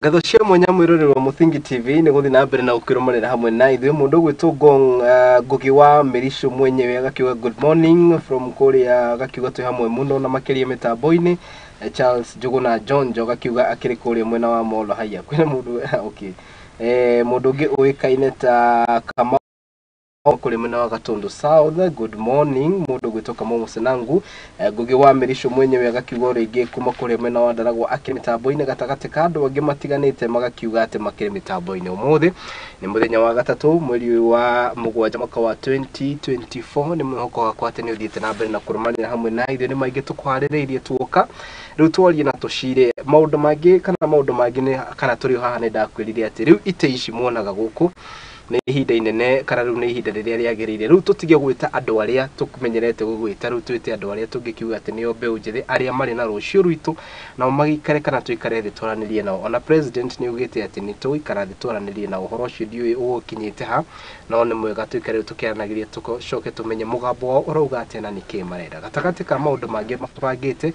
Gatho cia mwanya mwirorerwa Muthingi TV ni guthi na mbere na ukirumanira hamwe na ithuĩ mundu gwitwo Ngugi wa Mirisho mwenyewe agakiuga good morning from Korea gakiuga twi hamwe muno na makiria mitambo-ini. Charles Njuguna John gakiuga akiri kuria mwena wa Molo haya kwina mundu okay mundu ungi uikaine ta kama kuri mwena wa Gatundu South. Good morning mundu gwitoka Momo Senangu. Ngugi wa Mirisho mwenyewe agakiuga ringi kuma kuri mwena wa Ndaragwa akiri mitambo-ini gatagati ka andu angi matiganite magakiuga ati makiri mitambo-ini umuthi ni muthenya wa gatatu mweri wa mugwanja mwaka wa 2024 ni mwihoko wakwa ati ni uthiite na mbere na kurumanira hamwe na ithuĩ ni maingi tukwaririirie tuoka riu twarie na tucire maundu mangi kana turi haha ni ndakwirire ati riu ite ici muonaga guku ni ihinda inene kana riu ni ihinda riria riagirire riu tutige gwita andu aria tukumenyerete gwita riu twite andu aria tungikiuga ati nio mbeu njithi aria mari na rucio rwitu na magikare kana tuikare thi twaranirie nao. Ona president ni ugite ati ni tuikara thi twaranirie na uhoro ucio ndiui ukinyite ha no ni mwega tuikare tukiaranagiria tucoke tumenye mugambo wao urauga ati na niki marenda gatagati ka maundu mangi mabangite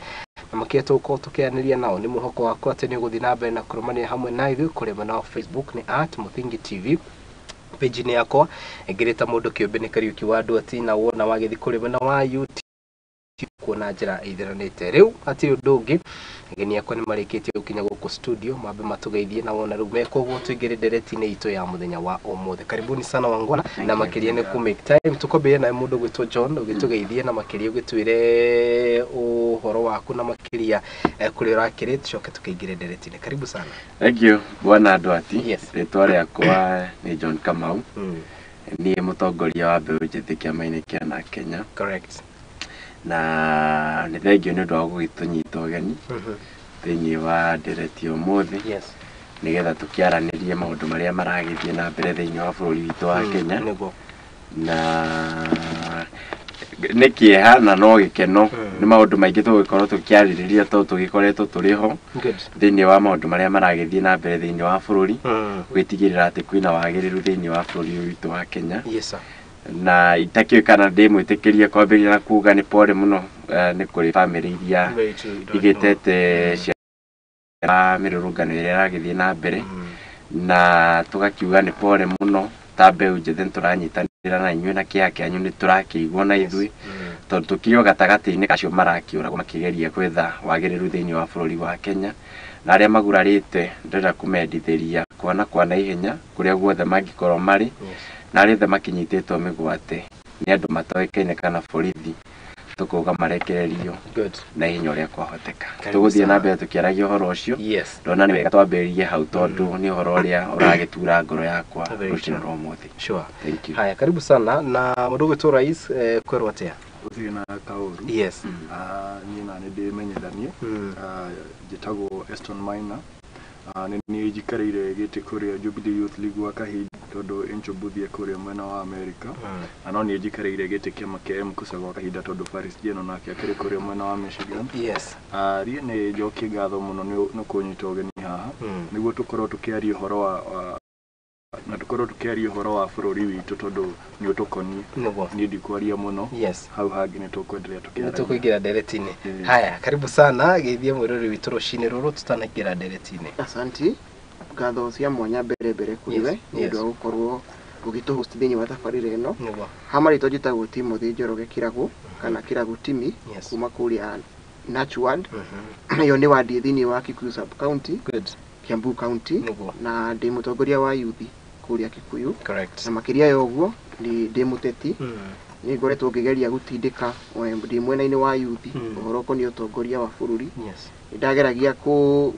na maketo uko tukiaraniria nao. Ni muhoko wakwa ati ni guthi na mbere na kurumania hamwe na ithuĩ kuri mwena wa Facebook ni @Muthingi TV page ni yakwa ngirita mundu kiumbe ni Kariuki wa Ndwati na wona wagithi kuri mwena wa YouTube kuona njira ithiranite riu ati undu ungi ngeni yakwa ni marikitie ukinya guku studio mabe matugeithie na wona riu meko guo tuingire ndereti-ini itu ya muthenya wa umuthi. Karibuni sana wangwana na makiria ni ku make time tukobe na mundu gwitwo John ugitugeithie na makiria ugitwire uhoro waku na makiria kuri rakire tucoke tukaingire ndereti-ini. Karibu sana. Thank you bwana Ndwati. Yes. Ritwa riakwa ni John Kamau. Ni mutongoria wa mbeu njithi kiama-ini kia na Kenya. Correct. Na ni thengio ni undu wa gugitunyita ugeni thiini wa ndereti umuthi. Yes. Nigetha tukiaranirie maundu maria maragithie na mbere thiini wa bururi witu wa Kenya. Na nikieha na no gikeno ni maundu maingi tugikorwo tukiaririria to tugikoretwo turiho thiini wa maundu maria maragithie na mbere thiini wa bururi gwitigirira ati kwina wagiriru thiini wa bururi witu wa Kenya. Yes sir. Na itakio kana ndimwitikiria kwambiria na kuga ni pole muno ni kuri family iria igitete cia mirurungano iria iragithie na mbere na tugakiuga ni pole muno ta mbeu njithi turanyitanira na inyuĩ na kia kianyu ni turakigwo na ithui tondu tukio gatagati-ini kacio marakiura makigeria kwetha wagiriru thiini wa bururi wa Kenya na aria magurarite ndira kumendithiria kwana ihenya kuria guothe mangikorwo mari na aria makinyititwo migwate ni andu matoikaine kana borithi tukuga marekererio na ihenya uria kwahoteka. Tuguthie na mbere tukiaragia uhoro ucio ndona ni wega twambiririe hau tondu ni uhoro uria uragitura ngoro yakwa rucino rwa umuthi. Sure. Thank you. Haya, karibu sana na mundu gwitwo rais kwerwa atia uthie na kauru. Yes. Ni na ndimenyithanie njitagwo Eston Maina ni jikareire gite kuria Jubilee Youth League wa kahinda tondu inchobuthie kuria mwena wa America no ni jikareire gite kiama kia MKUSA gwa kahinda tondu Faris Jeno nake akiri kuria mwena wa Michigan. Yes. Rie ni njoki ngatho muno ni kunyita ugeni haha niguo tukorwo tukiaria uhoro wa na tukorwo tukiaria uhoro wa bururi witu tondu ni utukonie ni ndikwaria muno. Yes. Hau hangi ni tukwendelea tukiaria tukuingira ndereti-ini. Haya, karibu sana geithie mwirori witu rucini ruru tutanaingira ndereti-ini. Asanti ngatho cia mwanya mbere kuriwe ni ndu gukorwo ugituhost thiini wa tabarire ino hamarito njitagwo Timothy Njoroge Kiragu kana Kiragu Timi kuma kuria Natural yo ni wadi thiini wa Kikuyu sub county Kiambu county na ndi mutongoria wa youth kuria Kikuyu. Correct. Na makiria yoguo ni ndi muteti ni ngoretwo ngigeria gutindika ndi mwena-ini wa youth uhoro ko ni utongoria wa bururi. Yes. Ndageragia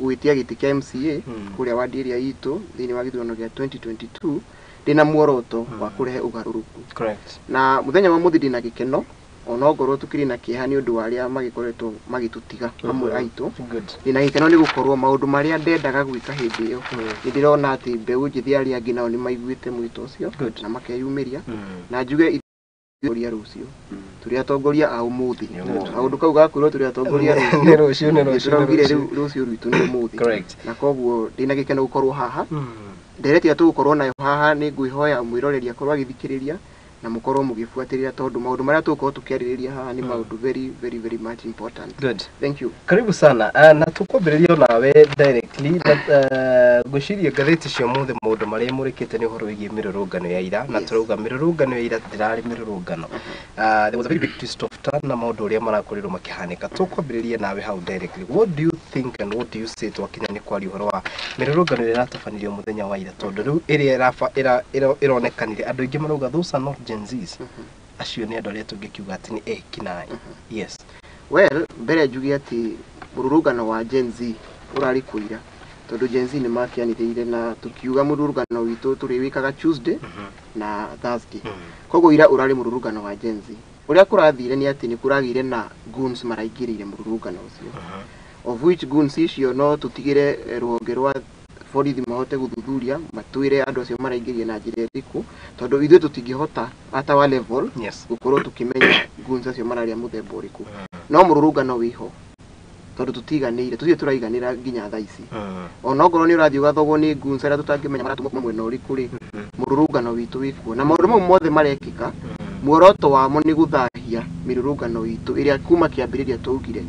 gwitia giti kia MCA kuria wadi area itu thiini wa githurano gia 2022 ndina muoroto wa kurehe ugaruruku. Correct. Na muthenya wa muthidi na gikeno ono ngorwo tukiri na kieha ni undu waria magikoretwo magitutiga amwe aitu ndina gikeno ni gukorwo maundu maria ndendaga gwika hindi iyo ndirona ati mbeu njithi aria angi nao ni maiguite mwito ucio na makeyumiria na njuge itoria rucio turi atongoria a umuthi maundu kau gakwirwo turi atongoria rucio ni rucio rwitu ni umuthi na koguo ndina gikeno gukorwo haha ndereti atu gukorwo nayo haha ni ngwihoya mwiroreri akorwo agithikiriria na mukorwo mugifuatirira tondu maundu maria tukorwo tukiaririria haha ni maundu very much important. Good. Thank you. Karibu sana. Na tukwambiriria nawe directly ngwiciria ngathĩti cia mũthĩ maũndũ marĩa mũrĩkĩte nĩ ũhoro wĩgiĩ mĩrũrũngano ya ira na turauga mĩrũrũngano ya ira ndirarĩ mĩrũrũngano. There was a very big twist of turn na maũndũ ũrĩa marakorirwo makĩhanĩka. Tukwambiriria nawe how directly, what do you think and what do you say twakinya nĩ kwaria ũhoro wa mĩrũrũngano ĩrĩa ĩratabanirio mũthenya wa ira, tondũ rĩu ĩrĩa ĩronekanire andũ aingĩ marauga those are not Gen Zs. Acio nĩ andũ arĩa tũngĩkiuga atĩ nĩ ekinaĩ. Yes. Well, mbere njuge ati mururugano wa Gen Z urari kuira tondu Gen Z ni makianiriire na tukiuga mururugano witu turi wikaga Tuesday na Thursday. Koguo ira urari mururugano wa Gen Z. Uria kurathire ni ati ni kuragire na goons maraingirire mururugano ucio. Of which goons icio no tutigire ruhonge rwa borithi mahote guthuthuria matwire andu acio maraingirire na njira iriku tondu ithuĩ tutingihota ata wa level gukorwo tukimenya goons acio mararia muthemba uriku. No mururungano wiho tondu tutiganire tuthie turaiganira nginya thaa ici. Ona ngoro ni urathie ugathogwo ni goons aria tutangimenya maratuma mwena uriku ri mururungano witu wikuo na maundu mau mothe marekika. Muoroto wamo ni guthahia mirurungano witu iria kuma kiambiriria tugire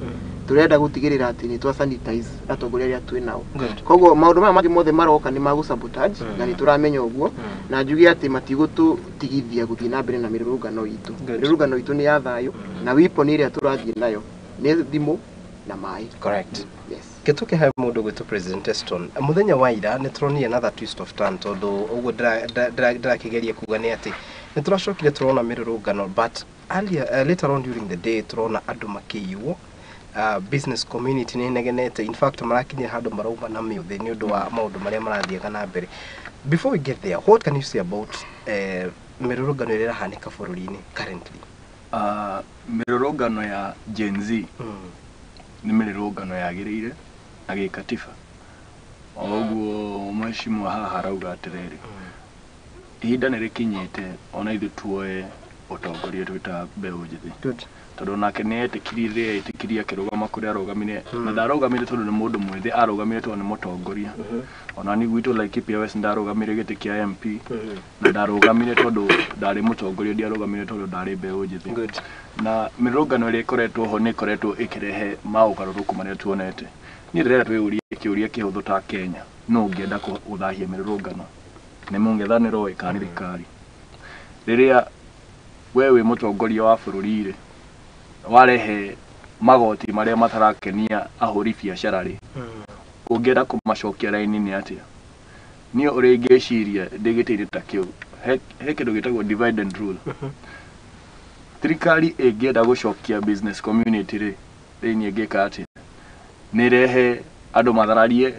turenda gutigirira ati ni twa sanitize atongoria aria twi nao. Koguo maundu maya mangi mothe maroka ni magu sabotage na ni turamenya uguo na njugi ati matigutigithia guthie na mbere na mirurungano witu. Mirurungano witu ni ya thayo na wipo ni iria turathie nayo ni thimu na mai. Correct. Yes. Gituke ha mundu gwitu President Eston muthenya wa ira ni turonire another twist of turn tondu uguo ndirakigeria kuga ni ati ni turacokire turona mirurungano but earlier later on during the day turona andu makiyuo business community ni negenete. In fact marakinyira handu marauma na miuthi ni undu wa maundu maria marathiaga na mbere. Before we get there, what can you say about mirurungano ira hanika bururi-ini currently? Mirurungano ya Gen Z ni mirurungano yagirire na gikatiba. Oguo mheshimiwa haha arauga atiriri ihinda nĩ rĩkinyĩte ona ithu tuoe utongoria twita mbeũ njĩthĩ tondu nake nĩ etĩkirie akĩrũgama kũrĩa arũgamire na ndarũgamire tondu nĩ mũndũ mwĩthĩ, arũgamire tondu nĩ mũtongoria. Ona ni gwitũ Laikipia West ndarũgamire gĩtĩ kĩa MP na ndarũgamire tondu ndarĩ mũtongoria, ndiarũgamire tondu ndarĩ mbeũ njĩthĩ. Na mĩrũngano ĩrĩa ĩkoretwo ho nĩ ĩkoretwo ĩkĩrehe maũgarũrũku marĩa tuonete. Niĩ ndĩrenda twĩyũrie kĩũria kĩhũthũ ta Kenya, no ũngĩenda gũthahia mĩrũrũngano nĩ mũng'ethanĩro ĩka thirikari. Rĩrĩa we wĩ mũtongoria wa bũrũri rĩ warehe magoti marĩa matarakenia ahũri biacara rĩ ũngĩenda kũmacokia raini-inĩ atĩa? Niĩ ũrĩa ingĩciria ndĩgĩtĩire ta kĩu he kĩndũ gĩtagwo divide and rule. Thirikari ĩngĩenda gũcokia business community rĩ thĩinĩ ĩngĩka atĩa? Nĩ rehe andũ mathararie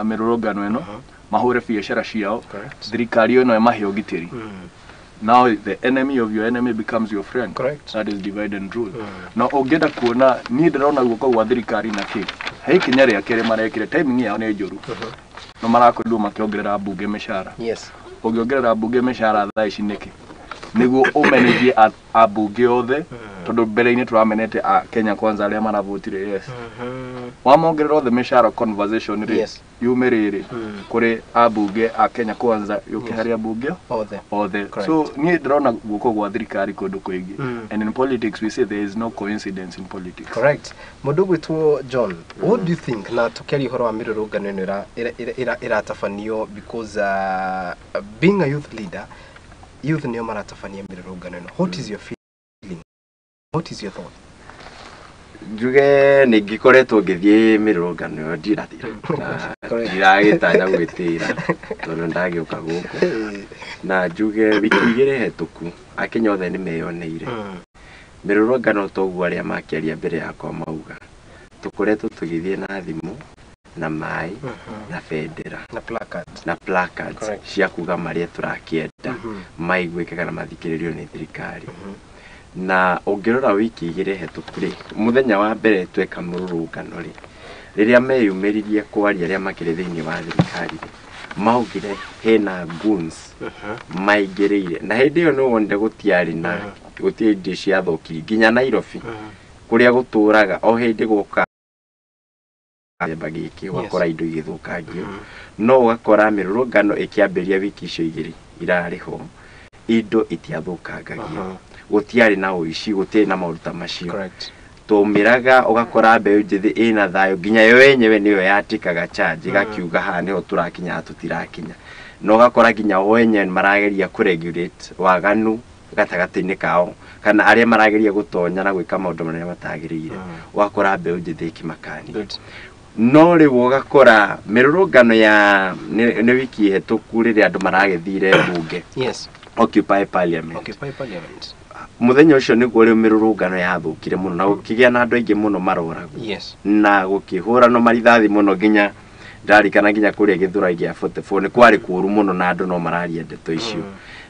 mĩrũrũngano ĩno mahure biacara ciao, thirikari ĩno ĩmahe ũgitĩri. Now the enemy of your enemy becomes your friend. Correct. That is divide and rule. Na ũngĩenda kuona niĩ ndĩrona guoko gwa thirikari na kĩ he ikinya rĩa kerĩ marekire timing yao nĩ njũru. No marakorirwo makĩongerera mbunge mĩcara. Yes. Ũngĩongerera mbunge mĩcara thaa ici nĩkĩ? Nĩguo ũmenithie ambunge othe tondu mbere-inĩ turamenete Kenya Kwanza arĩa maravotire yes. Wamongerera othe mĩcara conversation rĩ yumĩrĩrĩ kũrĩ ambunge a Kenya Kwanza yũke harĩ ambunge othe. So niĩ ndĩrona guoko gwa thirikari kũndũ kũingĩ. And in politics we say there is no coincidence in politics. Correct. Mũndũ gwĩtwo John, what do you think na tũkĩaria ũhoro wa mĩrũrũngano ĩno ĩratabanio because being a youth leader, youth nĩo maratabania mĩrũrũngano ĩno. What is your feeling? What is your thought? Njuge nĩ ngĩkoretwo ngĩthiĩ mĩrũrũngano ĩyo ndirathira ndiragĩtanya gwĩtĩĩra tondũ ndagĩũka gũkũ na njuge wiki igĩrĩ hetũku Akenya othe nĩ meyoneire mĩrũrũngano toguo arĩa makĩaria mbere yakwa mauga tũkoretwo tũgĩthiĩ na thimũ na mai na bendera na placards cia kuga marĩa tũrakĩenda maiguĩke kana mathikĩrĩrio nĩ thirikari. Na ũngĩrora wiki igĩrĩ hetũku rĩ mũthenya wa mbere tweka mũrũrũngano rĩ rĩrĩa meyumĩririe kwaria arĩa makĩrĩ thĩinĩ wa thirikari maugire hena goons maingĩrĩire na hĩndĩ ĩyo no wonire gũtiarĩ na gũtirĩ indo ciathũkirie nginya Nairobi kũrĩa gũtũraga o hĩndĩ gũka bagĩkĩ wakora indo igĩthũkangio no ũgakora mĩrũrũngano ĩkĩambĩria wiki icio igĩrĩ irarĩ ho indo itiathukangagia gutiari na uici gutiri na maundu ta macio correct tumiraga ugakora mbeũ njithi ina thayo nginya yo yenyewe niyo yatikaga charge gakiuga ha niho turakinya tutirakinya no gakora nginya wenyewe marageria ku regulate waganu gatagati-ini kao kana aria marageria gutonya na gwika maundu maria matagirire ugakora mbeũ njithi kimakani no riu ugakora mirurungano ya ni wiki hetũku riria andu maragethire bunge yes Occupy Parliament muthenya ucio niguo riu mirurungano yathukire muno na gukigia na andu aingi muno maroragwo yes na gukihura no marithathi muno nginya ndarikana nginya kuria githura gia 44 ni kwari kuru muno na andu no mararia ndeto icio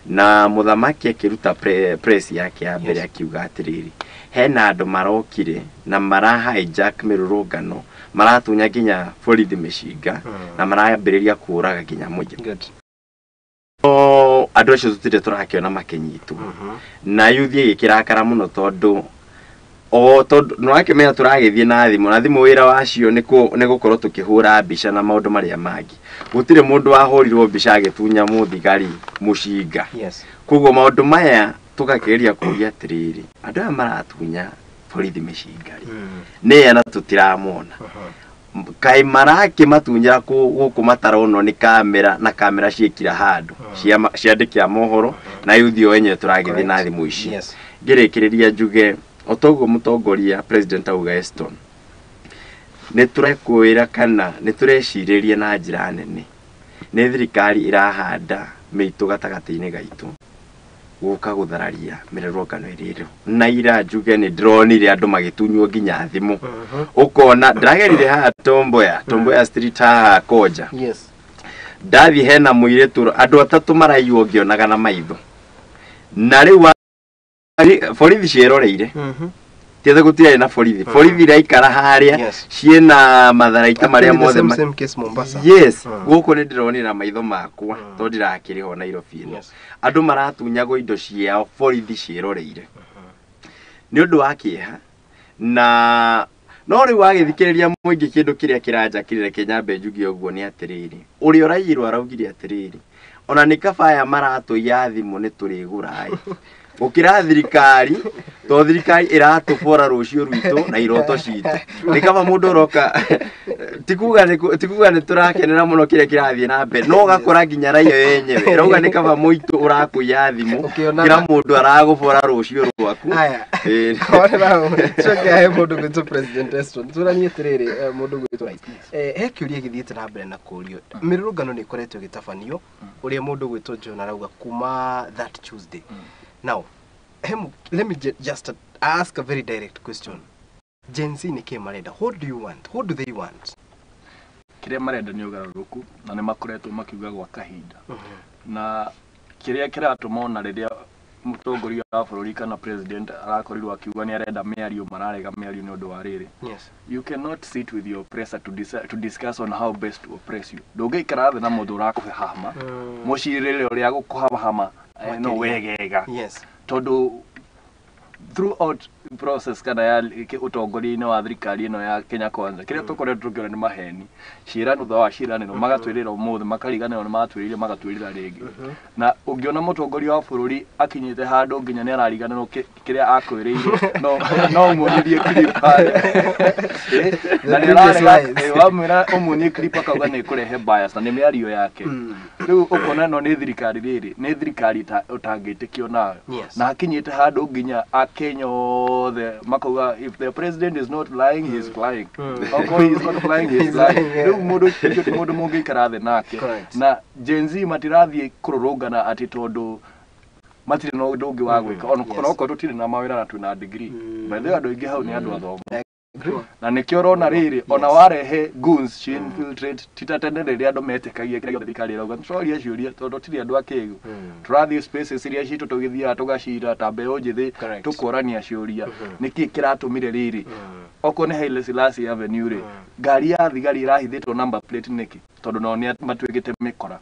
na muthamaki akiruta press yake ya mbere akiuga atiriri hena andu marokire na mara hijack mirurungano maratunya nginya borithi mishinga na marambiriria kuraga nginya muingi andu acio tutire turakiona makinyitwo na yuthie gikirakara muno tondu no akimenya turagithie na thimu wira wacio ni gukorwo tukihura mbica na maundu maria mangi gutire mundu wahurirwo mbica agitunya muthigari mushinga koguo maundu maya tugakiria kuria atiriri andu aya maratunya borithi mishinga ni ana tutiramona kai marake matunyira guku matarono ni kamera na kamera ciekira handu ciandikia mohoro na yuthio wenye turagithi na thimu ici ngirikiriria njuge otogo mutongoria president auga Eston ni turekwira kana ni turecireria na njira nene ni thirikari irahanda mitu gatagati-ini gaitu guka guthararia mirurungano iriro na ira njuge ni dronire andu magitunywo nginya thimu ukona ndagerire ha Tomboya street ha Koja ndathi hena muiretu andu atatu maraiywo ngionaga na maitho na riu borithi ciroreire tiethe gutire na borithi raikara haria ciena matharaita maria mothe yes guku ni ndironira maitho makwa to ndirakiriho Nairobi ino andu maratunyagwo indo ciao borithi ciroreire ni undu wa kieha na no riu wagithikiriria muingi kindu kiria kirajakirire Kenyambe njugi uguo ni atiriri uri oraiyirwo araugire atiriri ona ni kabaya maratu ya thimu ni turigurai ukira thirikari to thirikari iratubora rucio rwito na iroto citu ni kama mundu roka tikuga ni turakenera muno kire kirathie na mbere no gakora nginya raio yenyewe rauga ni kama muitu urakuya thimu kira mundu aragubora rucio rwaku aya ona choke ahe mundu gwito president Eston turanie tiriri mundu gwito he kiuria githiete na mbere na kurio mirurungano ni koretwo gitafanio uria mundu gwito John arauga kuma that Tuesday. Now, let me just ask a very direct question. Gen Z ni ke marenda. What do you want? What do they want? Kiria marenda ni ugaruruku na ni makoretwo makiuga gwa kahinda. Na kiria kiratũmona riria mutongoria wa bũrũri kana president arakorirwo akiuga ni arenda miario mararega miario ni undu wa riri. Yes. You cannot sit with your oppressor to discuss on how best to oppress you. Ndũngĩikara thĩ na mũndũ ũrakuhe hama. Mũcirĩre ũrĩa gũkuhama no wegega. Yes. Tondu throughout process kana ya utongoria-ini wa thirikari ino ya Kenya Kwanza kiria tukoretwo tukiona ni maheni cira thutha wa cira nino magatwirira umuthi makarigana na matwirire magatwirira ringi na ungiona mutongoria wa bururi akinyite handu nginya ni ararigana no kiria akwiriire no umuririe clip na ni ararega wamwira umunie clip akauga ni kurehe bias na ni miario yake riu ukona no ni thirikari riri ni thirikari utangitikio nayo na akinyite handu nginya Kenya makauga if the president is not lying he is flying he is not flying he is lying riu mundu mungi karathe nake na Gen Z matirathie kururungana ati tondu matire no ndungi wa gwika onoko tutire na mawira na tuna degree bethe andu ingi hau ni andu athomo na nikio rona riri ona warehe goons she infiltrate titatendereria andu metekagia kiria thirikari rauga tũcoria ciuria tondu tiri andu akigu turathie spaces iria citu tugithia tugacira ta mbeo njithi tukorania ciuria niki kiratumire riri oko ni Haile Selassie Avenue ri ngari ya thigari irahithitwo number plate niki tondu no ni matwigite mikora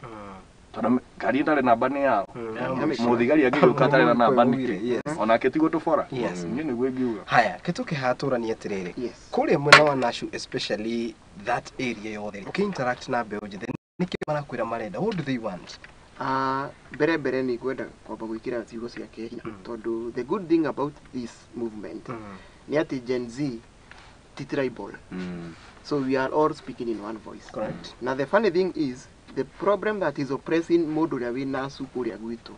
tondu ngari ndare namba ni yao muthigari agiuka tare na namba niki ona ketigo tubora ni niguo ngiuga haya kituke haturani atiriri kuria mwena wa Nashu especially that area yothe interact na mbeu njithi niki marakwira marenda what do they want Mbere ni kwenda kwamba gwikira ciugo cia Kenya tondu the good thing about this movement ni ati Gen Z ti tribal. So we are all speaking in one voice. Correct. Now the funny thing is the problem that is oppressing mundu uria wina cukuria gwitu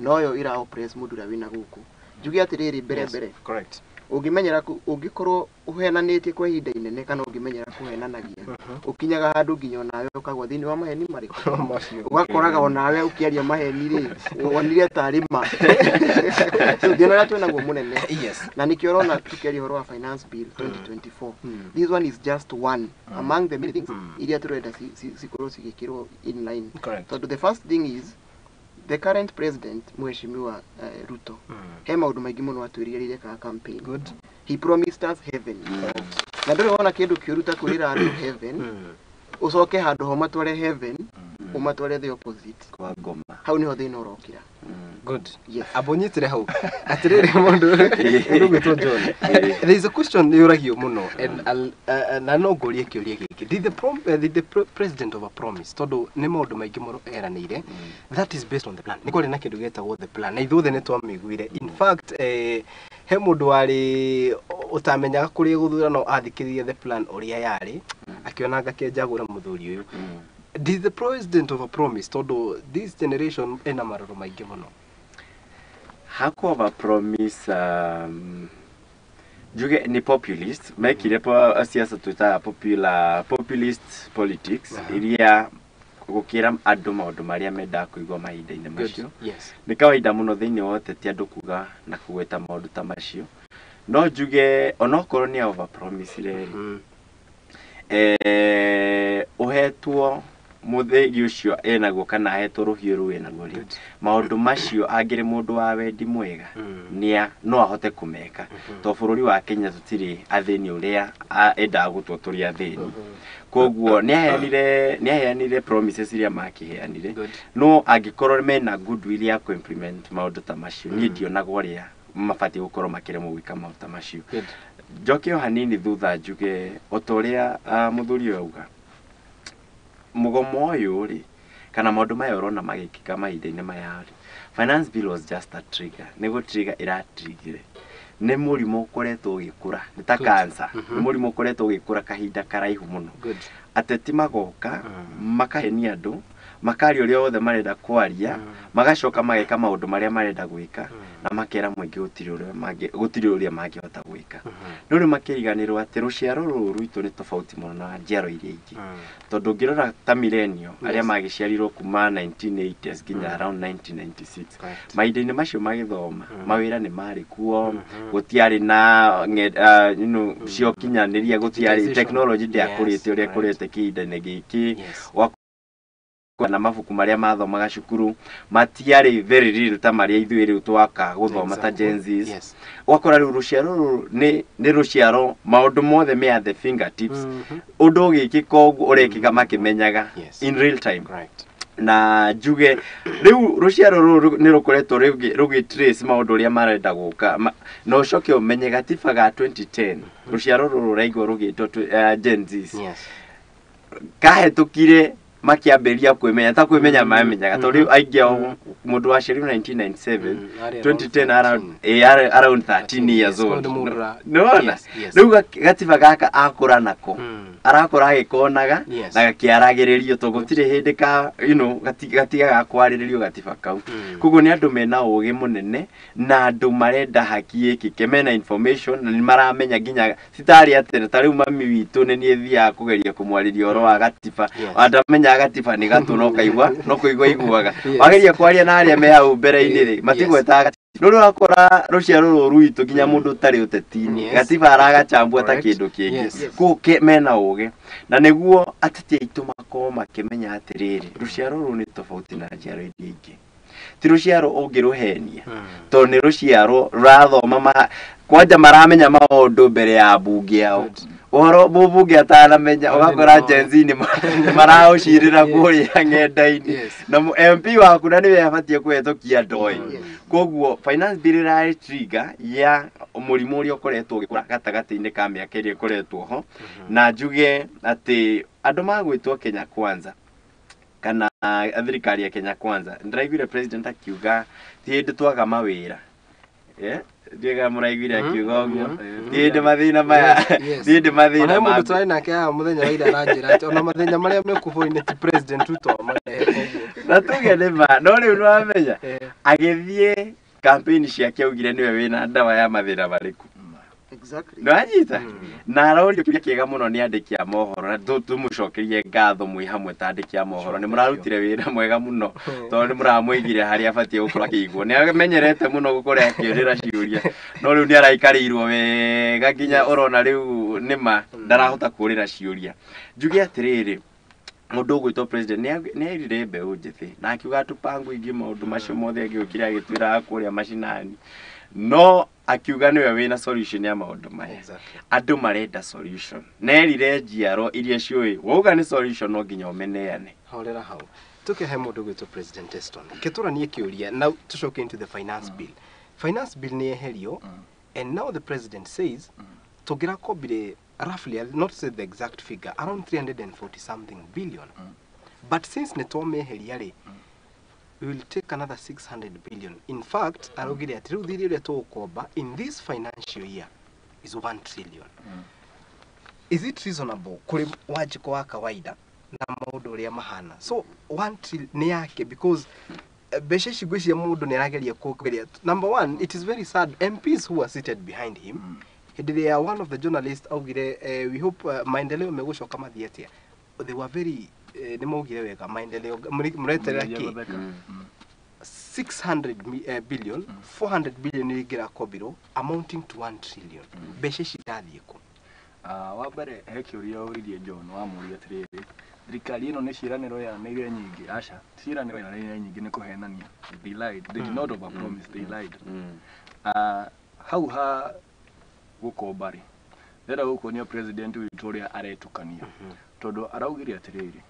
noyo ira oppress mundu uria wina guku. Njuge atiriri mbere. Correct. Ungimenyera ungikorwo uhenanitie kwa ihinda inene kana ungimenyera kuhenanagia ukinyaga handu nginya nawe ukagwa thini wa maheni mariko ugakoraga onawe ukiaria maheni ri wonire tarima so thina ratu na munene. Yes. Na nikiorona tukiaria horo wa finance bill 2024 this one is just one among the many things iria turenda sikorwo cigikirwo in line. Correct. So the first thing is the current president Mheshimiwa Ruto he maundu maingi muno atwirire ka campaign. Good. He promised us heaven. Na ndore wona kindu kiuruta kurira andu heaven ucoke handu ho matware heaven umatware the opposite kwa ngoma hau niho thina urokira. Good. Yes. Abonyitire hau atiriri mundu gwitwo John. There is a question yuragio muno and na no ngorie kiuria giki. Did the president of a promise tondu ni maundu maingi moro eranire that is based on the plan. Ni kwari na kindu getagwo the plan. Na ithuothe ni twamiguire. In fact he mundu wari utamenyaga kuri guthurano athikiririe the plan uria yari akiona ngakejagura muthuri uyu. Did the president of a promise tondu this generation ena maroro maingi muno hakuwa promise juge ni populist mekire po siasa tuta populist politics iria gukira andu maundu maria menda kuigwa mahinda-ini macio. Yes. Ni kawaida muno thiini wote ti andu kuga na kugweta maundu ta macio no juge onokorwo ni over promise reri uhetwo muthegi ucio enaguo kana hetwo ruhiu ru enaguo ri maundu macio angire mundu wa wendi mwega nia no ahote kumeka to bururi wa Kenya tutiri athini uria enda gutwoturi athini koguo ni aheanire promises iria makiheanire no angikorwo mena goodwill ya ku implement maundu ta macio ni ndionaga uria mabati gukorwo makiremwo gwika maundu ta macio. Njokio hanini thutha njuge otoria muthuri auga mugomo uyu ri kana maundu maya urona magikika mahinda-ini maya ri finance bill was just a trigger nego trigger iratrigire ni murimu ukoretwo ugikura ni ta cancer ni murimu ukoretwo ugikura kahinda karaihu muno ateti magoka makahenia andu makari uria othe marenda kwaria magacoka mageka maundu maria marenda gwika na makera mwingi gutiri uria mangihota gwika no ri makiriganirwo ati ruciaro ruru rwitu ni tofauti muno na njiaro iria ingi tondu ngirora ta millennial aria magiciarirwo kuma 1980s nginya around 1996 mahinda-ini macio magithoma mawira ni mari kuo gutiari na cio kinyaniria gutiari technology ndiakurite uria kurite kihinda-ini giki na mabuku maria mathomaga cukuru matiari very real ta maria ithuĩ rĩu twaka guthoma ta Gen Z. Wakora rĩu ruciaro ni ruciaro maundu mothe me at the fingertips undu ũgĩkĩka ũguo ũrekĩka makimenyaga in real time. Na njuge rĩu ruciaro rũrũ nĩ rũkoretwo rũgĩtrace maundu ũrĩa marenda gũka no ũcoke ũmenye gatiba ga 2010 ruciaro rũrũ raigwo rũgĩtwo Gen Z kahetũkire makiamberia kwimenya ta kwimenya mamenyaga tondu aingi mundu wa sheri 1997 2010 around 13 years old no riu gatiba gaka akura nako arakora agikonaga na gakiaragiririo to gutire hindi ka gatigaga kwariririo gatiba kau koguo ni andu mena ugi munene na andu marenda haki ikike mena information na ni maramenya nginya sitari atene ta riu mami witu ni thia kugeria kumwariria oro wa gatiba andamenya gatiba ni gatu no kaigwa no kuigwa iguaga wageria kwaria na aria me hau mbere-ini ri matigweta Nuru akora ruciaro ruru rwitu nginya mundu tari uteti-ini gatiba aragachambua ta kindu kingi kuke mena uge na niguo ateti aitu makoma makimenya atiriri ruciaro ruru ni tofauti na njiaro ingi ti ruciaro ungiruhenia to ni ruciaro rathoma kwanja maramenya maundu mbere ya bunge yao oro bunge ataramenya ugakora Gen Z ni maraucirira kuria ng'enda-ini na MP waku na niwe abatie kuhetũkia ndoi koguo finance bill ra trigger ya murimu uria ukoretwo ugikura gatagati-ini ka miaka iria ikoretwo ho na njuge ati andu magwitwo Kenya Kwanza kana thirikari ya Kenya Kwanza ndiraiguire president akiuga ti hindi twaga mawira ndiga muraiguire akiuga ũguo ti hindi mathina maya ti hindi mathina ma mundu trai nake ya muthenya wa ira aranjira ati ona mathenya maria me kuboine ti president Ruto marehe ũguo na tuge nĩ ma no rĩu nĩwamenya agĩthiĩ campaign ciake augire nĩwe wĩna ndawa ya mathĩna marĩkũ. Exactly. No anyita na arorio kiuria kiega muno ni andiki a mohoro na tumucokerie ngatho mwi hamwe ta andiki a mohoro ni murarutire wira mwega muno to ni muramwigire hari abatie gukora kiiguo ni amenyerete muno gukora akiurira ciuria no riu ni araikarirwo wega nginya urona riu nima ndarahota kurira ciuria njuge atiriri mundu gwitwo president ni airire mbeu njithi na akiuga tupangu ingi maundu macio mothe agiukire agitwira akuria mashinani no akiuga niwe wina solution ya maundu maya andu marenda solution nerire njiaro iria cioi wauga ni solution no nginya umeneane horera hau tukehe mundu gwitwo president Eston kituranie kiuria now tucoke into the finance bill ni eherio and now the president says tugira kobire roughly I'll not say the exact figure around 340 something billion but since nitwameheria ri we will take another 600 billion. In fact, arugire ati riu thiri to koba in this financial year is 1 trillion. Is it reasonable kuri wajiko wa kawaida na maundu ria mahana? So 1 trillion ni yake because beshe shigwishi mundu ni arageria kugeria. Number one, it is very sad MPs who are seated behind him. They are one of the journalists augire we hope maendeleo megushoka mathiatia. They were very ni maugire wega maendeleo mretera ki 600 billion 400 billion iligira kobiro amounting to 1 trillion beshe shitathie ku wa mbere he kiuria uririe John wa muri atiriri thirikari ino ni ciraniro ya nire nyingi aca ciraniro ya nire nyingi ni kuhenania they lied they did not overpromise they lied hau ha gukombari ndera gukonia president Victoria aretukania tondu araugire atiriri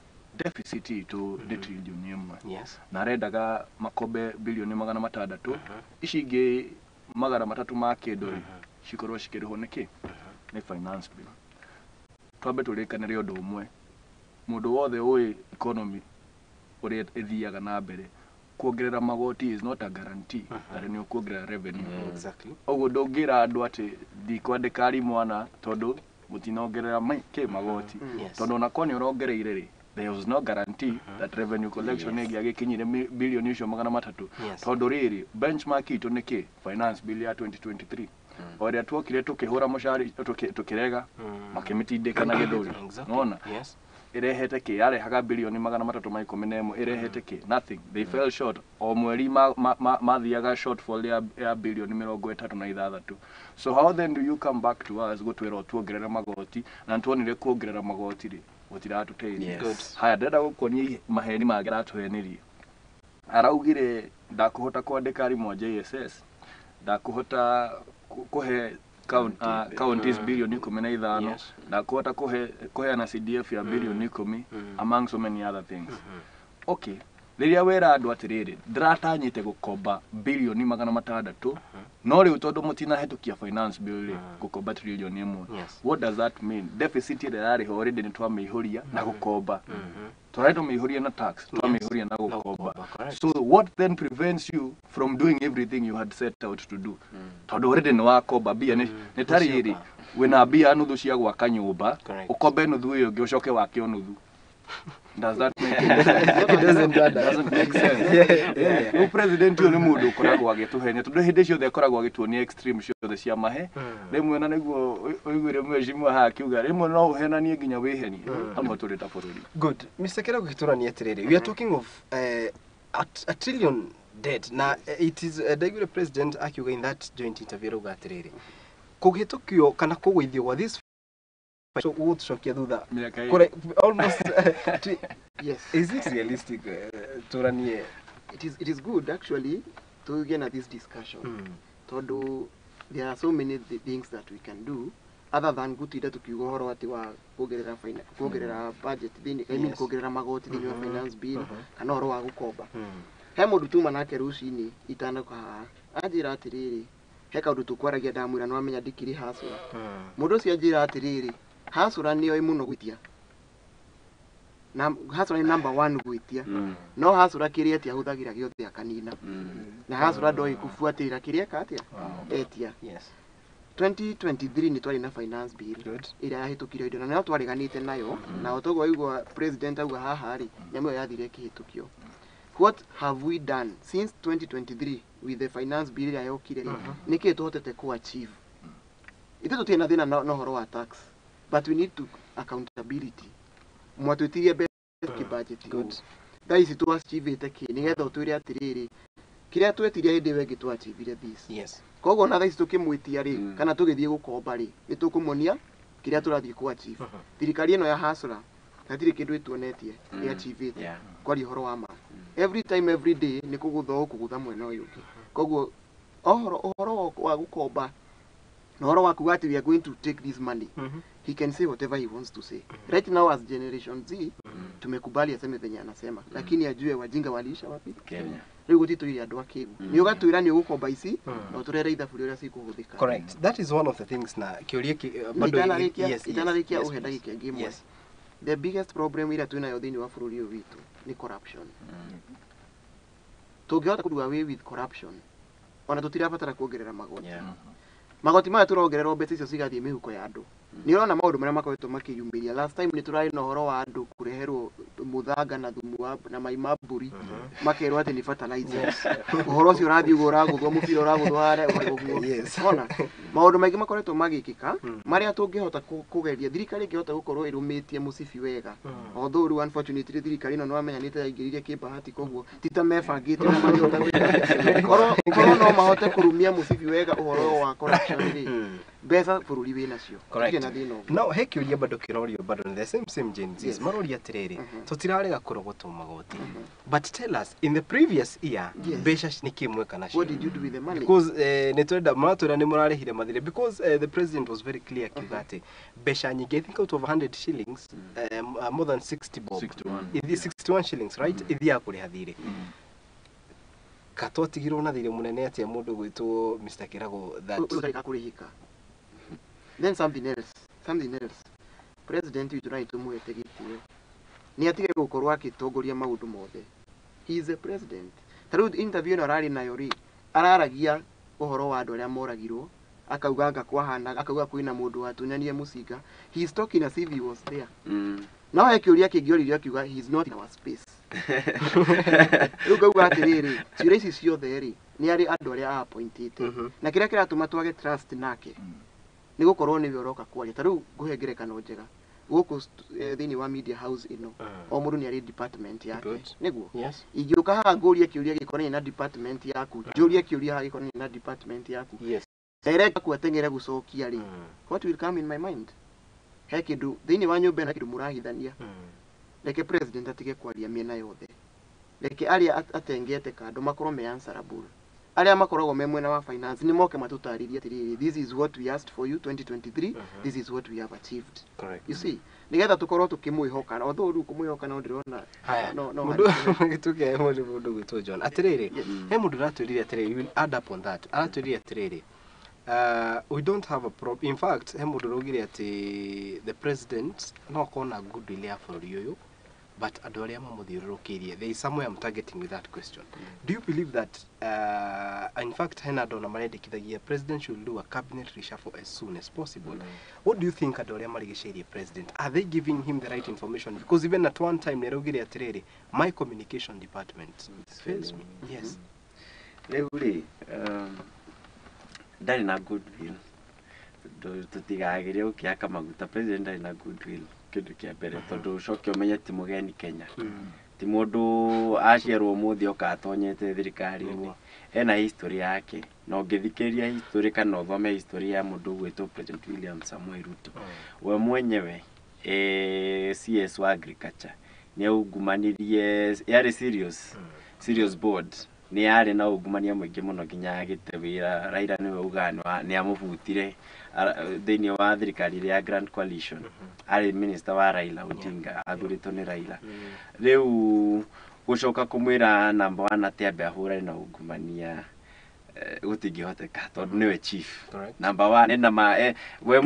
deficit itu ni trillion imwe na arendaga makombe bilioni 600 ici ingi magana matatu ma kindu cikorwo cikirihwo niki ni finance bill twambe turikanire undu umwe mundu wothe ui economy uri ethiaga na mbere kuongerera magoti is not a guarantee that ni kuongerera revenue exactly oguo ndungira andu ati ndikwandika ari mwana tondu mutinongerera magoti tondu na koni urongereire ri there was no guarantee that revenue collection yagikinyire billion icio 300 tondu riri benchmark itu niki finance bill ya 2023 oria twokire tukihura mushari tukirega makimitindika na githuri unaona irehete ki yarehaga bilioni 311 irehete ki nothing they fell short o mweri mathiaga shortfall ya bilioni 36 so how then do you come back to us gutwira tuongerera magoti na tuonire kuongerera magoti ri gutiratuteithia haya ndenda gukonia maheni magiratuhenirie araugire ndakuhota kwandika rimu JSS ndakuhota kuhe counties bilioni 15 ndakuhota kuhe na CDF ya bilioni 10 among so many other things okay riria wera andu atiriri ndiratanyite gukomba bilioni 600 no riu tondu mutina hetukia finance bill gukomba trillion imwe what does that mean deficit irari already ni twamihuria na gukomba turaito mihuria na tax twamihuria na gukomba so what then prevents you from doing everything you had set out to do tondu already ni wakomba bia ni tariri wina bia nuthu cia gwaka nyumba ukombe nuthu iyo ngiucoke wakio nuthu does that make sense? It doesn't make sense. No president yo ni mundu ukoragwo agituhenia tondu hindi cio the koragwo agituonia extreme ciothe cia mahe rimwe na niguo oigwire mheshimiwa ha akiuga rimwe no uhenanie nginya wihenie amwe turi ta bururi good Mr. Kera gukiturania atiriri we are talking of a trillion debt na it is the president akiuga in that joint interview uga atiriri kugitukio kana kugwithio wa this so what shokia thutha almost yes is it realistic turanie it is good actually to get at this discussion todo there are so many things that we can do other than gutida tukiuga horo ati wa kuongerera budget thini I mean kuongerera magoti thini wa finance bill kana horo wa gukomba he mundu tuma nake rucini itanaka ajira atiriri he kaundu tukwaragia ndamwira no amenya ndikiri hasura mundu cio ajira atiriri hasura niyo imuno gwitia na Hasura ni number 1 gwitia no Hasura kiria tia huthagira giothe akanina na Hasura ndoi kufuatira kiria katia etia Yes. 2023 ni twari na finance bill ira yahitukire indo na no twariganite nayo na otogo igwa president auga haha ri nyamu yathire kihitukio. What have we done since 2023 with the finance bill ira yokire niki tuhotete ku achieve? Ito tutina thina no horo wa tax, but we need to accountability. Mwatutirie best budget good thaisi tu achieve ki nigetha utwire atiriri kiria twetirie hindi wengi tu achieve this. Yes. Koguo na thaisi tukimwitia ri kana tugithie gukomba ri nitukumonia kiria turathie ku achieve. Thirikari ino ya Hasura natiri kindu ituonetie ni achieve kwa horo wa ma. Every time every day ni kugutha mwena uyu. Koguo ohoro wa gukomba no horo wa kuga ati we are going to take this money. He can say whatever he wants to say. Right now as generation Z tumekubali aseme venye anasema lakini ajue wajinga waliisha wapi Kenya. Riu gutitu iri andu akigu ni ugatwira ni ugukomba ici no turere ithabu ria cikuhuthika. Correct. That is one of the things na kiuria bado itana uhe ndagika ngimwe. Yes. The biggest problem ira twina yo thini wa bururi uyu witu ni corruption. Tungihota kuruga away with corruption ona tutirabatara kuongerera magoti. Magoti maya turongererwo mbeca icio cigathie mihuko ya andu. Ni urona maundu maria makoretwo makiyumiria. Last time ni turari no horo wa andu kureherwo muthanga na thumu wa na mai maburi makerwo ati ni fertilizer. Uhoro ucio urathie uraguthwo mubira uraguthwo hare uguthwo. Yes. Ona maundu maingi makoretwo magikika maria tungihota kugeria thirikari ingihota gukorwo irumitie musibi wega. Although ru unfortunately thirikari no amenyanite yaingiririe kibahati koguo tita mebangite na mangihota koro no mahote kurumia musibi wega uhoro wa corruption ri besa bururi wina cio. No he kiuria bado kirorio bado the same Gen Z maroria atiriri tutirarega kurogotwo magoti. But tell us in the previous year besha nikimwe kana what did you do with the money? Because netwenda matura ni murarehire mathire because the president was very clear kigate besha nyingi I think out of 100 shillings more than 60 bob 61 shillings right ithia kuriha thire katotigirwo na thire munene atia mundu gwitwo Mr. Kirago that kurihika. Then something else. President witu na itumuete gitio ni atige gukorwa akitongoria maundu mothe. He is a president. Through interview no rari nayo ri araragia uhoro wa andu aria moragirwo akauga ngakwahana akauga kwina mundu watunyanie musinga. He is talking as if he was there. Now akiuria kingioririo akiuga he is not in our space. Ukauga atiriri ciura ici ciothe ri ni ari andu aria appointed na kiria kiratuma twage trust nake ni gukorwo ni bioroka kwaria. Taru nguhengerekano njega guku thini wa media house ino o mundu ni ari department yake niguo ingiuka haha nguria kiuria gikorwo na department yaku njuria kiuria gikorwo na department yaku direct ku atengere gucokia ri what will come in my mind he kindu thini wa nyumba na kindu murahithania leke president atige kwaria miena yothe leke aria atengete kando makorwo me answerable aria makoragwo me mwena wa finance ni moke matutaririe atiriri this is what we asked for you 2023 this is what we have achieved. Correct. You see nigetha tukorwo tukimwihoka although ru kumwihoka no ndirona no mundu gituke mundu gwitwo John atiriri he mundu ratwirire atiriri you will add up on that aratwirire atiriri we don't have a problem. In fact he mundu rogire ati the president no kona good ile ya bururi uyu but andu aria mamuthiururukirie there is somewhere I'm targeting with that question. Do you believe that in fact hena dona marendekithagia president should do a cabinet reshuffle as soon as possible? What do you think andu aria marigiceirie president, are they giving him the right information? Because even at one time nerugire atiriri my communication department fails me. Yes. Leuri ndari na goodwill tutigagiria ukiaka maguta president ndari na goodwill kindu kia mbere tondu coke umenye ti mugeni Kenya ti mundu aciarwo muthi oka atonyete thirikari-ini ena history yake no ngithikiria history kana uthome history ya mundu gwitwo President William Samoei Ruto we mwenyewe CS wa agriculture ni ungumanirie yari serious board ni yari na ungumania mwingi muno nginya agite wira Raila niwe ugana ni amubutire thini wa thirikari ya Grand Coalition ari minister wa Raila Odinga athurito ni Raila riu gucoka kumwira number 1 ati ambe ahura na ungumania gutingihoteka tondu niwe chief. Number 1 ena ma we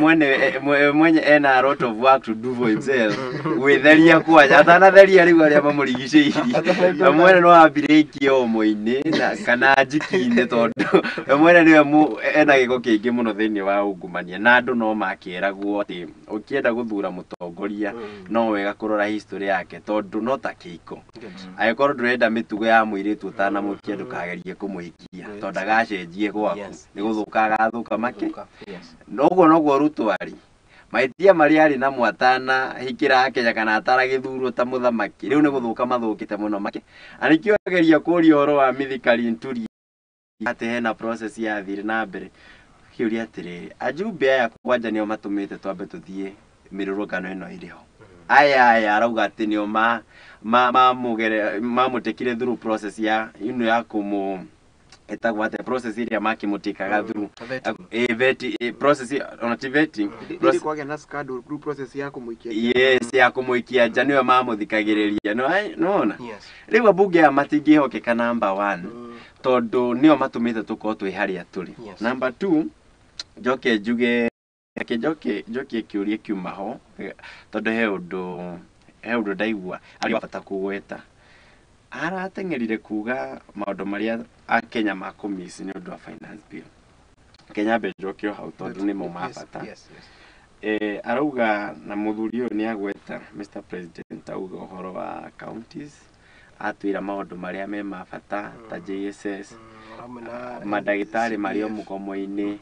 mwenye ena a lot of work to do for himself. Witheria kwaja atanatheria riu aria mamurigicĩirie. Mwene no ambirĩkie omo-inĩ na kana njiki-inĩ tondu mwene niwe ena gĩko kĩingĩ mũno thĩinĩ wa ungumania na andũ no makĩeragwo atĩ ũkĩenda gũthura mũtongoria no wega kũrora history yake tondu no ta kĩiko. Angĩkorwo ndũrenda mĩtugo ya mũirĩtu ũtanamũkia ndũkagerie kũmũhikia tondu agacenjie gwaku nĩ gũthũka agathũka make. Noguo noguo Ruto arĩ maitia marĩa arĩ na mwatana hikĩra Akenya kana ataragĩthurwo ta mũthamaki rĩu nĩ gũthũka mathũkĩte mũno make. Na nĩkĩo ageria kũũria ũhoro wa Mithikari Nturi atĩ hena process ya thirĩ na mbere. Kĩũria atĩrĩrĩ, ajumbe aya kwanja nĩo matũmĩte twambe tũthiĩ mĩrũrũngano ĩno ĩrĩ ho. Aya arauga atĩ nĩo mamũtekire through process ya ino ya kũmũ etagwo ate process iria makimutikaga through veti process on vetting process kwa na scandal group process ya kumuikia. Yes, ya kumuikia nja niwe mamuthikagiriria nona riu bunge ya matingihokeka number 1 tondu nio matumite tuko twi haria turi. Number 2 njoke njuge njoke kiurie kiuma ho tondu he undu ndaigua ari bata kugweta arateng'erire kuga maundu maria Akenya makomisi ni undu wa finance bill. Kenya be njoke hau tondu ni mo mabata. Arauga na muthuri uyu ni agweta Mr President auga uhoro wa counties atwira maundu maria me mabata ta JSS madagitari mario mukomo-ini.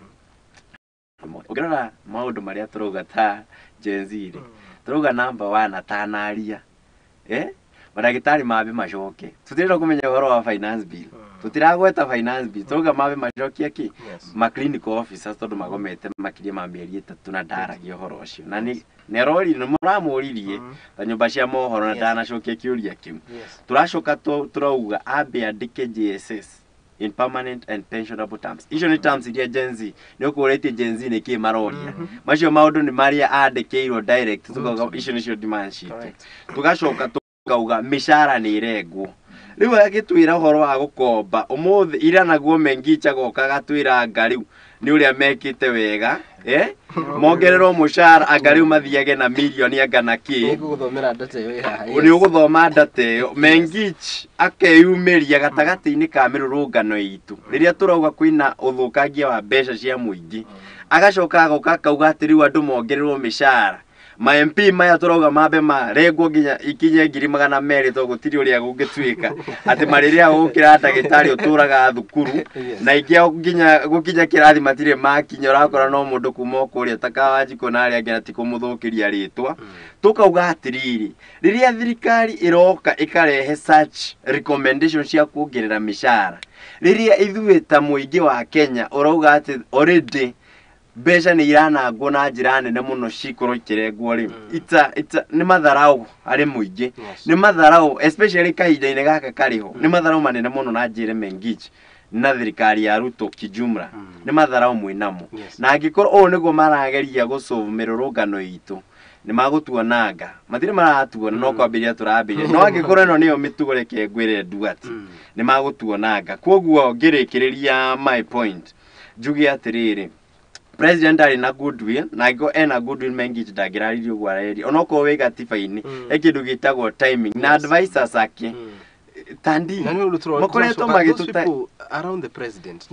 Ukirora maundu maria turuga ta Gen Z turuga number 1 atanaria madagitari mabe macoke tutirenda kumenya uhoro wa finance bill tutiragweta finance bill turuga mabe macoke aki ma clinical officers tondu magomete makiria ma mieri 3 na ndaragia uhoro ucio na ni nerori ni muramuririe ta nyumba cia mohoro na ndanacokia kiuria kiu turacoka turauga ambe andike JSS in permanent and pensionable terms. Icio ni terms iria Gen Z ni ukuretie Gen Z ni ki maroria macio maundu ni maria andikeirwo direct tukoga icio nicio demand sheet tugacoka tukauga mishara ni irengwo riu agitwira uhoro wa gukomba umuthi ira naguo mengicha goka gatwira ngariu ni uria mekite wega mongererwo mushara angariu mathiage na milioni angana ki ni guthomera ndate yo ira ni uguthoma ndate mengich akeyumiria gatagati-ini ka mirurungano itu riria turauga kwina uthukangia wa mbeca cia muingi agacoka agoka kauga atiriu andu mongererwo mishara ma MP maya turauga mabe marengwo nginya ikinye 200 to gutiri uria gungitwika ati mariria gukira ndagitari uturaga thukuru na ikia nginya gukinya kirathi matire makinya urakora no mundu kuma kuria takawanjiko na aria ngira tikumuthukiria ritwa tukauga atiriri riria thirikari iroka ikarehe search recommendation cia kuongerera mishara riria ithuita muingi wa Kenya urauga ati already mbeca ni iranangwo na njira nene muno cikoro ikirengwo ri ni matharau ari muingi ni matharau especially kahinda-ini gaka kariho ni matharau manene muno na njire mengich na thirikari ya Ruto kijumla ni matharau mwinamo na angikoro niguo marageria gusolve mirurungano itu ni magutuonanga matire maratuona no kwambiria turambiria no angikoro no niyo mitugo reke ngwire nduati ni magutuonanga koguo ngirikiriria my point njugi atiriri President ari na goodwill na go ena goodwill mengi ndagiraririo gwareri onoko we gatiba-ini ekindu gitagwo timing na advisors ake tandi makoretwo magituta around the president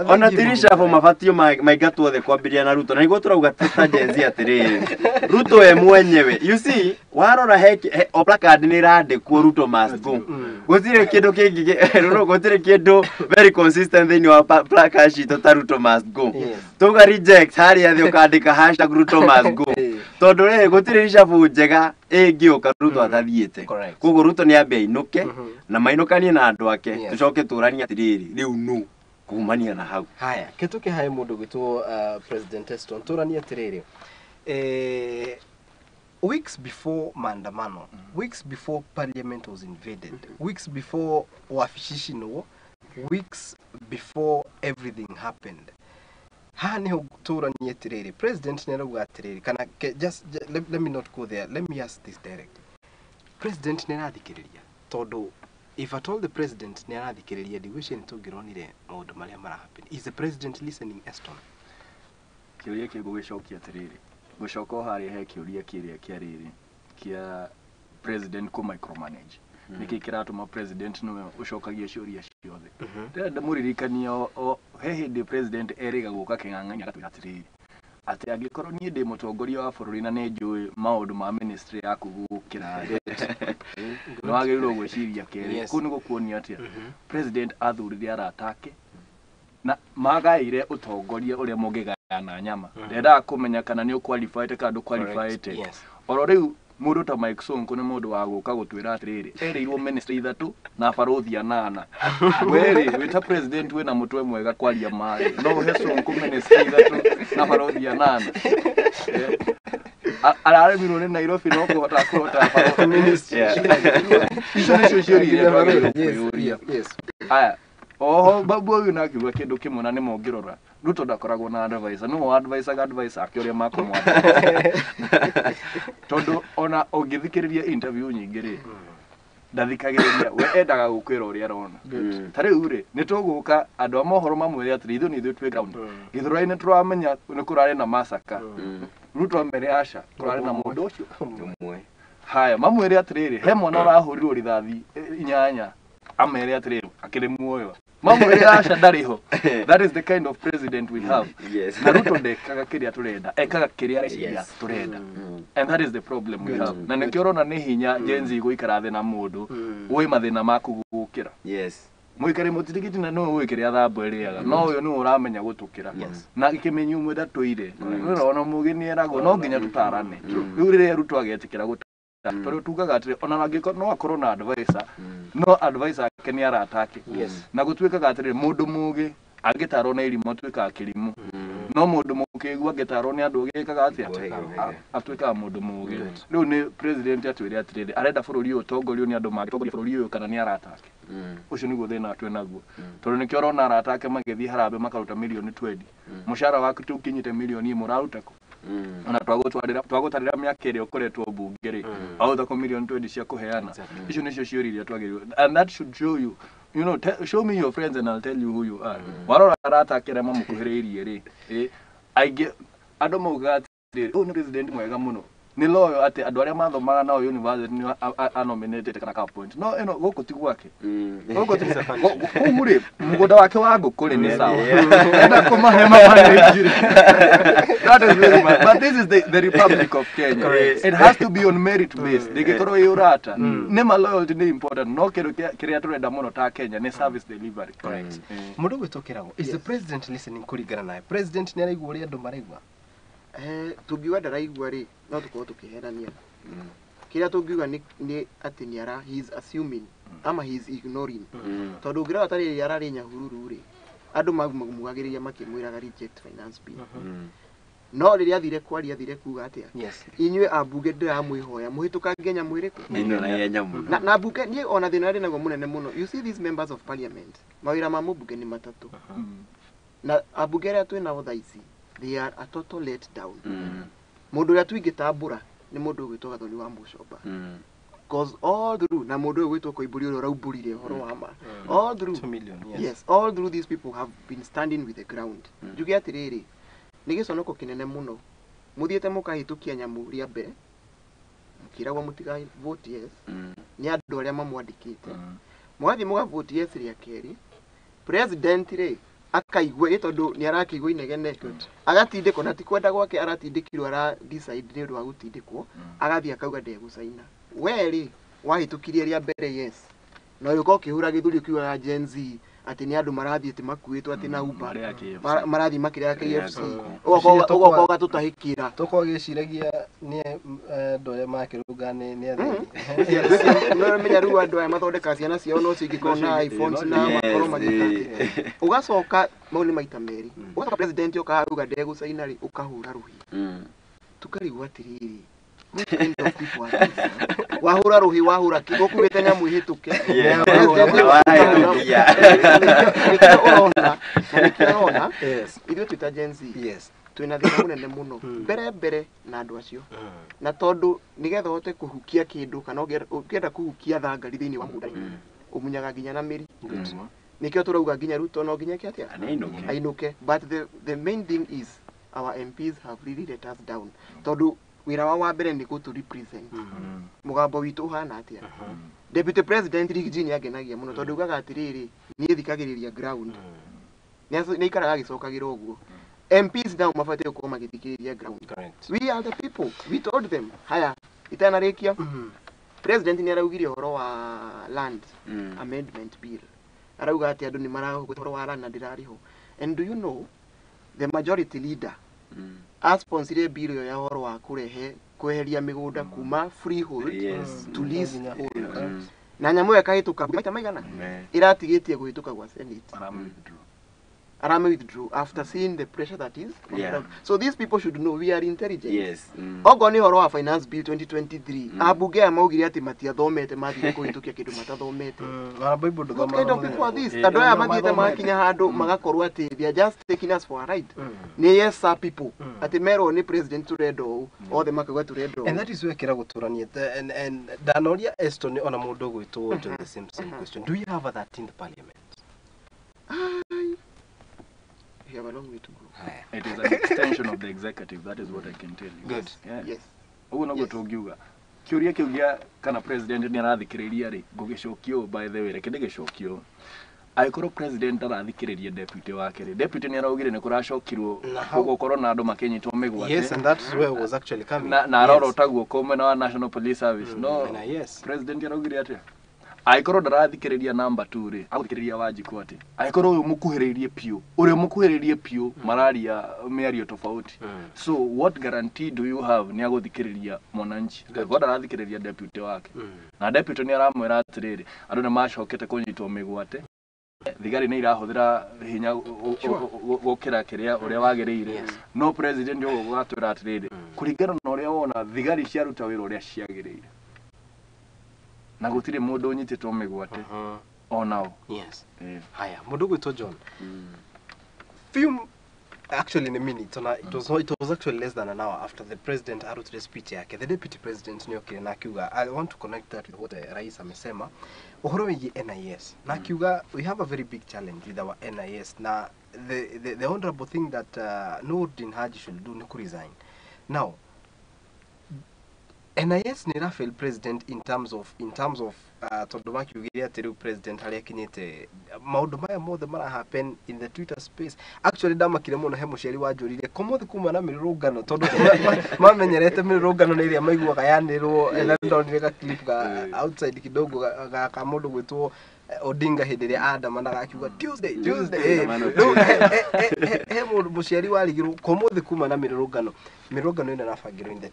ona tirisha fo mafatio maigatwo the kwambiria na Ruto na igo turauga tata Gen Z atiriri Ruto we mwenyewe you see warora heke placard ni randikwo Ruto must go gutire kindu kingi gutire kindu very consistent thini wa placard sheet ta Ruto must go tuga reject hari athi ukandika hashtag Ruto must go tondu gutire rishafu njega ingioka Ruto atathiite koguo Ruto ni ambe inuke na mainukanie na andu ake tucoke turania atiriri riu nu kumania na hau haya kituke hai mundu gitwo President Eston turania atiriri weeks before maandamano weeks before parliament was invaded weeks before waficishino weeks before everything happened hani turania atiriri president nerauga atiriri kana just let me not go there let me ask this directly president nerathikiriria tondu if at all the president ni arathikiriria division tungironire maundu maria mara happen, is the president listening, Eston? Kiuria kigugicokia atiriri gucoka hari he kiuria kiria kiariri kia president ku micromanage niki kiratuma president no ucokagia ciuria ciothe ndenda muririkania he hindi president eriga guka king'ang'anya gatwira atiriri ati angikorwo nie ndi mutongoria wa bururi na ne njui maundu ma ministry yaku gukira no agirwo gwiciria keri ku ni gukuonia atia president athurire aratake na magaire utongoria uria mungigayana nyama ndenda kumenya kana ni qualified kana ndu qualified oro riu mundu ta Mike Sonko ni mundu wa guka gutwira atiriri erirwo ministry ithatu na barothi 8 weri wita president we na mutwe mwega kwaria mari no he Sonko ministry ithatu na barothi 8 arare miro ni Nairobi no kuhota barothi ministry icio nicio ciuria yes aya oho babu uyu nakiuga kindu kimwe na ni mongirora Ruto ndakoragwo na advisor no advisor akiuria makomwa tondu ona ungithikiriria interview nyingi ri ndathikagiriria we endaga gukwira uria arona tariu ri nituguka andu a mohoro mamwe atiri ithu ni ithu twi ground githura-ini turamenya ni kurari na masaka Ruto amere aca kurari na mundu ucio umwe haya mamwire atiriri he mwana arahurirwo rithathi 8 amere atiriri akiri muoyo mamwire aca ndariho that is the kind of president we have yes na Ruto ndekaga kiria turenda ekaga kiria turenda and that is the problem we have na nikiorona ni hinya jenzi guikara thi na mundu wi mathina maku gukira yes muikare mutirigiti na no wikiria thambo iriaga no uyo ni uramenya gutukira na ikimenyu mwe ndatuire no ona mugini erago no nginya tutarane riu riria Ruto agetikira pero tugaga atire ona nangiko no akorwo na advisor no advisor ake ni aratake na gutwikaga atire mundu mugi agitaro na irimo twika akirimu no mundu mukigu agitaro ni andu gikaga atia atwika mundu mugi riu ni president atwire atire arenda bururi utongorio ni andu magitongoria bururi uyu kana ni aratake ucio niguo thina atwe naguo tondu nikio rona aratake magithii harambe makaruta milioni 20 mushara waku tukinyite milioni 1 urarutako ona twagutarira miaka iri ukoretwo bunge ri autha ko milioni 20 cia kuheana icio nicio ciuriria twagiriwe and that should show you know show me your friends and I'll tell you who you are warora aratakira mamukuhiriirie ri aige andu mauga ati ni president mwega muno ni loyo ati andu aria mathomaga na university ni nominated kana ka point no eno guku ti gwake guku ti kumuri mugunda wake wa ngukuri ni sawa enda kumahema mari that is very much but this is the Republic of Kenya it has to be on merit based digikorwo yurata ni ma loyalty ni important no kiria turenda muno ta Kenya ni service delivery correct mundu gwitokirago is the president listening kurigana naye president ni araigwa uria andu maraigwa tungiuga ndaraigua ri no tukorwo tukiherania kiria tungiuga ni ati ni ara he is assuming ama he is ignoring tondu ngira atari yarari nyahururu ri andu magumugagiriria makimwiraga reject finance bill no riria athire kwaria athire kuga atia inywe ambunge ndiramwihoya muhituka ngenya mwiriku na bunge ni ona thina ri nago munene muno you see these members of parliament mawira ma mbunge ni matatu na ambunge ria twina othaici they are a total let down mundu ria twingitambura ni mundu gwitwo Gathoni wa Mucomba cause all through na mundu gwitwo Koimburi uri raumburire horo wa ma all through 2 million yes all through these people have been standing with the ground jugi atiriri ni giconoko kinene muno muthiete mukahitukia nyamu ria mbere mukiragwa mutiga vote yes ni andu aria mamwandikite mwathi muga vote yes ria keri president ri akaigwe tondu ni arakigwa inegene agatindikwo na ti kwenda gwake aratindikirwo ara decide ni ru agutindikwo agathia akauga ndegucaina weri wahitukirie ria mbere yes no yuko kihura githuri kiwa Gen Z ati ni andu marathiete makuitwo ati na Uber marathi makiria KFC ugo gatutahikira toko giciragia ni ndoya makiruga ni athini no menya ru andu aya mathondeka ciana ciao no cingikona iPhones na makoro magitati ugacoka mauni maita meri ugacoka president ukahuga ndegucaina ri ukahura ruhi tukarigwa atiriri wahura ruhi wahura kigo kugete nyamu ihituke ona ithu twita Gen Z twina thina munene muno mbere na andu acio na tondu nigetha hote kuhukia kindu kana ukienda kuhukia thangari thiini wa mundai umunyaga nginya na miri nikio turauga nginya Ruto no nginya kiatia ainuke but the main thing is our MPs have really let us down tondu wira wa mbere ni to represent mugambo witu hana atia deputy president Rigiji agenagia muno tondu ugaga atiriri ni thikagiriria ground ni ikaraga gicokagira uguo MPs now mafate ko magithikiriria ground we are the people we told them haya itana rekia president ni araugire horo wa land amendment bill arauga ati andu ni marahuga horo wa land ndirariho and do you know the majority leader sponsor bill yo ya horo wa kurehe kweheria migunda kuma freehold to leasehold na nyamu yakahituka maigana iratigitie guhituka gwa Senate Arame withdrew after seeing the pressure that is so these people should know we are intelligent ogo ni horo wa finance bill 2023 abunge amaugire ati matiathomete mathire kuhitukia kindu matathomete what kind of people are these andu aya mathiete magakinya handu magakorwo ati they are just taking us for a ride ni yes sir people ati mero ni president turendo othe makagwa turendo and that is where kira guturania and danoria Eston ona mundu gwitwo the same question do you have that in the parliament? We have a long way to go. It is an extension of the executive, that is what I can tell you. Good. Yes. Ugo no gutugiuga. Kiuria kiugia kana president ni arathikiriria ri ngugicokio by the way reke ndigicokio. Aikoro president arathikiriria deputy wake ri. Deputy ni araugire ni kuracokirwo gukorwo na andu makinyitwo migwate. Yes, and that's where it was actually coming. Na aroro taguo komena wa National Police Service. No. Yes. President araugire ati aikoro ndarathikiriria number 2 ri athikiriria Wanjiku ati aikoro uyu mukuhiririe pio uri mukuhiririe pio malaria miario tofauti so what guarantee do you have ni aguthikiriria mwananchi aikoro ndarathikiriria deputy wake na deputy ni aramwira atiriri andu ni macokete kunyitwo migwate thigari ni irahuthira hinya gukira kiria uria wagiriire no president ugo gwatwira atiriri kuringana na uria wona thigari ciaruta wira uria ciagiriire na gutire mundu unyititwo migwate onao yes haya mundu gwitwo John few actually in a minute it was actually less than an hour after the president arutire speech yake the deputy president ni okay na akiuga I want to connect that with what rais amesema uhoro wigi NIS na akiuga we have a very big challenge with our NIS na the honorable thing that Nordin Haji should do ni ku resign now NIS ni Rafael president in terms of tondu makiugiria ati riu president haria kinyite maundu maya mothe mara happen in the Twitter space actually damakire muno he muciari wanjurire komothi kuma na mirurungano tondu mamenyerete mirurungano ni iria maiguaga yanirwo ndonire ga clip ga outside kidogo ga mundu gwitwo Odinga hindire Adam na gakiuga Tuesday he muciari warigirwo komothi kuma na mirurungano ina nabangirwo in the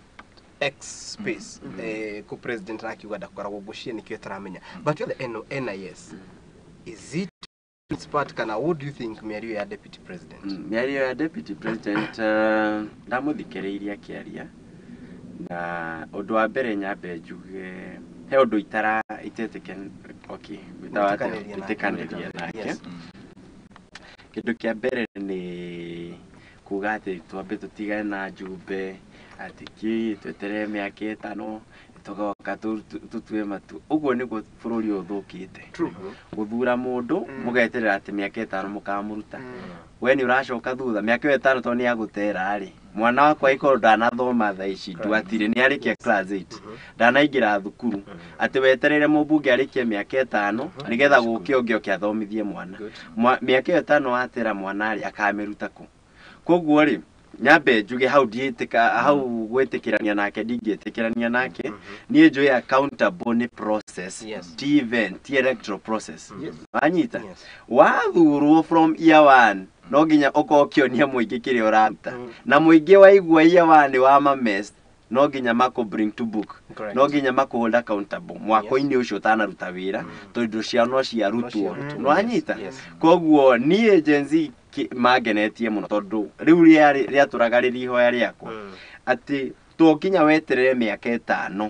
X space ko president akiuga ndakoragwo gucie nikyo taramenya but the NIS is it its part kana what do you think miario ya deputy president miario ya deputy president ndamuthikiriria kiaria na undu wa mbere nyambe njuge he undu itara iteteken okay witawatikaniriria nake kindu kia mbere ni kuga ati twambe tutigane na Njumbe atiki twetere miaka 5 tugoka tutue matu uguo niguo bururi uthukite guthura mundu mugeterera ati miaka 5 mukamuruta we ni uracoka thutha miaka 5 to ni agutera ri mwana wakwa ikoro ndanathoma tha ici ndwatire ni arikia class 8 ndanaingira thukuru ati weterere mubunge arikia miaka 5 nigetha gukio ngio kiathomithie mwana miaka 5 watera mwana ari akamiruta ku koguo ri nyambe njuge hau diitika hau gwetikirania nake ndingietikirania nake nie njuye accountable ni process ti event ti electoral process anyita wathurwo from year 1 no nginya ukokionia muingi kiri uraruta na muingi waigua year 1 wa mames no nginya mako bring to book no nginya mako hold accountable mwako-ini ucio tanaruta wira tondu cia no ciarutwo no anyita koguo ni agency magenetie muno tondu riu ria turagariri hoya riakwa ati tukinya weterere miaka 5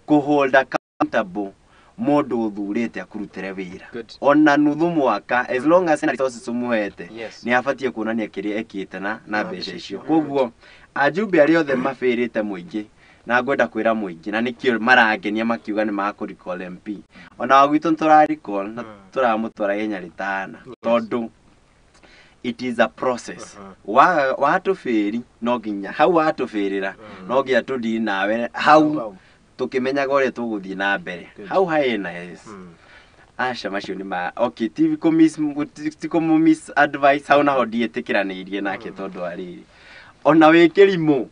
ku hold accountable mundu uthurite akurutire wira ona nuthu mwaka as long as resources umuhete ni afatie kuonania kiria ekite na mbeca icio koguo Ajumbe ari othe mafirite muingi na ngwenda kwira muingi na nikio marangenia makiuga ni makũrecall MP ona gwitũ tũrarecall na tũramũtwara Kenya ritana tondu it is a process watũbĩri no nginya hau watũbĩrĩra no nginya tũthii nawe hau tukimenyaga ũrĩa tũgũthiĩ na mbere hau haena aca macio nĩ ma okay TV tiko miss advice hau naho ndiĩtĩkĩranĩirie nake tondu arĩrĩ ona wĩ kĩrimũ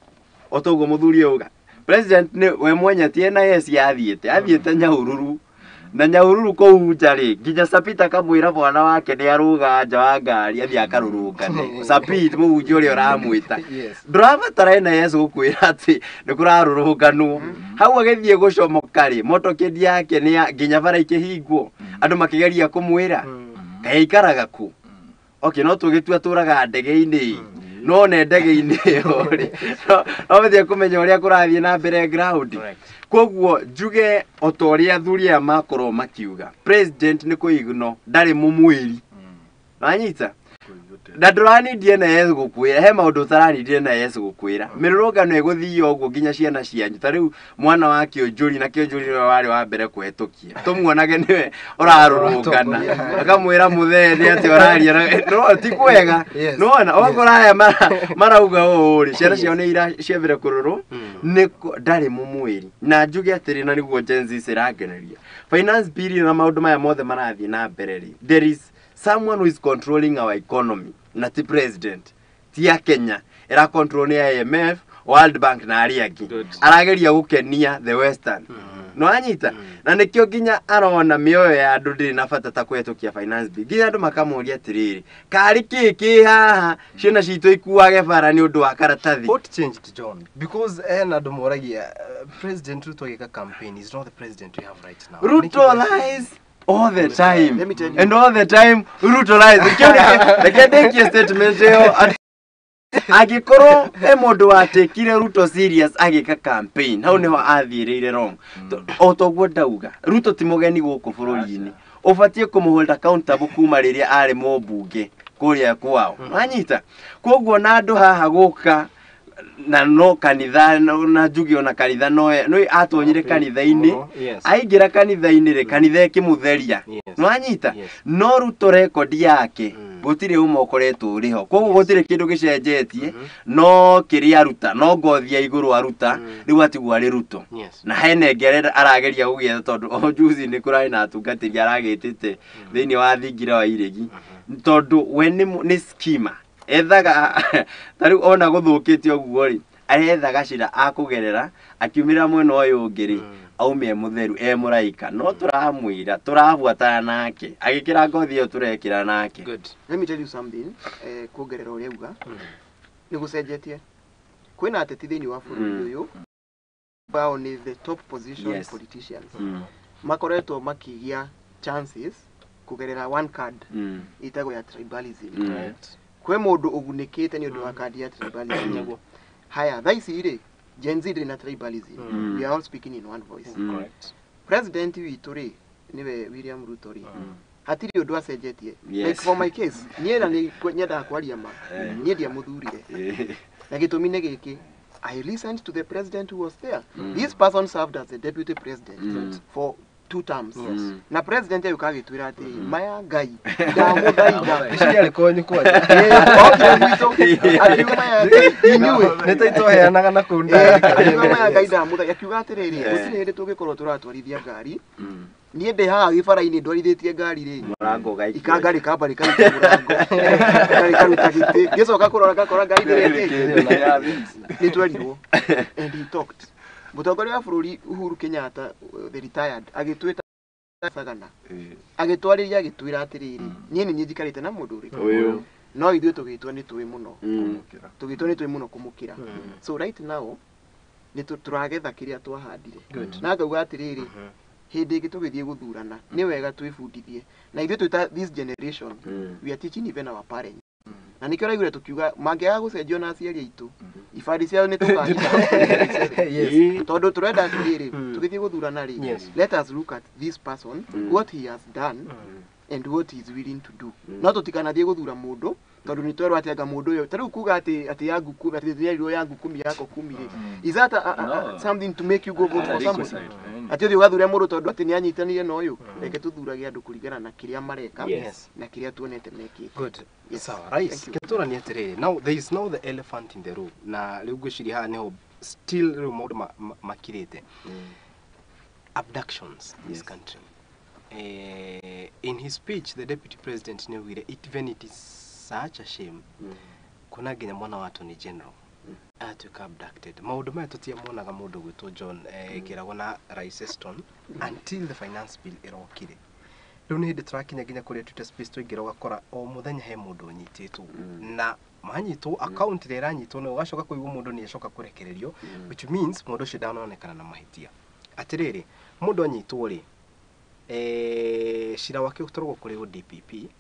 otoguo mũthuri auga president ni we mwenye tiena athiĩte Nyahururu na Nyahururu kũu nja rĩ nginya Sapita kamwĩra bwana wake nĩ arũga nja wa ngari athi akarũrũngane Sapita mũhunjia ũrĩa ũramwĩta ndũrabatara NIS gũkwĩra atĩ nĩ kũrarũrũnganwo hau agĩthiĩ gũcomoka rĩ motokendi yake nĩ nginya bara ikĩhingwo andũ makĩgeria kũmwĩra kaĩ ikaraga kũ okay no tũgĩtua tũraga ndege-inĩ no ne ndege-inĩ ĩyo rĩ no methia kũmenya ũrĩa kũrathiĩ na mbere ground koguo njuge otoria athuri aya makorwo makiuga president nĩ kũigno ndarĩ mũmwĩri wanyita na ndũranindie NIS gũkwĩra he maũndũ ũtaranindie NIS gũkwĩra mĩrũrũngano ĩgũthia ũguo nginya ciana cianyu ta rĩu mwana wa Kĩonjũri na Kĩonjũri nĩwe warĩ wa mbere kũhetũkia tũmuonage nĩwe ũrarũrũngana akamwĩra mũthee nĩ atĩ ũraria no ti kwega nona ogakora aya marauga ũũ rĩ ciana ciao nĩ iraciambire kũrũrũ nĩ ndarĩ mũmwĩri na njuge atĩrĩ na nĩguo Gen Z cirangeneria finance bill na maũndũ maya mothe marathiĩ na mbere rĩ there is someone who is controlling our economy na ti president ti ya Kenya era control ni IMF World Bank na arĩa angĩ arageria gũkenia the western no anyita na nikio nginya arona mĩoyo ya andũ ndĩrĩ na bata ta kũhetũkia finance bill nginya andũ makamũria atĩrĩrĩ karĩ kĩĩ haha ciana citũ ikuage bara nĩ ũndũ wa karatathi what changed John because andũ moragia president Ruto agĩka campaign is not the president we have right now Ruto lies all the time and all the time Ruto lies the kĩndĩkie statement ĩyo agĩkorwo mũndũ watekire Ruto serious agĩka campaign hau nĩho athiĩrĩire wrong otoguo ndauga Ruto ti mũgeni gũkũ bũrũri-inĩ ũbatiĩ kũmũhold accountable kuma rĩrĩa arĩ mũmbunge kũrĩa kwao wanyita koguo na andũ haha gũka na no kanitha na njugi ona kanitha no atonyire kanitha-inĩ aingĩra kanitha-inĩ rĩ kanitha ĩkĩmũtheria no anyita no Ruto record yake gũtirĩ ũmwe ũkoretwo ũrĩ ho koguo gũtirĩ kĩndũ gĩcenjetie no kĩrĩa aruta no ngothi ya igũrũ aruta rĩu atigwo arĩ Ruto na henengere arageria gũgĩetha tondũ juzi nĩ kũrarĩ na atungatĩri aragĩtĩte thĩinĩ wa thingira wa iregi tondũ we nĩ schema ethaga tariu ona gũthũkĩte ũguo rĩ arethaga cira akũgerera akiumĩra mwena ũyũ ũngĩ rĩ aume mũtheru mũraika no tũramwĩra tũrabuatana nake agĩkĩra ngothi ĩyo tũrekĩra nake good let me tell you something kuongerera ũrĩa uga nĩ gũcenjetie kwĩna ateti thĩinĩ wa bũrũri ũyũ bao nĩ the top position politicians makoretwo makĩgia chances kugerera one card itagwo ya tribalism kwĩ mũndũ ũgunĩkĩte nĩ ũndũ wa card ya tribalism haya thaa ici rĩ Gen Z na tribalism we are all speaking in one voice correct president witũ rĩ niwe William Ruto rĩ hatirĩ ũndũ acenjetie like for my case niĩ na nyendaga kwaria ma niĩ ndiamũthurire na gĩtũmi nĩ gĩkĩ I listened to the president who was there this person served as the deputy president for 2 terms na president yuka gitwira ati maya ngai ndamuthaitha iciria rikonyu kwa okay mwito akiuga maya inyuwe nitaito heanaga na kunda akiuga maya ngai ndamuthaitha akiuga atiriri gutire hindi tungikorwo turatwarithia ngari niĩ ndĩ haha gĩbara-inĩ ndwarithĩtie ngari rĩ mũrango gaiki ikangari kamba rĩkaruta mũrango rĩkaruta gĩtĩ gĩcoka kũrora gakora ngari nĩ twerirwo and he talked mũtongoria wa bũrũri Uhuru Kenyatta the retired agĩtwĩta Sagana agĩtwarĩria agĩtwĩra atĩrĩrĩ niĩ nĩ niĩ njikarĩte na mũndũ ũrĩkũ no ithuĩ tũgĩtwo nĩ tũĩ mũno kũmũkĩra so right now nĩ tũragetha kĩrĩa twahandire na ngauga atĩrĩrĩ hĩndĩ ĩngĩ tũgĩthiĩ gũthurana nĩ wega twĩbundithie na ithuĩ twĩta this generation we are teaching even our parents na nĩkĩo raigire tũkiuga mangĩaga gũcenjio na aciari aitũ ibandi ciao nĩ tũkahinda tondũ tũrenda atĩrĩrĩ tũgĩthiĩ gũthurana rĩ let us look at this person what he has done and what he is willing to do no tũtikanathiĩ gũthura mũndũ tondu ni twerwo ati anga mundu uyu tariu kuga ati yangu kumi ati thirirwo yangu kumi yako kumi is that something to make you go vote for somebody ati uthi ugathure mundu tondu ati ni anyitanire na uyu reke tuthurage andu kuringana na kiria mareka na kiria tuonete meki good sawa rais kitura ni atiriri now there is now the elephant in the room na riu gwiciria ha niho still riu maundu makirite abductions in this country. In his speech, the deputy president knew even it is such a shame. Kuna ginya mwana wa Attorney General atuika abducted. Maundu maya tutiamonaga mundu gwitwo John kiragwo na Rais Eston until the finance bill irokire. Riu ni hindi turakinya ginya kuria Twitter space twingira ugakora o muthenya he mundu unyititwo na manyitwo account ira iranyitwo no ugacoka kuigwa mundu ni acoka kurekererio which means mundu ucio ndanonekana na mahitia. Atiriri mundu anyitwo ri cira wake utorwo kuri DPP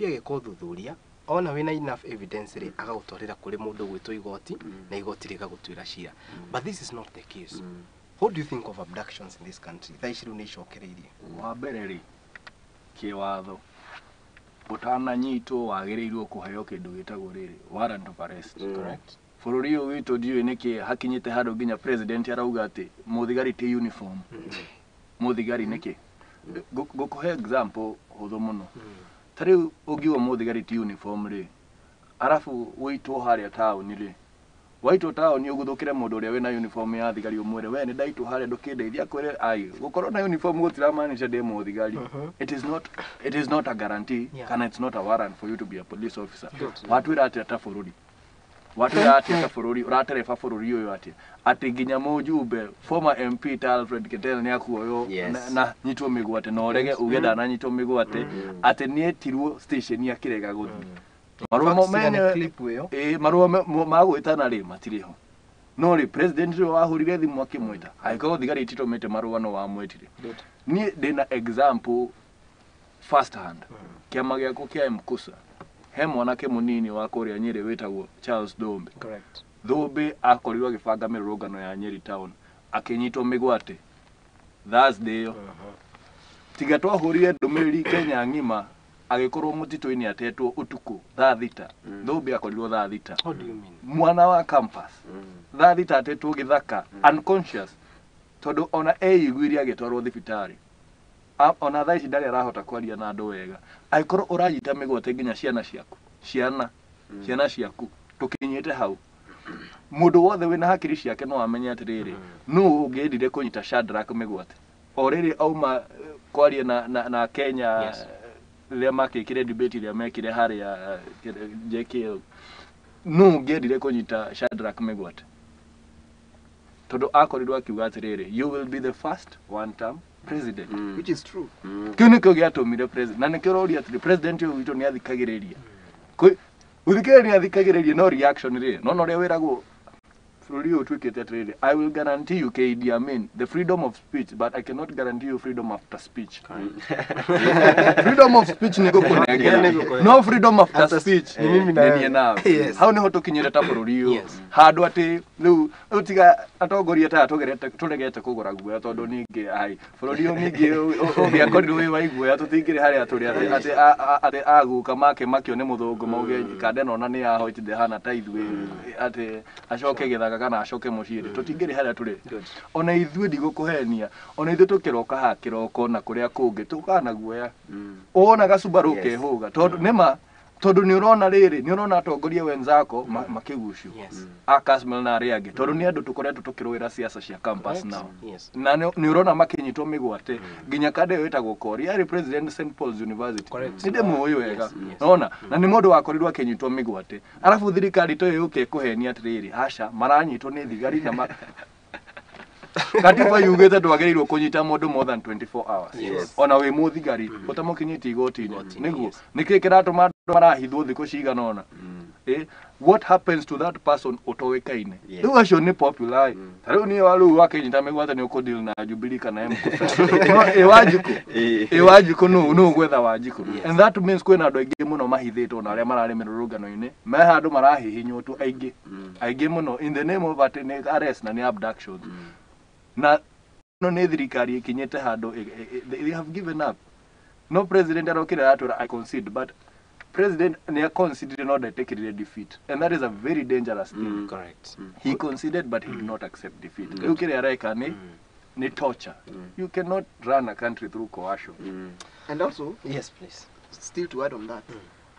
ageko thuthuria ona wina enough evidence ri agagutwarira kuri mundu gwitwo igoti na igoti rigagutwira cira but this is not the case. What do you think of abductions in this country? Thaiciru ni icokereirie wa mbere ri kiwatho utananyitwo wagirirwo kuheo kindu gitagwo riri warrant of arrest correct bururi uyu witu ndiwe niki hakinyite handu nginya president arauga ati muthigari ti uniform muthigari niki gukuhe example huthu muno tari ugiwa muthigari ti uniform ri arafu witwo haria town ri waitwo town ni uguthukire mundu uria wina uniform ya thigari umwire we ni ndaitwo haria ndukindeithia kwire ai gukorwo na uniform gutira maanisha ndi muthigari it is not a guarantee kana it's not a warrant for you to be a police officer watwira ati atabururi watwira ati atabururi uraterefa bururi uyu ati nginya mujumbe former MP Alfred Ketel ni akuoyo na nyitwo migwate no rege ugenda na nyitwo migwate ati ni etirwo station ya kirega guthi marua mene clip uyo marua magwitana ri matiriho no ri president ro wahurire thimu akimwita aiko thigari titomete marua no wamwetire ni ndina example first hand kiama giako kia Mkusa he mwanake munini wa kuria Nyeri witagwo Charles Dombe correct Dombe akorirwo agibanga mirurungano ya Nyeri town akinyitwo migwate Thursday tiga twahurire ndumiriri Kenya ngima agikorwo mutitweni atetwo utuku thaa thita Dombe akorirwo thaa thita what do you mean mwana wa campus thaa thita atetwo githaka unconscious tondu ona eigwiri agitwarwo thibitari ona thaa ici ndari arahota kwaria na andu wega aikorwo uranyita migwate nginya ciana ciaku tukinyite hau mundu wothe wina hakiri ciake no amenye atiriri no ungirire kunyita Shadrack migwate oriri auma kwaria na Kenya ria makikire debate ria mekire haria JKL no ungirire kunyita Shadrack migwate tondu akorirwo akiuga atiriri you will be the first one term president which is true kini ko giatumire president na nikiro uri ati president uyu wito ni athikagiriria uthikire ni athikagiriria no reaction ri no ria wiragwo bururi uyu twikite atiriri I will guarantee you KD Amin the freedom of speech but I cannot guarantee you freedom after speech freedom of speech ni gukunegera no freedom after speech ni mimi na how ni hotukinyire ta bururi uyu handu ati riu utiga atongoria ta turegete kugura guoya tondu ningi ai bururi uyu ningi ubia korirwo wi waiguoya tutingire haria turi ati aguka make makio ni muthungu mauge kandena ona ni ahoitide hana ta ithwe ati acoke githaga kana acoke muciiri tutingire haria turi ona ithwe ndigukuhenia ona ithwe tukiroka ha kiroko na kuria kungi tukana guoya ona gacubaru kehuga tondu nima tondu ni urona riri ni urona atongoria wenzako makigucio akasmel na ariangi tondu ni andu tukoretwo tukirwira siasa cia campus nao na ni urona makinyitwo migwate nginya kade wetagwo Korea ari president St Paul's University ninde muoyo wega ona na ni mundu wakorirwo akinyitwo migwate arafu thirikari to yuke kuhenia atiriri hasha maranyitwo ni thigari na katiba yugete twagerirwo kunyita mundu more than 24 hours ona we muthigari utamukinyiti igoti niguo nikikira tuma marahithwo thiku cigana ona what happens to that person utowekaine riu acio ni popular riu ni waru wakinyita migwate ni ukudeal na Jubilee kana MKUSA ewajuku no gwetha wajuku and that means kwena andu aingi muno mahithitwo na aria marari mirurungano-ini me handu marahihinywo tu aingi muno in the name of arrest na ni abductions na no ne thirikari ikinyete handu they have given up no president arokira atura I concede but president ne considered not taking the defeat, and that is a very dangerous thing. Correct. He conceded, but he did not accept defeat. Ni torture. You cannot run a country through coercion. And also, Yes, please. still to add on that,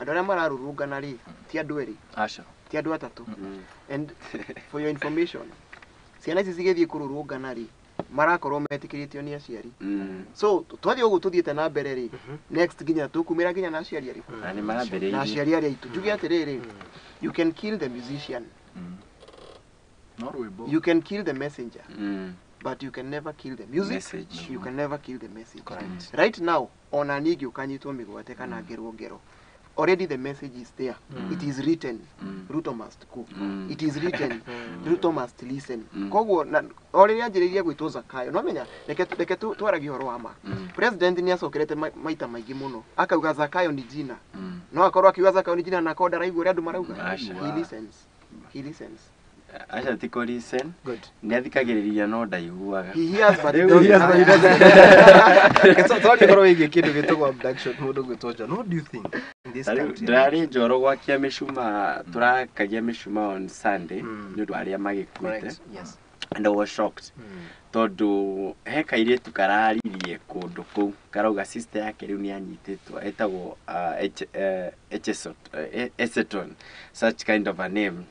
andå arä a mararurungana rä ti andå erä Asha. ti andå atatå and for your information ciana ici cigäthiä kå rå rũngana rä marakorwo metä kä rä tio nä aciari so twathiä å guo tå thiä te na mbere rä next nginya tå kumä ra nginya na aciari arä na aciari arä aitå njuge atä rä rä you can kill the musician you can kill the messenger but you can never kill the music Message. you can never kill the message Correct. right now ona niä ngä å kanyitwo mä gwate kana ngero ngero already the message is there it is written Ruto must go it is written Ruto must listen koguo o rä rä a njä rä irie gwä two Zakayo no menya reke twaragie å horo wa ma president nä acokerete maita maingä må no akauga Zakayo ni jina no akorwo akiuga Zakayo ni jina na akorwo ndaraigua å rä a andå marauga Acha. he listens Acha tiko listen. Good. Nĩ athikagĩrĩria no ndaiguaga. he hears but he Rĩu doesn't tũngĩkorwo wĩgie kĩndũ gĩtagwo abduction mũndũ gwĩtwo John, what do you think in this country? Ndarĩ njoro gwakia mĩcuma tũrakagia mĩcuma on Sunday nĩ ũndũ arĩa magĩkuĩte. Correct. Yes. And I was shocked. Tondũ he kairĩtu kararirie kũndũ kũu karauga sister yake rĩu nĩ anyitĩtwo etagwo Echeton, such kind of a name.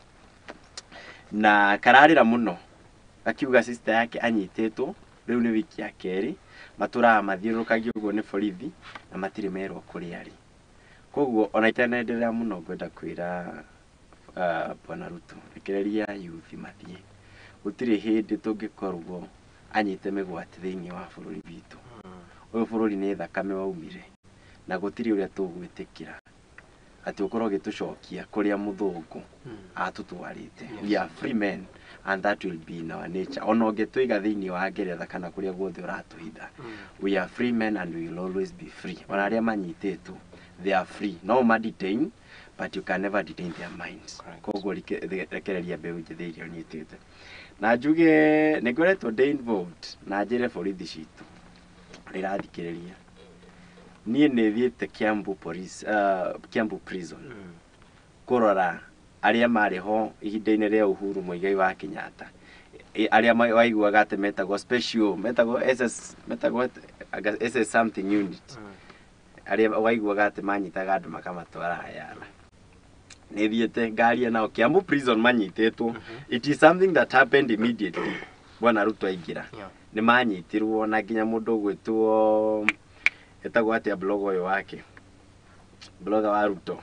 Na kararĩra mũno akiuga sister yake anyitĩtwo rĩu nĩ wiki ya kerĩ matũraga mathiũrũrũkagia ũguo nĩ borithi na matirĩ merwo kũrĩa arĩ. Koguo ona itenenderea mũno ngwenda kwĩra Bwana Ruto rekereria youth mathiĩ. Gũtirĩ hĩndĩ tũngĩkorwo anyite mĩgwate thĩinĩ wa bũrũri witũ. Ũyũ bũrũri nĩ thakame waumire na gũtirĩ ũrĩa tũgwĩtĩkĩra atĩ ũkorwo gĩtũcokia kũrĩa mũthũngũ atũtwarĩte. We are free men and that will be in our nature. Ona ũngĩtũiga thĩinĩ wa Ngeretha kana kũrĩa guothe ũratũhitha. We are free men and we will always be free. Ona arĩa manyitĩtwo they are free. No ma-detain but you can never detain their minds. Koguo rekereria mbeũ njĩthĩ iria ũnyitĩte. Na njuge nĩ ngoretwo ndĩ involved na njĩre borithi citũ rĩrathikĩrĩria. Niĩ nĩ thiĩte Kiambu prison kũrora arĩa marĩ ho ihinda-inĩ rĩa Uhuru Muigai wa Kenyatta. Arĩa waiguaga atĩ metagwo special, metagwo SS something unit. Arĩa waiguaga atĩ manyitaga andũ makamatwara Hayala. Nĩ thiĩte ngaria nao Kiambu prison manyitĩtwo. It is something that happened immediately. Bwana Ruto aingĩra. Nĩ manyitirwo na nginya mũndũ gwĩtwo etagwo atia blog ũyũ wake. Blogger wa Ruto.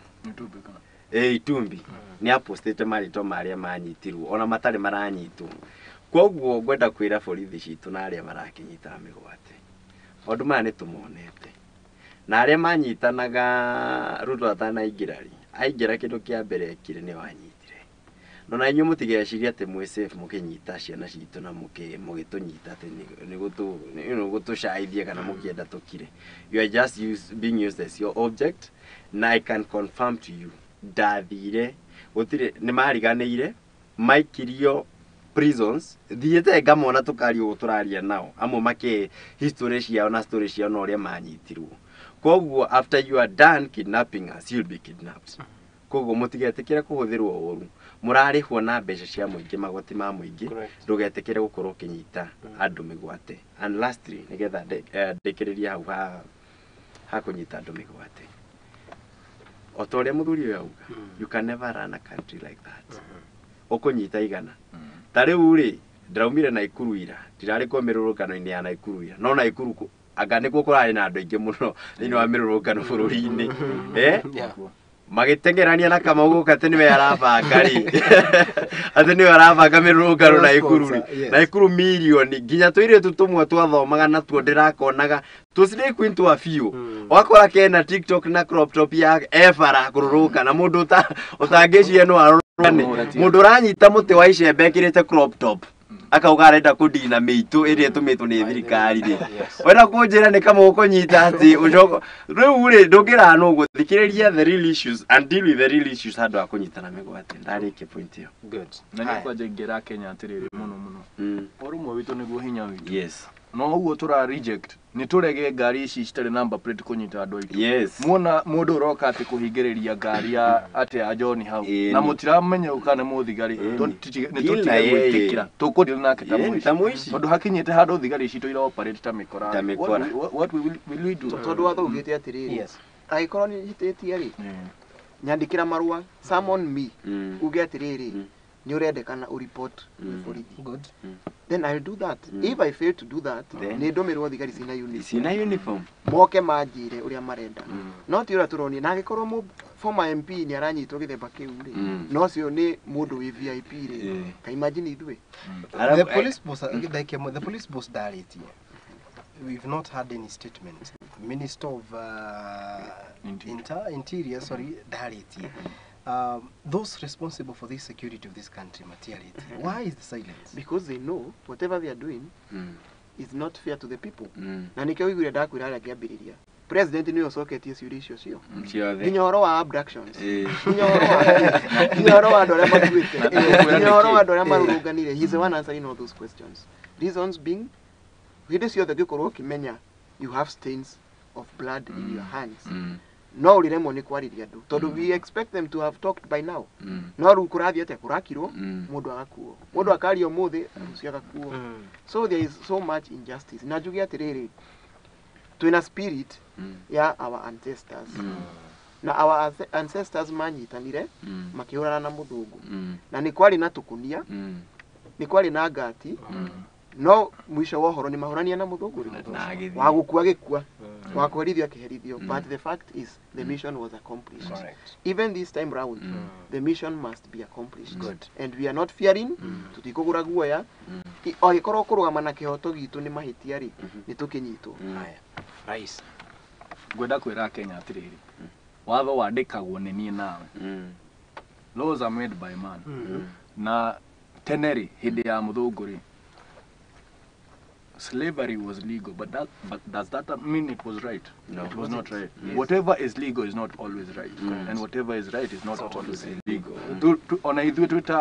Itumbi. Nĩ apostete marĩtwa marĩa manyitirwo ona matarĩ maranyitwo. Koguo ngwenda kwĩra borithi citũ na arĩa marakĩnyita mĩgwate. Maũndũ maya nĩ tũmonete. Na arĩa manyitanaga Ruto atanaingĩra rĩ. Aingĩra kĩndũ kĩa mbere ekire nĩ wanyitire. No na inyuĩ mũtigecirie atĩ mwĩ safe mũkĩnyita ciana citũ na mũgĩtũnyita atĩ nĩ gũtũcaithia kana mũkĩenda tũkire. You are just being used as your object. Na I can confirm to you ndathire gũtirĩ nĩ mariganĩire maikirio prisons thiĩte ngamona tũkario ũguo tũraria nao amwe makĩ history ciao na story ciao na ũrĩa manyitirwo. Koguo after you are done kidnapping us you'll be kidnapped. Koguo mũtigetĩkĩre kũhũthĩrwo ũru. Mũrarĩhwo na mbeca cia mũingĩ magoti ma mũingĩ ndũgetĩkĩre gũkorwo ũkĩnyita andũ mĩgwate. And lastly nĩgetha ndĩkĩrĩria hau ha kũnyita andũ mĩgwate. O ta ũrĩa mũthuri ũyũ auga you can never run a country like that. Ũkũnyita igana. Ta rĩu rĩ ndĩraumire Naikuru ira ndirarĩ kwa mĩrũrũngano-inĩ ya Naikuru ira no Naikuru anga nĩkuo kũrarĩ na andũ aingĩ mũno thĩinĩ wa mĩrũrũngano bũrũri-inĩ. Magĩtengerania na Kamau gũka atĩ nĩwe arabanga rĩ atĩ nĩwe arabanga mĩrũrũngano Naikuru rĩ Naikuru milioni nginya tũirĩtu tũmwe twathomaga natuo ndĩrakonaga tũcirĩ kwĩntwo a biũ wakora kena TikTok na crop top ya ebara kũrũrũka na mũndũ ũtangĩciria no arũrũkane mũndũ ũranyita mũtĩ wa icembe ekĩrĩte crop top akauga arenda kũndina mĩitũ ĩrĩa ĩtũmĩtwo nĩ thirikari rĩ wenda kũnjĩra nĩ Kamau ũkũnyita atĩ ũcoka rĩu rĩ ndũngĩrana ũguo thikĩrĩria the real issues and deal with the real issues handũ ha kũnyitana mĩgwate ndarĩkia point ĩyo. Na nĩ kwanja ingĩra Kenya atĩrĩrĩ mũno mũno ũrũmwe witũ nĩguo hinya witũ. Yes. no uguo tura reject ni turege ngari ici citare number plate kunyita andu aitu yes muona mundu uroka ati kuhingiriria ngari ya ati a John hau na mutiramenya ukana muthigari ni tutige gwitikira tukudil nake tamuici tondu hakinyite handu thigari ici tuira operate ta mikora what will we do tondu wathugite atiriri yes aikorwo ni hititie ri nyandikira marua summon me uge atiriri ni urendekana report good then I'll do that if I fail to do that ni ndomirwo thigari sina uniform moke manjire uria marenda no ti ura turoni na gikorwo mu former MP ni aranyitwo githemba kiu ri no cio ni mundu wi VIP ri ka imagine idwe the police boss the police boss daritie we've not had any statement Minister of Interior daritie those responsible for this security of this country materiality why is the silence because they know whatever they are doing is not fair to the people na nikyo igure ndakwira ara kiambiriria president ni osoketie ciuri icio cio nginyoro wa abductions nginyoro wa andu aria makuite nginyoro wa andu aria marurunganire he is the one answering all those questions reasons being hinde ciothe gikorwo kimenya you have stains of blood in your hands no uriremo ni kwariria andu tondu we expect them to have talked by now no ru kurathi ate kurakirwo mundu agakuo mundu akario muthi ucio agakuo so there is so much injustice na jugi atiriri twina spirit ya our ancestors na our ancestors manyitanire makihurana na muthungu na ni kwari na tukunia ni kwari na ngati no mwisho wa horo ni mahorania na muthungu wa gukua gikua wa kwerithio akiherithio but the fact is the mission was accomplished even this time round the mission must be accomplished and we are not fearing tutikugura guoya ogikorwo kurugama na kihoto gitu ni mahitia ri ni tukinyitwo haya rais gwenda kwira Kenya atiriri watho wandikagwo ni nie nawe laws are made by man na teneri hindi ya muthunguri slavery was legal, but does that mean it was right? No, it was not right. Yes. Whatever is legal is not always right, and whatever is right is not always illegal. On a Twitter,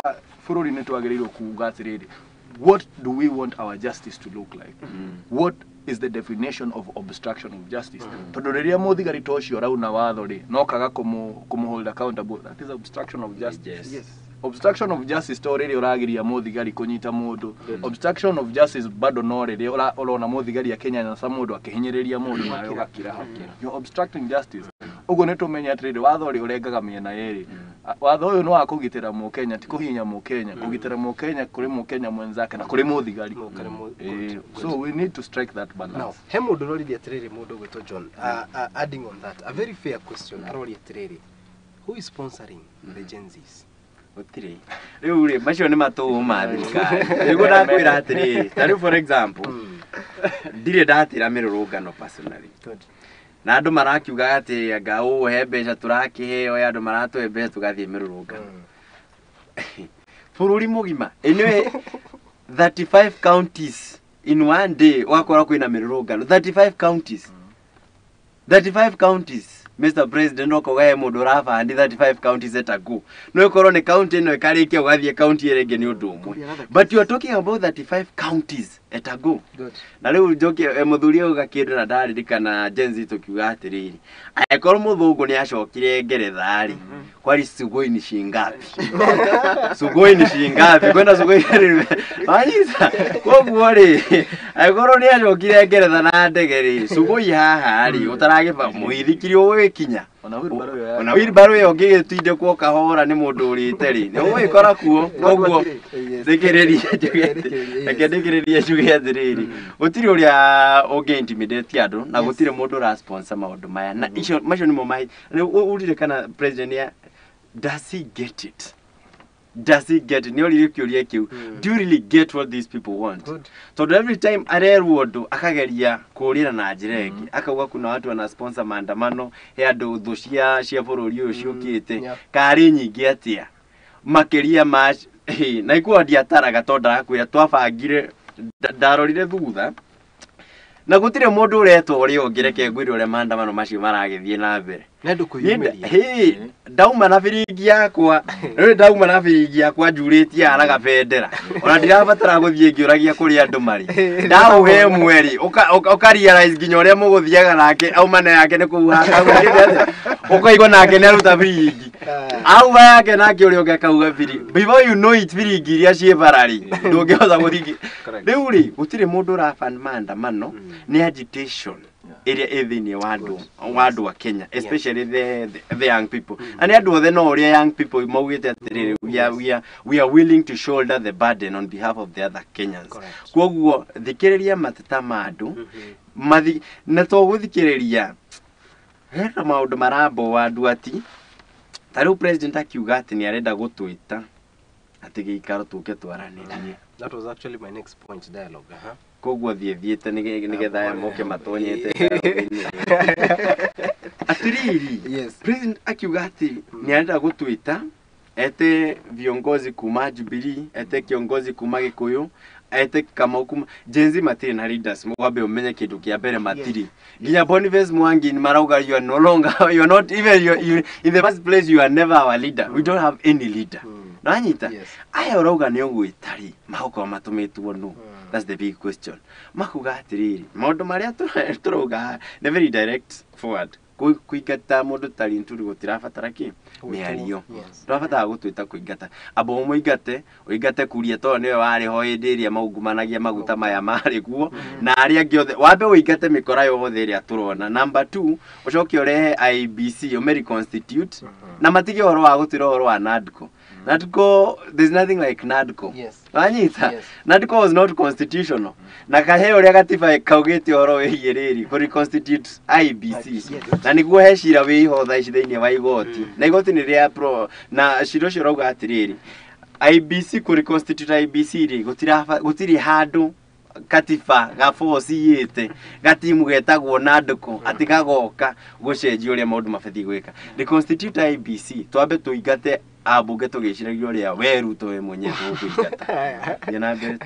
what do we want our justice to look like? What is the definition of obstruction of justice? Todoreria muthigari tocio rauna watho ri no kaga hold accountable. That is obstruction of justice. Yes. Obstruction of justice to riri uragiria muthigari kunyita mundu. Obstruction of justice bado no riri urona muthigari ya Kenya na samundu akihinyiriria mundu na yogakira. You're obstructing justice. Ugo netumenya atiriri watho ri urengaga miena yeri. Watho uyu no akugitira mu Kenya ti kuhinya mu Kenya, kugitira mu Kenya kuri mu Kenya mwenzake na kuri muthigari. So we need to strike that balance. Now, hemu ndorori atiriri mundu gwito John. Adding on that, a very fair question. Arori atiriri. Who is sponsoring the Gen Zs? Otiri. Riu macio ni matuma thirikari. Riu ndakwira atiriri. Tari for example, ndire ndatira mirurungano personally. Na andu marakiuga ati anga uhe mbeca turakiheo ya andu maratuhe mbeca tugathie mirurungano. Bururi mugima. Anyway, 35 counties in one day wakora kwina mirurungano. 35 counties. 35 counties. Mr. President okogae mundu rafa and 35 counties etago. No ikorwo ni county no ikarikia ugathie county erenge ni undu umwe. But you are talking about 35 counties etago. Good. Na riu joke muthuri uga kindu na ndaririkana Gen Z tukiuga atiriri. Aikorwo muthungu ni acokire Ngeretha ari. Kwari sugoi ni shingapi? Sugoi ni shingapi? Kwenda sugoi ari. Anisa. Koguo ri. Aikorwo ni acokire Ngeretha na ndegeri. Sugoi haha ari utaragiba muithikiri kinya ona wheelbarrow yo ngigitinde kwa kahora ni mundu urite ri ni gwikora kuo koguo thikiriria juge athiriri gutiri uria unge intimidate andu na gutiri mundu ra sponsor maundu maya na icio macio nimo mai urire kana president ya does he get it? Does he get it? Do you really get what these people want? Good. So every time arerwo undu akageria kurira na njira ingi akauga kuna watu wana sponsor maandamano he andu thu cia bururi uyu ciukite kari nyingi atia makiria ma na ikuwa ndiataraga tonda akwira twabangire ndarorire thutha na gutire mundu uretwo uri ongireke ngwire ure maandamano macio maragithie na mbere Nendo kuyumeria. Hey, ndauma na biringi yakwa. Rĩu ndauma na biringi yakwa njurĩtie araga bendera. Ona ndirabatara gũthiĩ ngĩũragia kũrĩa andũ marĩ. Ndaũhe mweri, ũka-realize nginya ũrĩa mũgũthiaga nake, auma na yake nĩ kũu ũkaigua nake nĩ aruta biringi. Auma yake nake ũrĩa ũngĩ akauga biringi. Before you know it, biringi iria ciĩ barari. Ndũngĩhota gũthiĩ. Rĩu rĩ, gũtirĩ mũndũ ũrabana maandamano, nĩ agitation. Area ethini wadu wa Kenya, especially the young people. And I do know the young people we are willing to shoulder the burden on behalf of the other Kenyans. Kwa thikiriria mateta madu mathi nato guthikiriria hera maundu marambo wadu ati tariu president akiuga ati ni arenda gutwita ati giikaro tuke twaraniririe. That was actually my next point, dialogue. Kogwo thiethe nigetha moke matonyete atiriri. Yes. President akiuga ati ni arenda gutwita ete viongozi kuma Jubilee, ete kiongozi kuma Gikuyu, ete Kamau kuma Genzi matiri na leaders. Mwabe umenye kitu kia mbere matiri. Ginya Boniface Mwangi ni marauga you are no longer, you are not even you in the first place, you are never our leader. We don't have any leader. Nanyita. Aya urauga ni ugwitari mahoko matumitwo no. That's the big question. Makuga atiriri maundu maria turauga ne very direct forward. Kuigata mundu tari nturi gutirabatara ki miario. Turabatara gutwita kuigata abo muigate uigate kuria to niwe wari ho indiria maungumanagia maguta maya mari kuo na ari angi othe wabe uigate mikora yothe iria turona. Number 2 ucoke urehe IBC umeri constitute na matige horo wa gutira horo wa NADCO. NADCO, there's nothing like NADCO. Yes. Wanyita. Yes. NADCO was not constitutional. Na kahe uria gatiba kaugete horo wihiriri kuri constitute IBC. Na niguo hecira wiho tha ici thiini wa igoti. Na igoti ni ria pro na ciro cio rauga atiriri. IBC kuri constitute IBC ri gutiri handu katiba gafosi yete gatimu getagwo NADCO ati gagoka gucenjia uria maundu mabathii gwika. The constitute IBC twambe tuigate abunge tugiciragia uria weru to we mwenye kuigata. Yana mbere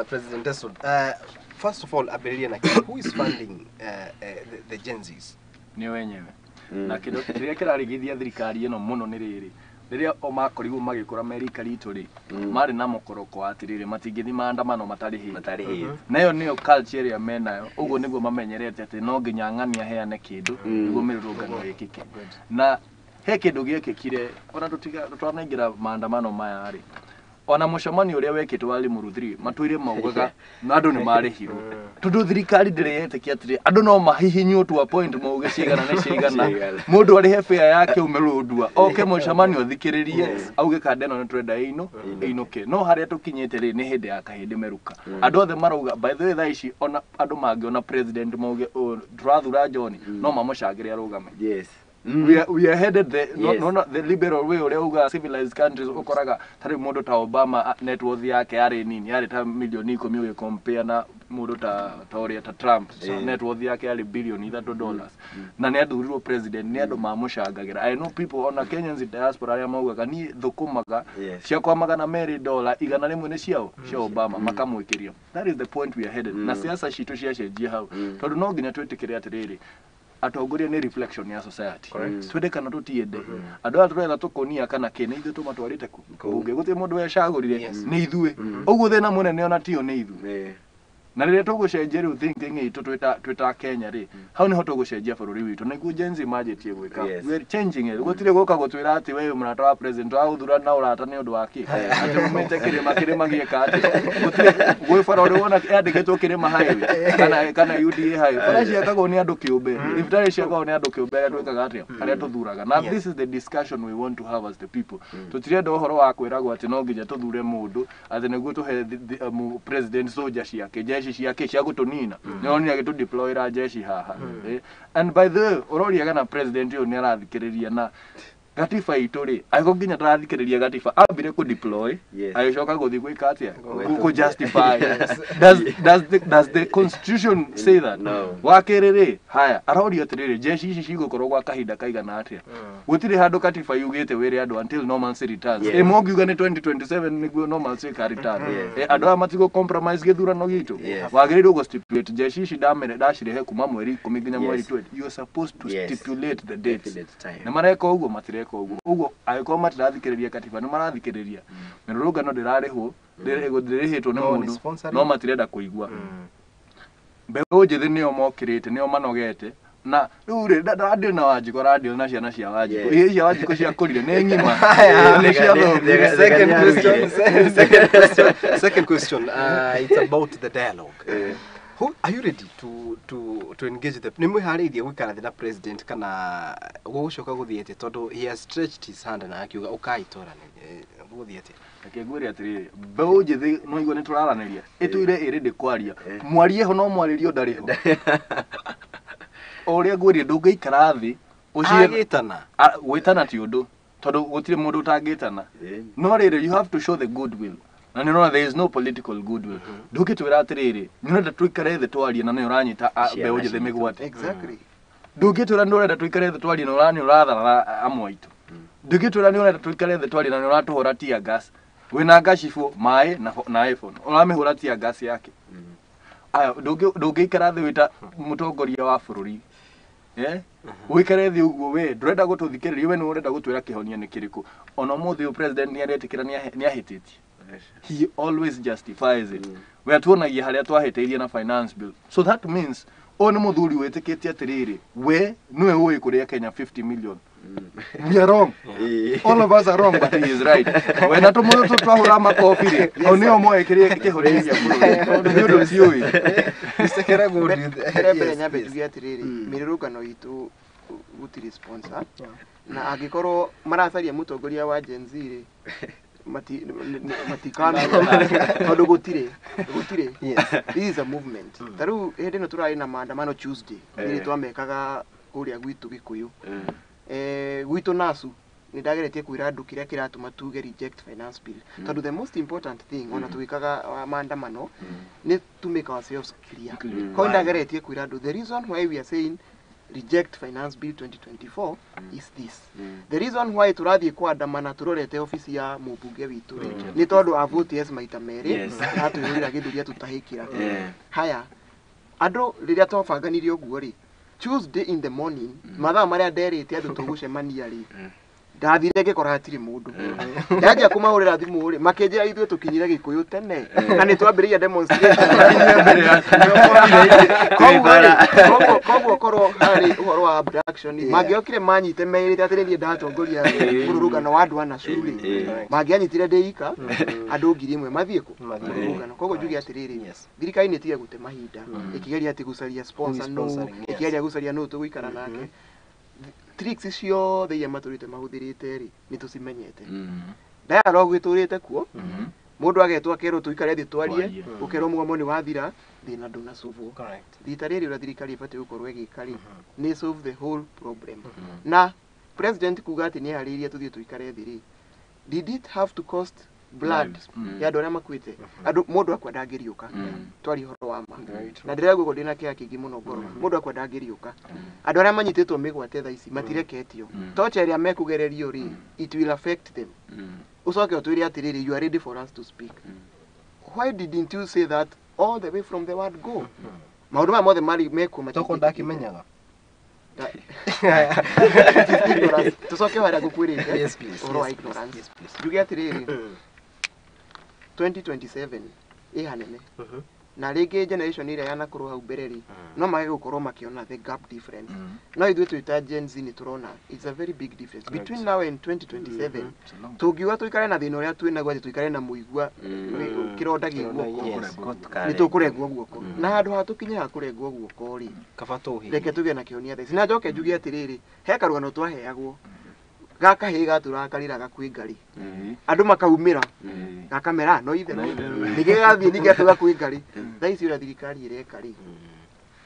President Esson, first of all, Abeliana, who is funding the Gen Zs? Ni wenyewe. Na kido kiria kirarigithia thirikari ino muno ni riri. Riria omakorigu magikora America ritu ri mari na mukoroko atiriri matingithi maandamano matari hi. Nayo niyo culture ya menayo. Uguo niguo mamenyerete ati no nginya ng'ania heane kindu niguo mirurungano yikike. Na he kindu giekikire ona tutanaingira maandamano maya ri. Ona mucemani uria wekitwo ali Muruthiri matwire maugaga na andu ni marihirwo. Tundu thirikari ndireyete atiri andu no mahihinywo to a point mauge cigana na cigana. Mundu ari he fare yake umerundua. Oke mucemani uthikiririe auge kandeno ni twenda inuke. No haria tukinyite ri ni hindi ya kahindi meruka. Andu othe marauga by the way tha ici ona andu mangiona president mauge turathura John no mamucangire arugame. Yes. We are headed the liberal way or civilized countries ukoraga tari mundu ta Obama net worth yake ari nini yari ta milioni 10 compare na mundu ta Toria ta Trump net worth yake ari billion $3 na ne adhurirwo president ne andu mamucangagira. I know people on Kenyans diaspora ya maugaga ni thukumaga cia kwa magana $100 100 ne ciao cia Obama makamwikiria. That is the point we are headed. Na siasa citu cia cenjia hau tondu no nginya twitikiria atiriri atongoria ni reflection ya society. Twende kana tutiende andu atwetha tukonia kana kene ithu tumatwarite ku bunge guti mundu wecagurire ni ithue uguo thina munene ona tio ni ithu. Na riria tugucenjia riu thinking itu twita Kenya ri hau niho tugucenjia bururi witu na iguo Gen Z majitie gwika. We are changing it. Gutire guka gutwira ati we murata wa president wa uthura na urata ni undu waki ati mumete kirima gieka ati gutire gwe fara uri wona yandikitwo kirima highway kana UDA highway fara ciakagwo ni andu kiumbe ifitari ciakagwo ni andu kiumbe twikaga atia aria tuthuraga. Na this is the discussion we want to have as the people. Tutirenda uhoro wa kwiragwo ati no nginya tuthure mundu ati niguo tuhe president soldier ciake jeshi ciake cia gutunina no ni agitu deploy ra jeshi haha. And by the way uroria kana president yo ni arathikiriria na gatiba itu ri aiko nginya tarathikiriria gatiba ambire ku deploy agicoka guthi gwika atia ku justify does the constitution say that wakiriri haya arorio atiriri jeshi ici cigukorwo gwa kahinda kaigana atia gutire handu gatiba yugite wire andu until normalcy returns mongiuga ni 2027 niguo normalcy ka return andu aya matigo compromise githurano gitu wagirirwo go stipulate jeshi ici ndacirehe kuma mweri 10 nginya mweri 20 you are supposed to stipulate the dates na mareka uguo matireka uguo agiko matirathikiriria katiba ni marathikiriria mirurungano ndirarihwo ndirihitwo ni mundu no matirenda kuigua mbeu njithi nio mokirite nio manogete na riu ri radio na Wanjiko radio na ciana cia Wanjiko cia Wanjiko cia kurire ni ngima ni cia thomire. Second question it's about the dialogue. Who are you ready to engage the nimwihariithie gwikara thina president kana gucoka guthiete tondu he has stretched his hand na akiuga ukaitora guthiete akegwire atiri mbeu njithi no igwe ni turaraniria ituire iri ndi kwaria mwarie ho no mwaririo ndariho oria gwiri ndungeikara thi agitana gwitana ti undu tondu gutire mundu utangitana no riri you have to show the goodwill na ni no there is no political goodwill ndungitwira atiriri nyurenda tuikare thi twarie na ni uranyita mbeu njithi migwate exactly ndungitwira ndurenda tuikare thi twarie na urani urathara amwaitu ndungitwira ni urenda tuikare thi twarie na ni uratuhura tia gas wina gashifu mai na iPhone uramihura tia gas yake aya ndungeikara thi wita mutongoria wa bururi wikare thi uguo we ndurenda gututhikiriria we ni urenda gutwira kihonia ni kiriku ona muthi u president ni aretikira ni ahititie he always justifies it we atuonagia haria twahiteirie na finance bill so that means oni muthuri witikitie atiriri we niwe uyi kuria Kenya 50 million we are wrong all of us are wrong but he is right we na tumutu twahura makofi ri oni omoe kiria kihoria bururi ndu ciui isekera gudi mbere nyambe tugia atiriri mirurungano itu gutiri sponsor na agikorwo maracaria mutongoria wa Gen Z ri matikana tondu gutire this is a movement taru hindi no turai na maandamano Tuesday iri twamekaga kuria gwitu Gikuyu gwitu nasu ni ndageretie kwira andu kiria kiratuma tuge reject finance bill tondu the most important thing ona tuikaga maandamano ni to make ourselves clear ko ndageretie kwira andu the reason why we are saying reject finance bill 2024 is this the reason why turathie kwandamana turorete ofisi ya mubunge witu ni tondu a vote yes maita meri na tuyurira githuria tutahikira haya andu riria twabanganirie uguo ri Tuesday in the morning mathaa maria nderite andu tugucemania ri ndathire ngikora hatiri mundu ndaja kumahurira thimu ri makenjira ithuĩ tukinyire Gikuyu tene na ni twambiriria demonstration koguo korwo hari uhoro wa abduction mangiokire manyite merite atirĩrie ndatongoria mũrũrũngano wa andũ ana curi mangianyitire ndeika andũ 1000 mathie ku mũrũrũngano koguo njuge atirĩrĩ thirikari nĩ tige gute mahinda ikigeria ati gucaria sponsor no ikigeria gucaria no tugũikara nake tricks icio theiya maturite mahuthirite ri ni tucimenyete dialogue iturite kuo mundu agetwa kero tuikare thi twarie ukero mugamo ni wathira thina nduna solve thita riri ura thirikari ifate gukorwo igikari ni solve the whole problem na president kuga ati ni hariria tuthie tuikare thi ri did it have to cost blood ya andũ arĩa makuĩte andũ mũndũ akwa ndangĩriũka twari horo wa ma na ndĩragwo ndĩna kĩa kĩngĩ mũno ngoro mũndũ akwa ndangĩriũka andũ arĩa manyitĩtwo mĩgwate thaa ici matireketio tocha ĩrĩa mekugererio ri it will affect them ucoke ũtwĩre atĩrĩrĩ you are ready for us to speak why didn't you say that all the way from the word go maũndũ maya mothe mari mekuo toko ndakimenyaga tucoke harĩa ngũkwĩrĩte yes please ũhoro wa ignorance njuge atĩrĩrĩ 2027 ihanene na rĩngĩ generation ĩrĩa yanakorwo hau mbere ri no mage gũkorwo makiona the gap difference no ithuĩ twĩta Gen Z ni turona it's a very big difference between now and 2027 tungiuga tuikare na thĩna ũrĩa twĩnaguo atĩ tuikare na mũigua kĩronda gĩguoko nĩ tũkũrengwo guoko na handũ ha tũkinye ha kũrengwo guoko ri kaba tũhi reke tũgĩe na kĩhonia thaa ici na njoke njuge atĩrĩrĩ he karũgano twaheagwo gaka higa turakarira gakwĩ ngari andũ makaumĩra gakamera no ithe nĩgĩgathiĩ nĩgatuga kwĩ ngari thaa ici ũrĩa thirikari ĩreka ri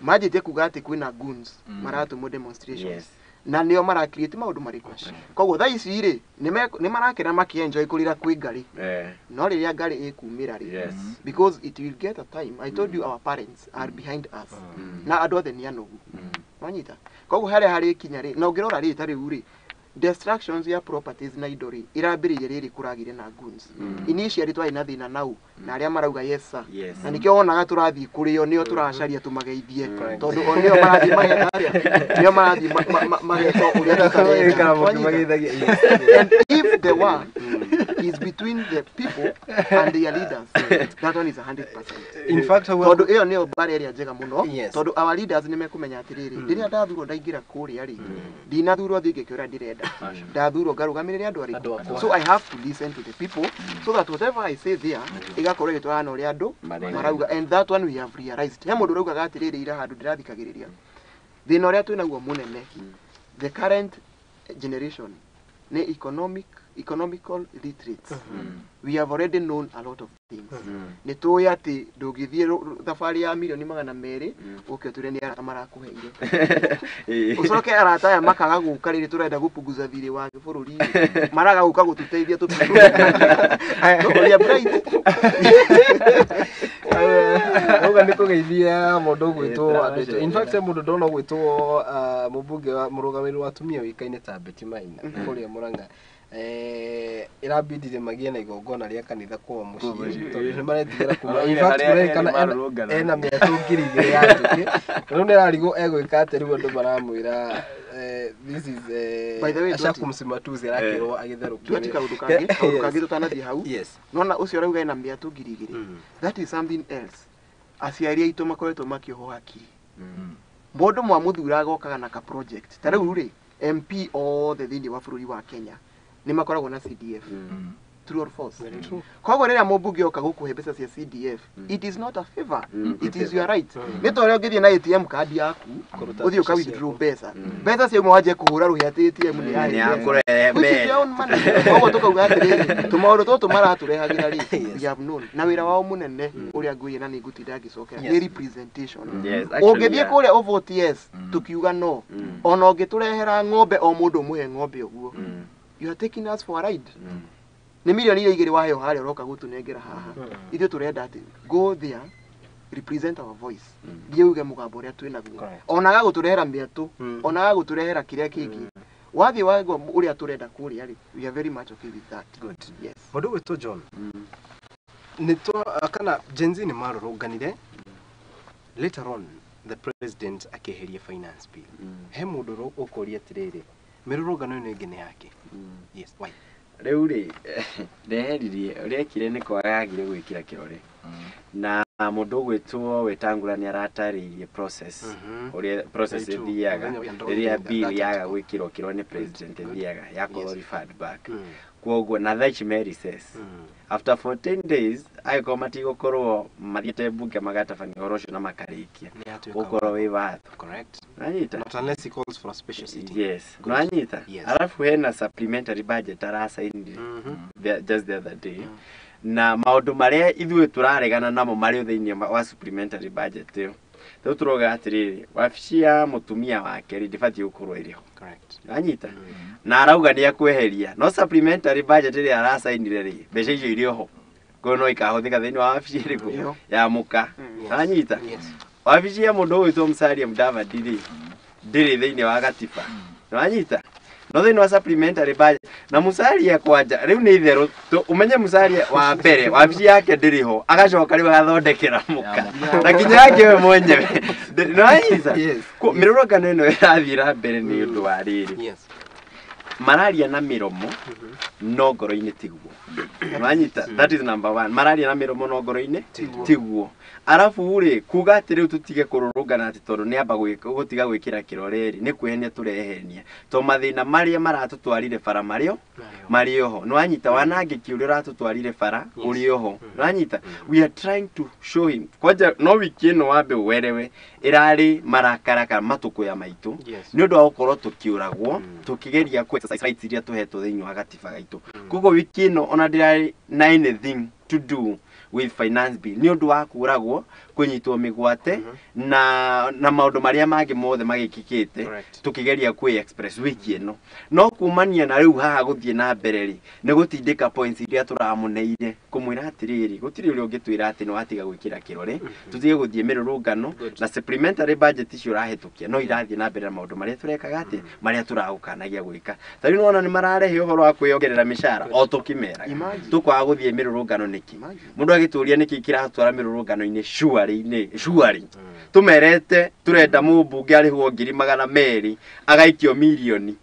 manjĩtie kuga atĩ kwĩna goons maratũmwo demonstrations na nio mara create maundu mariku koguo tha ici ri ni marakena maki enjoy kulira kwi ngari no riria ngari ikumira ri because it will get a time. I told you our parents are behind us na andu othe ni anogu manyita koguo hari kinya ri na ngirora ri tari uri destructions ya properties na idori irambiririe riri kuragire na goons initially twari na thina nau na aria marauga yes sir na nikio wonaga turathi kurio nio turacaria tumageithie tondu onio marathi magetharia nio marathi mageto uria tukageithagia and if the one is between the people and their leaders that one is 100%. In fact tondu iyo nio barrier njega muno tondu our leaders ni mekumenya atiriri ndiria ndathurwo ndaingira kuria ri ndinathurwo thi ngikira ndirenda ndathurwo ngarugamirira andu ari so I have to listen to the people so that whatever I say there igakorwo gitwarana uria andu marauga and that one we have realized he mundu raugaga atiriri ira handu ndirathikagiriria thina uria twinaguo munene the current generation ne economical literates we have already known a lot of things ni tuya ati ndungithie thafari ya milioni 200 uke ture ni marakuheire ucoke arata ya makaga guka riri turenda gupunguza thiri wa bururi maraga guka gututeithia tuturia bright oga ni kugeithia mundu gwitwo andu in fact mundu ndona gwitwo mubunge wa murugamiri wa atumia wikaine ta Betty Maina kuria Murang'a irabidire magie na igongona ria kanitha kwa muciĩ tondu ni maretigira kuma in fact kana ena miaka ngiri ya njuki no ni rarigo egwika ati riu andu maramwira this is by the way ashakumsimatuzi rakirwo agitherukire tuatika undu kangi tutanathie hau nona ucio rauga ena miaka ngiri igiri that is something else aciari aitu makoretwo makioho hakiri mundu mwamuthura agokaga na ka project ta riu ri MP all the thindi wa bururi wa Kenya ni makoragwo na CDF true or false koguo riria mubunge oka gukuhe mbeca cia CDF it is not a favor it is your right ni to rio ngithie na ATM card yaku uthio ka withdraw mbeca cia mwaje kuhura ruhi ati ATM ni ya kurehe mbe koguo tukauga atiri tumaundu tutu maraturehagira ri we have known na wira wao munene uria ngui na ni ngutinda ngicokera ni representation ungithie kuria vote yes tukiuga no ona ungiturehera ng'ombe o mundu muhe ng'ombe uguo you are taking us for a ride ni milioni ile igiri wahe hali roka gutunengera haha ithu turenda ati go there represent our voice ndiuge mugambo ria twinaguo onaga guturehera miatu onaga guturehera kiria kingi wathi wago uria turenda kuria ri we are very much okay with that good yes mundu gwitwo John ni to kana jenzi ni marorunganire later on the president akiheria finance bill he mundu ukoria tiriri mirurungano ni ngine yake yes why riu ri ndeheririe urekire ni kwagagire gwikira kirore na mundu gwitwo wetangura ni arataririe process uria process thiaga riria bill yaga gwikirwo kirwo ni president thiaga yakorwo referred back kwoguo na tha ici Mary says after 14 days aiko matigokorwo mathiete bunge magatabania orocio na makarikia ukorwo wi watho correct nanyita not unless he calls for a special sitting yes nanyita alafu hena supplementary budget arasaini just the other day na maundu maria ithuĩ turaregana namo mari thiini wa supplementary budget iyo tu turoga atiriri wabici ya mutumia wake ri ndibati gukorwo iriho correct nanyita na arauga ni akweheria no supplementary budget iri arasainire ri mbeca icio iriho kono ikahuthika thiini wa wabici iriku ya muka nanyita wabici ya mundu witwo Musalia Mudavadi ri ndiri thiini wa gatiba nanyita no thiini wa supplementary budget na Musalia kwanja riu ni itheru umenye Musalia wa mbere wabici yake ndiriho agacoka riu agathondekera muka na kinya yake we mwenyewe nanyita mirurungano ino irathira mbere ni undu wa riri mararia na miromo no ngoro-ini tiguo nanyita that is number 1 mararia na miromo no ngoro-ini tiguo arafu uri kuga ati riu tutige kururungana ati tondu ni amba gutiga gwikira kiroreri ni kwehenia turehenia to mathina maria maratutwarire bara marioho nanyita wanangiki uri ratutwarire bara urioho nanyita we are trying to show him kwaja no wiki no wambe werewe irari marakaraka matuko ya maitu ni undu wa gukorwo tukiuragwo tukigeria ku exercise rights iria tuhetwo thiini wa gatiba gaitu kugo wiki no ona ndirari na anything to do with finance bill ni undu wa kuragwo kunyitwo migwate na maundu maria mangi mothe magikikite tukigeria kwi express wiki eno no kumania na riu haha guthie na mbere ri ni gutindika points iria turamuneire kumwira atiriri gutiri uri ungitwira ati no watiga gwikira kirore tutige guthie mirurungano na supplementary budget icio urahitukia no irathie na mbere na maundu maria turekaga ati maria turagukanagia gwika tari no ona ni mararehe uhoro wa kwiyongerera mishara o tukimera tukwa guthie mirurungano niki mundu agituria niki kiratwara mirurungano-ini shuari tumerete turenda mubunge arihwo 200,000 agaikio milioni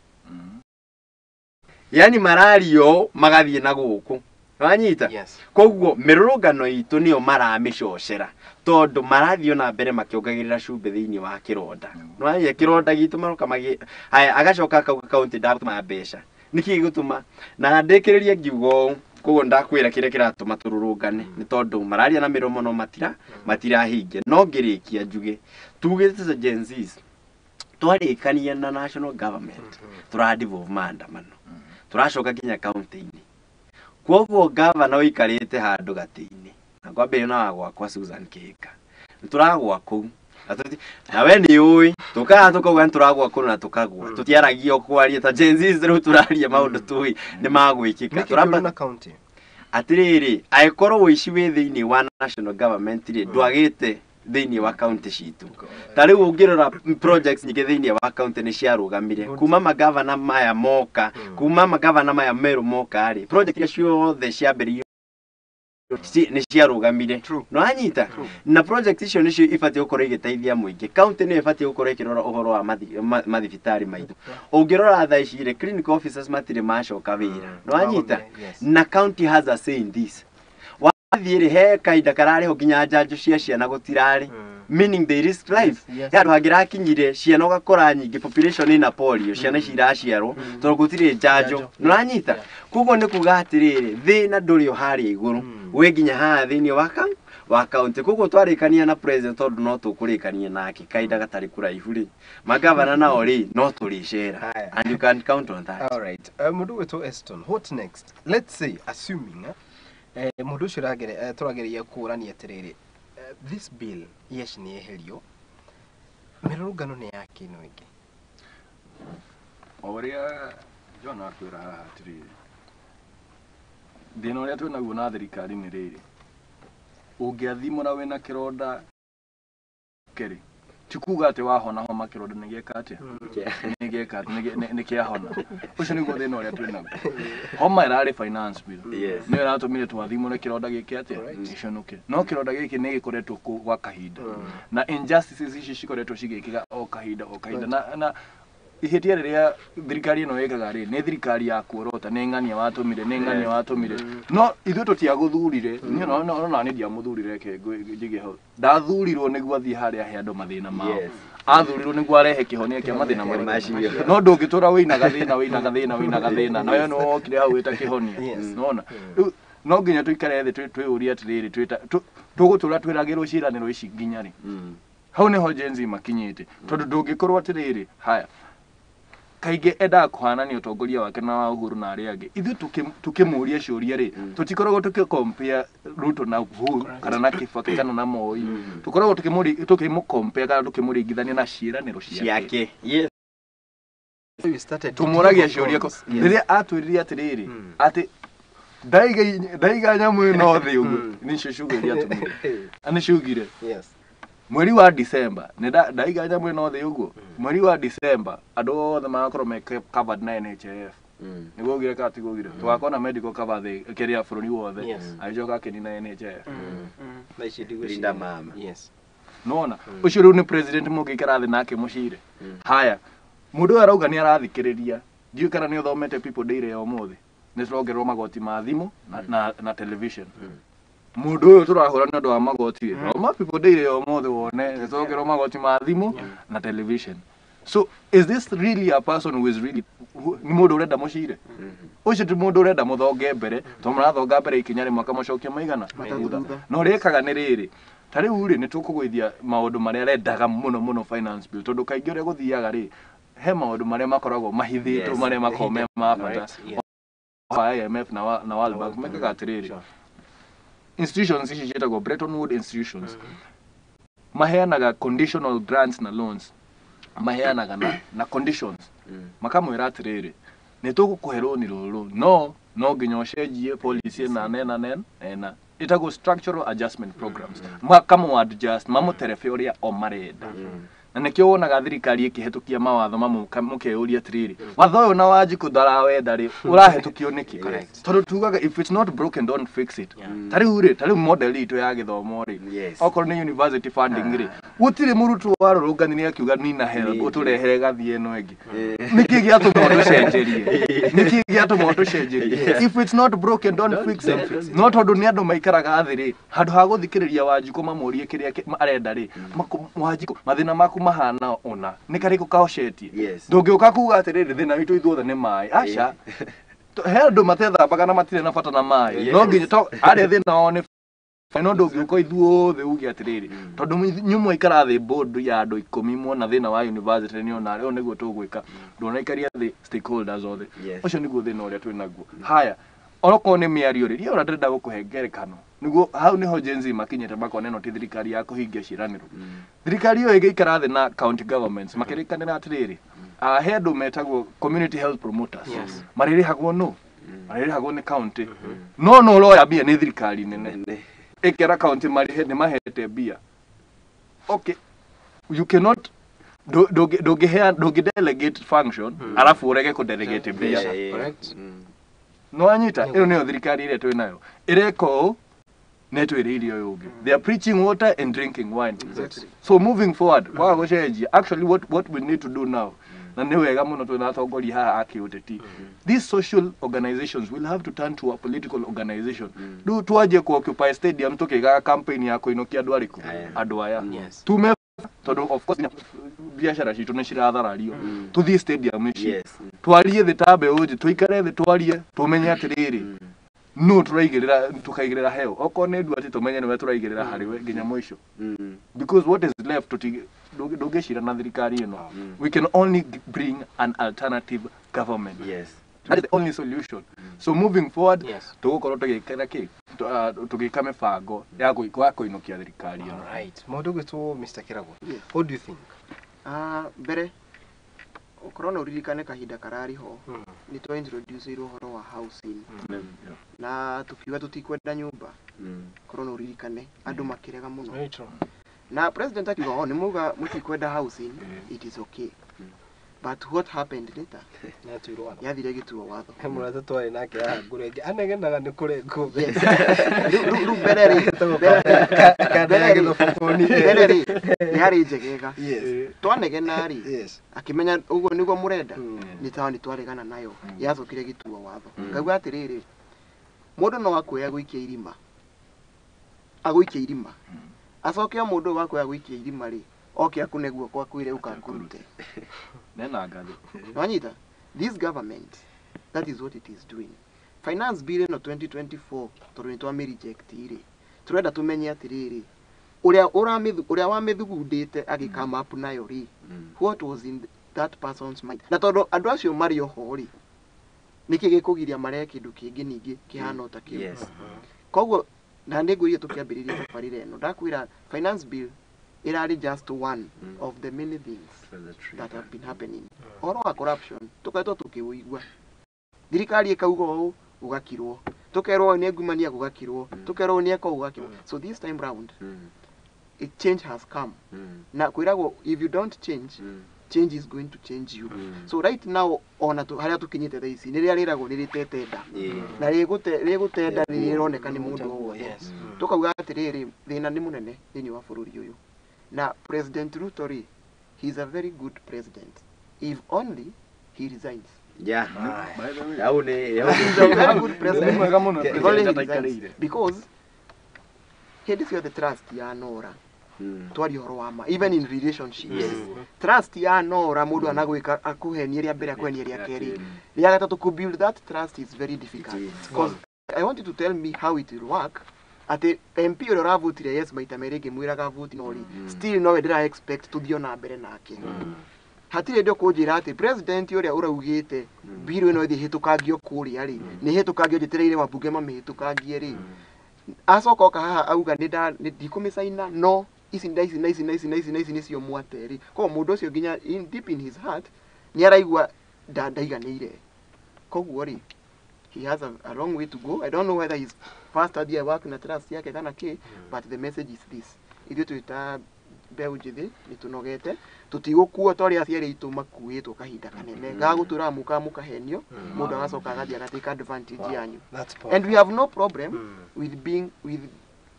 yani marario magathie na guku wanyita koguo mirurungano itu niyo maramicocera tondu marathio na mbere makiongagirira cumbe thiini wa kironda no kironda gitu maroka magi haya agacoka county ndatuma mbeca niki gutuma na ndikiririe ngiugo koguo ndakwira kire kiratuma tururungane ni tondu mararia na miromo no matira hinge no ngirikia njuge tugite Gen Zs twarikania na national government turadivolve maandamano turacoka kinya county-ini kwoguo governor oikarite handu gati-ini na kwambe na gwakwa Susan Kihika turagwa kuu na we ni ui tukaga tukauga turagwa kuu na tukagwa tutiaragio kwaria ta Gen Zs riu turaria maundu tui ni magwikika turamba na county atiriri aikorwo wici wi thiini wa national government ri ndwagite thiini wa county citu tari ungirora projects nyingi thiini wa county ni ciarugamire kuma magavana maya moka kuma magavana maya meru moka ri project ya ciothe ciambiririo ni ciarugamire no anyita na project icio nicio ibatie gukorwo igiteithia muingi county ni ibatie gukorwo ikirora uhoro wa mathibitari maitu ungirora tha ici ri clinical officers matire macoka wira no anyita na county has a say in this wathiire he kaida karariho ginya njanjo cia ciana gutirari meaning they risk life ya hagira kinyire ciana ugakora nyingi population ina polio ciana ciraciarwo tondu gutire njanjo no anyita kugo ni kuga atiriri thina nduri o hari iguru we ginya ha thini wa county kugo twarikania na president tondu no tukurikania nake kaida gatari kuraihu ri magavana nao ri no turicera and you can count on that. All right, mundu wetu Eston, what next? Let's say assuming mundu ucio turageria kurania atiriri this bill yes ni eherio mirurungano ni yake no ingi oria John akwira haha atiriri thina uria twina guo na thirikari ni riri ungiathimura wina kironda keri tikuga ati wahona homa kironda nigieka atia nigieka nikiahona ucio niguo thina uria twina homa irari finance bill ni iratumire twathimure kironda giki atia iconuke no kironda giki ni gikoretwo kwa kahinda na injustices ici cikoretwo cigikiga o kahinda na ihetia riria thirikari no yekaga ri ni thirikari ya kuorota ni ng'ania watumire no ithu tutiaguthurire ni no ni dia muthurire ke njige ho ndathurirwo niguo athie haria he andu mathina mao athurirwo niguo arehe kihonia kia mathina macio no ndungitura winaga thina na yo no okire hau eta kihonia nona no nginya tuikare thi twiuria atiriri tugutura twiragirwo ciraniro ici nginya ri hau niho Gen Z makinyite tondu ndungikorwo atiriri haya kaige enda kuhanania utongoria wake na wa Uhuru na aria angi ithu tukimuria ciuria ri tutikoragwo tukicompare Ruto na Uhuru kana na Kibaki kana na Moi tukoragwo tukimucompare kana tukimuringithania na ciiraniro ciake yes we started tumuragia ciuria ko riria atwiririe atiriri ati ndaiga nyamu ino thi uguo ni cicugiria tumire ani ciugire yes mweri wa December ne ndaiga nyamu ino thi uguo mweri wa December andu othe magakorwo me covered na NHIF niguo gire ka tigugire twakona medical cover the keria bururi wothe ajoka kenina NHIF na ici Linda mama yes nona ucio riu ni president mugikara thi nake mucire haya mundu arauga ni arathikiriria ndiu kana ni uthomete People Daily ya umuthi ni turongerwo magoti ma thimu na television mundu uyu turahura ni undu wa magoti no People Daily ya umuthi wone ni turongerwo magoti ma thimu na television. So is this really a person who is really ni mundu urenda mucire ucio ti mundu urenda muthonge mbere to murathonga mbere ikinya rimwe akamucokia maigana no rikaga ni riri tari uri ni tukugwithia maundu maria arendaga muno finance bill tondu kaingi uria guthiaga ri he maundu maria makoragwo mahithitwo maria makome mabata IMF na World Bank mekaga atiriri institutions ici cietagwo Bretton Woods institutions maheanaga conditional grants na loans maheanaga na conditions makamwira atiriri nitugukuhe roni ruru no nginya ucenjie policy na itago structural adjustment programs makamwa adjust mamuterefe uria o marenda na nikio wonaga thirikari ikihetukia mawatho mukeuria atiriri watho uyu na wanji kudarawenda ri urahetukio niki tondu tugaga if it's not broken don't fix it tari model itu ya githomo ri okorwo ni university funding ri gutire murutu warurunganirie akiuga nina help uturehere gathie no engi niki giatuma undu cenjerie if it's not broken don't fix it no tondu ni andu maikaraga thi ri handu ha guthikiriria wanjiku mamurie kiria arenda ri wanjiku mathina maku mahana ona nikariko kaocetie ndungiuka kuga atiriri thina witu ithuothe ni mai aca he andu matethambaga na matire na bata na mai no nginya aria thina one no ndungiuka ithuothe uge atiriri tondu nyumo ikara thi board ya andu 10 mona thina wa university ni ona rio niguo tugwika ndona ikaria thi stakeholders othe ucio niguo thina uria twi naguo haya oroko ni miario ri ora ndenda gukuhe ngerekano niguo hau niho jenzi makinyete makone no ti thirikari ya kuhingia ciraniro thirikari yo igikara thi na county governments makirikanira atiriri he andu metagwo community health promoters maririhagwo no maririhagwo ni county no roya bia ni thirikari nene ikera county marihe ni mahete bia okay you cannot do delegate function alafu urege ku delegate bia correct no anyita ino niyo thirikari ile twi nayo ireko neto iririo yugi they are preaching water and drinking wine so moving forward kwa gushenjia actually what we need to do now na ni wega muno twi na tongoria ha akiuteti these social organizations will have to turn to a political organization do twaje ku occupy stadium tukiga campaign ya kuinokia andu ariku andu aya tume tondu of course biashara citu ni ciratharario tuthie stadium ici twarie thitambe uji tuikare thi twarie tumenye atiriri no turaigirira tukaigirira heo oko ne ndu ati tumenye ni we turaigirira hariwe nginya mwisho because what is left ndugishira na thirikari ino we can only bring an alternative government that is the only solution so moving forward tugukorwo tugikira tugika mibango ya kuinokia thirikari ino right maundu gwitu Mr. Kirago what do you think mbere ukorona uririkane kahinda karari ho ni to introduce uhoro wa housing na tukiwa tutikwenda nyumba korona uririkane andu makirega muno na president akiuga ni muga mutikwenda housing it is okay but what happened later yathire gituo watho murata twari nake ngurenge anegenaga ni kurengo bereri yari njegega twanegena ri akimenya uguo niguo murenda ni tawani twaregana nayo yathukire gituo watho ngauga atiriri mundu no wakuya guikia irima aguikia irima acokia mundu wakuya guikia irima ri oke akuneguo kwa kwire ukakurute nena ngathi wanyita this government that is what it is doing finance bill no 2024 turintwa me reject ire turenda tumenye atiriri uria wamithugundite agikama up nayo ri what was in that person's mind na tondu andu acio mari oho ri niki gikugiria mare kindu kingi ningi kihana ta kiu koguo na ndiguiye tukiambiriria tabarire no ndakwira finance bill it are just one of the many things that have been happening oro wa corruption tukaitwo tukiuigwa thirikari ikauga ugakirwo tukerwo ni ngumania gugakirwo tukerwo ni eko ugakirwo so this time round it change has come na kwiragwo if you don't change change is going to change you so right now ona haria tukinyite thaisi ni ria riragwo ni ritetenda na rigutenda rironeka ni mundu wothe tukauga atiriri thina ni munene thini wa bururi uyu na President Ruto he is a very good president if only he resigns by the way he's a very good president because he is the trust ya Nora twari horo wama even in relationships trust ya Nora mundu anagwika akuhenia ria mbere akuhenia ria keri ria gatatu to build that trust is very difficult because I want you to tell me how it will work ati MP uri ravutire yes maita merege mwiraga vuti nori still no ndira expect tuthio na mbere nake hatire ndio kujira ati president uri uraugite biru ino thi hitukagio kuri ari ni hitukagio jitereire mabunge mamihitukagie ri acoka haha auga ndikumisaina no ici nicio mwateri ko mundu ucio nginya in deep in his heart ni araigua ndaiganĩire koguo ri he has a long way to go. I don't know whether he's past the work na trust yake kana ki, but the message is this: ithuĩ twita mbeũ njĩthĩ nĩ tũnogete tutigũkuo ta ũrĩa aciari aitũ makuĩtwo kahinda kanene gagũtũra mukahenio mũndũ agacoka agathiĩ agatake advantage yanyu. And we have no problem with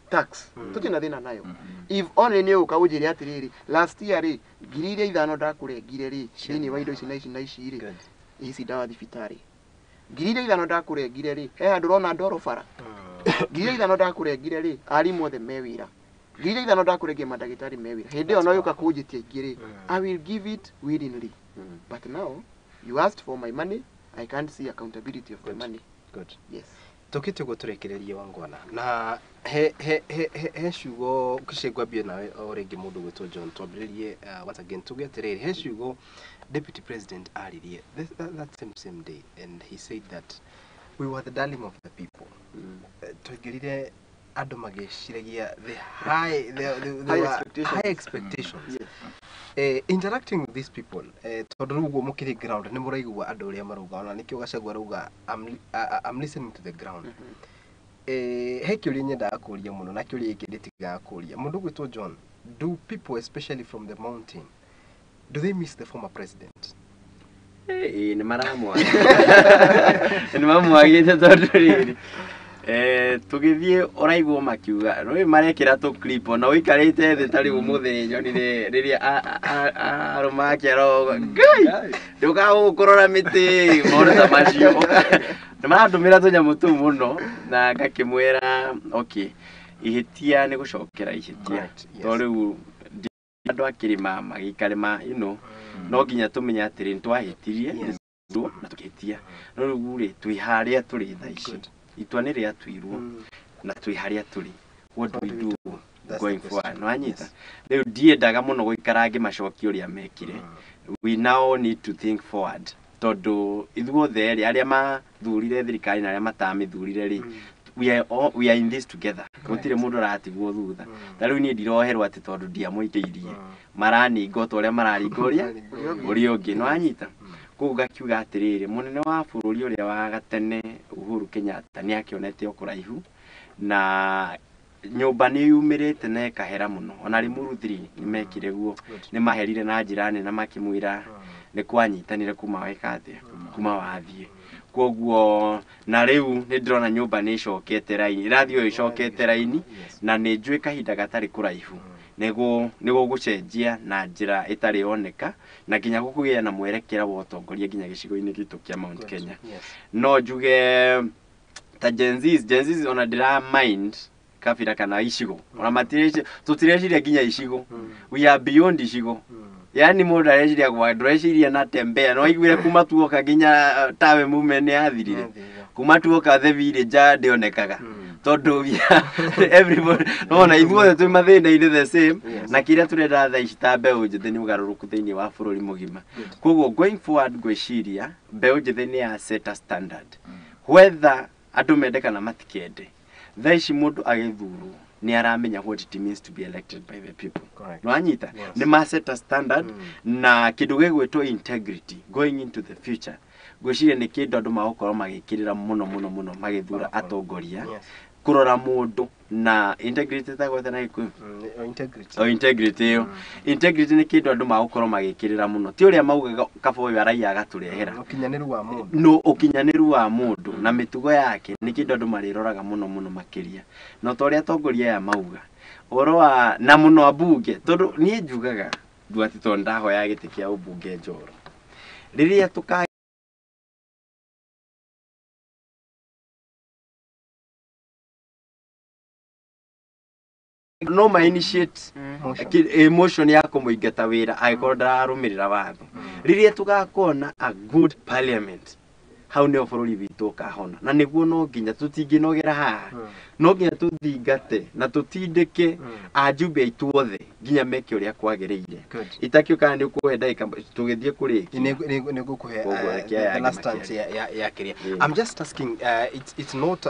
tax. Tutina thina nayo. If only ni uka ujire atiriri last year ri ngiri iria ithano ndakurengire ri thini wa indo ici na ici ri ici dawa thibitari ngiri iria ithano ndakurengire ri he andu rona ndoro bara ngiri iria ithano ndakurengire ri arimũ othe mewira ngiri iria ithano ndakurengia mandagĩtarĩ mewira hindi ona yuka kunjitia ingiri I will give it willingly. But now you asked for my money, I can't see accountability of the money. Good. Yes. Tukite guturekereria wangwana na he shugo ukishegwa bia nawe orengi mundu gwetwo John twambiririe once again tugeterere he shugo deputy president aririe that same day, and he said that we were the darling of the people. Twigirire andu magiciragia the high expectations. Yes. Interacting with these people tondu rugo mukiri ground ni muraigua andu uria maruga ona nikio gacagwa ruga I'm listening to the ground. He kiuria nyenda akuria muno na kiuria iki nditiga akuria mundu gwitwo John, do people especially from the mountain, do they miss the former president? Ni maramwa ni mamwagite tondu riri tugithie oraigwo makiuga no marekira to clip ona uikarite thi tari umuthi nyonire riria aruma kiaro ngai nduka ukurora miti morza macio ni marandumira tunyamu tu muno na ngakimwira okay ihitia ni gucokera ihitia to riu andu akirima magikarima no nginya tumenya atiri twahitirie na tukihitia no riu ri twiharia turi thaici itwane ria twirwo na twiharia turi what do we do going forward no anyita riu ndiendaga muno guikarange macokio ria mekire we now need to think forward tondu ithuothe ri aria mathurire thirikari na aria matamithurire ri we are in this together gutire mundu ratigwo thutha tariu ni ndiroherwa ati tondu ndiamuikeirie marani ngoto aria mararingoria uri ungi no anyita kuga kiuga atiriri munene wa bururi uria wa gatene Uhuru Kenyatta ni akionete okuraihu na nyumba ni yumirite na ekahera muno ona Limuru 3 ni mekire guo ni maherire na njira nene makimwira ni kwanyitanire kuma wekathia kuma wathie koguo na riu ni ndrona nyumba ni icokete raini radio icokete raini na ni njui kahinda gatari kuraihu nego gucenjia na njira itari oneka na ginya gukugia na mwerekera wa utongoria ginya gicigo-ini gitu kia Mount Kenya. No njuge ta Gen Z ona dira mind kabira kana icigo ona matire tutireciria ginya icigo we are beyond icigo. Yani mundu areciria gwa ndureciria na tembea no igwire kuma tuoka ginya tawe movement ni athirire kuma tuoka the village ndionekaga tondu everybody no na ithuothe twi mathina-ini the same na kiria turenda thaici ta mbeũ njĩthĩ ni ugaruruku thiini wa bururi mugima koguo going forward gwiciria mbeũ njĩthĩ ni ya set a standard whether andu mendeka na matikende thaici mundu agithurwo ni aramenya what it means to be elected by the people. No anyita ni ma set a standard na kindu gigwitwo integrity going into the future gwiciria ni kindu andu magukorwo magikirira muno magithura atongoria kurora mundu na integrity tagwete na iku integrity ni kindu andu magukorwo magikirira muno ti uria maugaga kaboyo araia agaturehera ukinyaniru wa mundu na mitugo yake ni kindu andu mariroraga muno makiria no to uria atongoria ya mauga oro na muno abunge tondu nie njugaga nduati to ndahoya giti kia ubunge Njoro riria tuka no ma initiate emotion ya kumuingata wira aikorwo ndararumirira watho riria tugakona a good parliament hau nĩ bũrũri witũ kahona na nĩguo no nginya tũtingĩnogera haha no nginya tũthingate na tũtindĩke ajumbe aitũ othe nginya meke ũrĩa kwagĩrĩire itakĩũka nĩ kwenda tũgĩthiĩ kũrĩki nĩ gũkũhe the last chance ya kĩrĩa. I'm just asking it's not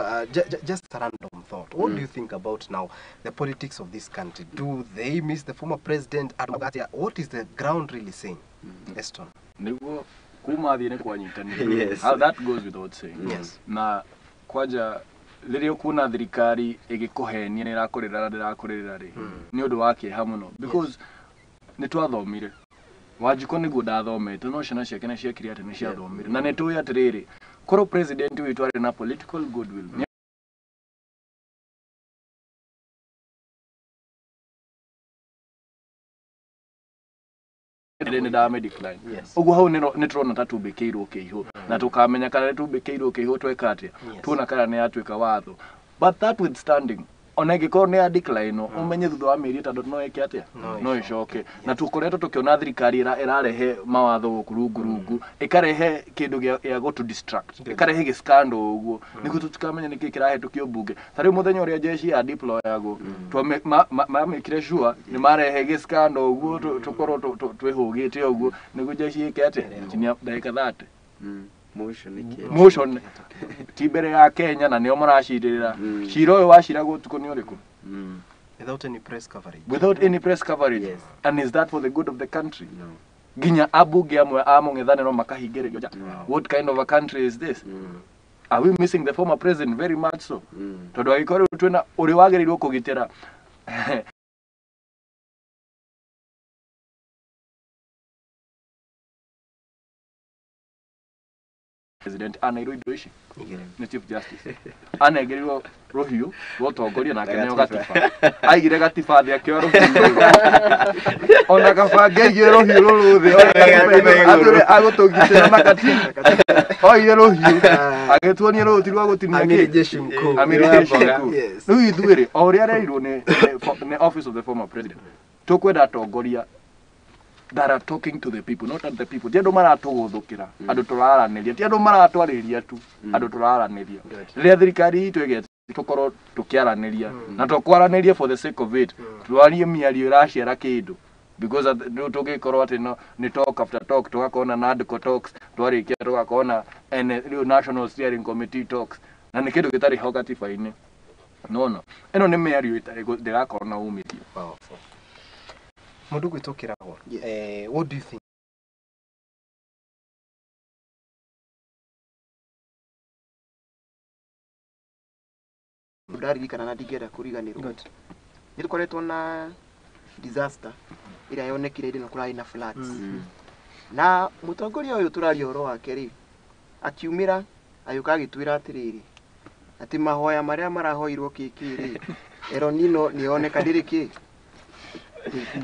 just a random thought. What do you think about now the politics of this country? Do they miss the former president? What is the ground really saying? Eston nĩguo kuma thiĩ nĩ kwanyitanĩra. How that goes without saying. Yes. Na kwanja rĩrĩa ũkuona thirikari ĩgĩkũhenia nĩ ĩrakũrĩra na ndĩrakũrĩra rĩ nĩ ũndũ wa kĩeha mũno because nĩ twathomire Wanjikũ nĩguo ndathomete no ciana ciake nĩ ciekire atĩ nĩ ciathomire na nĩ tũĩ atĩrĩrĩ korwo president witũ arĩ na political goodwill nĩ ndame decline. Ũguo hau nĩ tũrona ta tumbĩkĩirwo kĩihũ na tũkamenya kana nĩ tumbĩkĩirwo kĩihũ tweka atĩa tuona kana nĩ yatuĩka watho. But that withstanding ona ĩngĩkorwo nĩ ya decline ũmenye thutha wa mĩeri ĩtandatu no ĩke atĩa no ĩcoke na tũkoretwo tũkĩona thirikari ĩrarehe mawatho gũkũ rungu ĩkarehe kĩndũ gĩa gũtũ distract ĩkarehe gĩskando ũguo nĩguo tũtikamenya nĩkĩ kĩrahetũkio mbunge. Ta rĩu mũthenya ũrĩa jeshi ya deployagwo mamĩkire sure nĩ marehe gĩskando ũguo tũkorwo twĩhũgĩte ũguo nĩguo jeshi ĩke atĩa kinya ndagĩka 30 motion ti mbere ya Kenya na nĩo maracirĩra cira ũyũ waciragwo ũtukũ nĩ ũrĩkũ without any press coverage. Without any press coverage. Yes. And is that for the good of the country? No. Ginya abunge amwe amũng'ethanĩro makahingĩrĩrio nja. What kind of a country is this? Are we missing the former president very much so? Tondũ agĩkorwo twĩna ũrĩa wagĩrĩirwo kũgitĩra president anairwo indo ici nĩ chief justice anegerirwo rũhiũ rũtongoria nake nĩo gatiba aigire gatiba thĩ akĩoya rũhiũ ona kabange aigire rũhiũ rũrũ thĩ agũtũgitĩra makatiba oire rũhiũ agĩtuonia rũhuti rwa gũtinia Amiri jeshi mkuu rĩu ithuĩ o ũrĩa arerirwo nĩ office of the former president tũkwenda atongoria that are talking to the people, not at the people. Ti andũ maratũgũthũkĩra, andũ tũraranĩria, ti andũ maratwarĩria tu, andũ tũraranĩria. Rĩrĩa thirikari itũ ĩgĩte tũkorwo tũkĩaranĩria na tũkwaranĩria for the sake of it. Twarie mĩario ĩraciara kĩndũ because tũgĩkorwo atĩ nĩ talk after talk tũgakorwo na NADCO talks twarĩkia tũgakorwo na National Steering Committee talks na nĩ kĩndũ gĩtarĩ ho gatiba-inĩ. No ĩno nĩ mĩario ndĩrakorwo na umithio. Mundu gwĩtũkĩragwo what do you think? Ndaririkana na ndingĩenda kũriganĩrwo nĩ tũkoretwo na disaster ĩrĩa yonekire hĩndĩ ĩno kũrarĩ na floods na mũtongoria ũyũ tũraria ũhoro wake rĩ akiumĩra agĩũka agĩtwĩra atĩrĩrĩ atĩ mahoya marĩa marahoirwo kĩrĩ El Nino nĩyoneka ndĩrĩ kĩ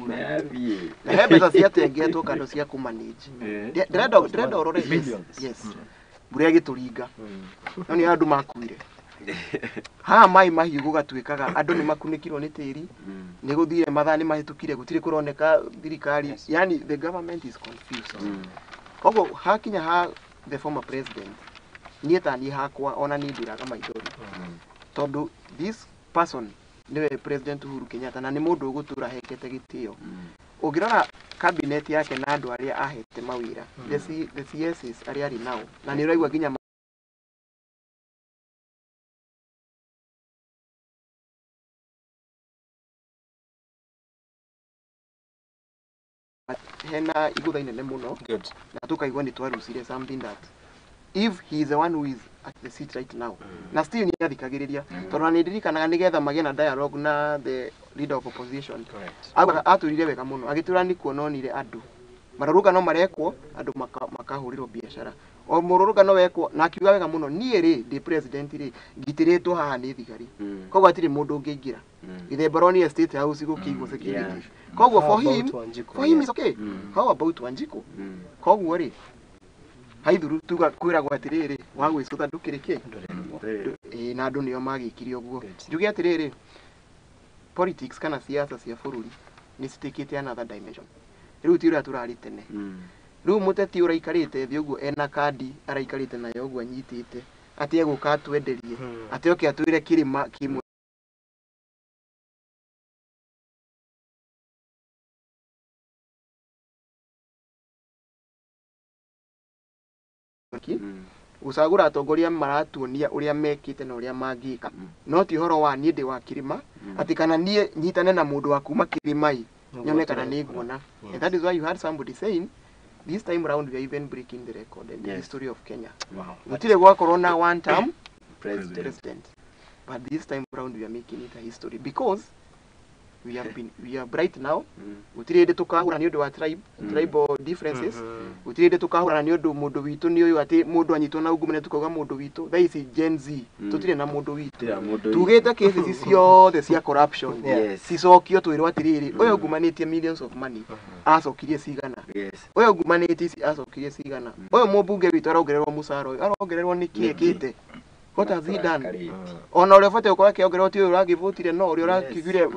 na he mbeca ciatengetwo kando cia kũmanage ndĩrenda ũrore yes mbura ĩgĩtũringa no nĩ andũ makuire haha maĩ mahiũ gũgatuĩkaga andũ nĩ makunĩkirwo nĩ tĩri nĩ gũthire mathaa nĩ mahĩtũkire gũtirĩ kũroneka thirikari yani the government is confused koguo hakinya ha the former president niĩ ta niĩ hakwa ona niĩ ndiraga maithori tondũ this person niwe president Uhuru Kenyatta na nĩ mũndũ ũgũtũra hekete gĩtĩo ũngĩrora cabinet yake na andũ arĩa ahete mawĩra the CSs arĩa arĩ nao na nĩ ũraigua nginya hena igũtha inene mũno na tũkaigua nĩ twarucire something that if he is the one who is at the seat right now na still ni athikagĩrĩria tondũ nĩ ndirikanaga nĩgetha magĩe na dialogue na the leader of opposition atũrire wega mũno agĩtũra nĩ kuononire andũ marũrũngano marekwo andũ makahũrĩrwo biacara o mũrũrũngano wekwo na akiuga wega mũno niĩ rĩ ndi president rĩ ngitĩrĩtwo haha nĩ thigari koguo atirĩ mũndũ ũngĩingĩra githemba ronire state house gũkĩigwo security koguo for him is okay how about Wanjikũ koguo rĩ haithuru tuga kwĩragwo atĩrĩrĩ wa gwĩcũtha ndũkĩrĩ kĩ na andũ nĩo magĩkire ũguo njuge atĩrĩrĩ politics kana siasa cia bũrũri nĩ citikĩte another dimension rĩu ti ũrĩa tũrarĩ tene riu muteti uraikarite thi uguo ena kandi araikarite nayo uguo anyitite ati eguka atwenderie ati oke atwire kirima kimwe gũcagũra atongoria maratuonia uria mekite na uria mangika no ti horo wa niĩ ndĩ wa Kirima ati kana niĩ nyitane na mũndũ wa kuma Kirimai nyone kana nĩ nguona. And that is why you had somebody saying this time round we are even breaking the record in the history of Kenya. Gũtirĩ gwakorwo na one term president, but this time round we are making it a history because we are bright now. Gũtirĩ hĩndĩ tukahũra nĩ ũndũ wa tribal differences. Gũtirĩ hĩndĩ tukahũra nĩ ũndũ mũndũ witũ nĩ ũyũ ati mũndũ anyitwo na ungumene tukauga mũndũ witũ. That is Gen Z. Tũtirĩ na mũndũ witũ. Tugĩte cases ici ciothe cia corruption. Cicokio twĩrwo atirĩrĩ ũyũ ungumanĩtie millions of money acokirie cigana. Ũyũ ungumanĩtie ici acokirie cigana. Ũyũ mũmbunge witũ arongererwo mũcara ũyũ arongererwo nĩ kĩ ekĩte. What has he done? Ona ũrĩa ũbatiĩ gũkorwo akĩongererwo ti ũyũ ũragĩvotire no ũrĩa ũrakĩiguire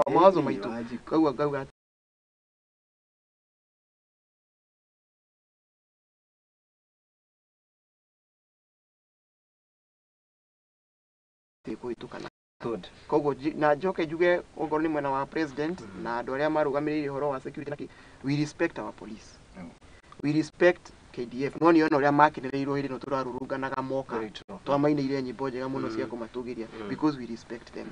mawazo maitũ. Ngauga kũhĩtũkana. Koguo na njoke njuge okorwo nĩ mwena wa president na andũ arĩa marũgamĩrĩire ũhoro wa security, we respect our police. We respect KDF. No niona ũrĩa makenereirwo hĩndĩ ĩno tũrarũrũnganaga moka twamainĩire nyĩmbo njega mũno cia kũmatũgĩria because we respect them.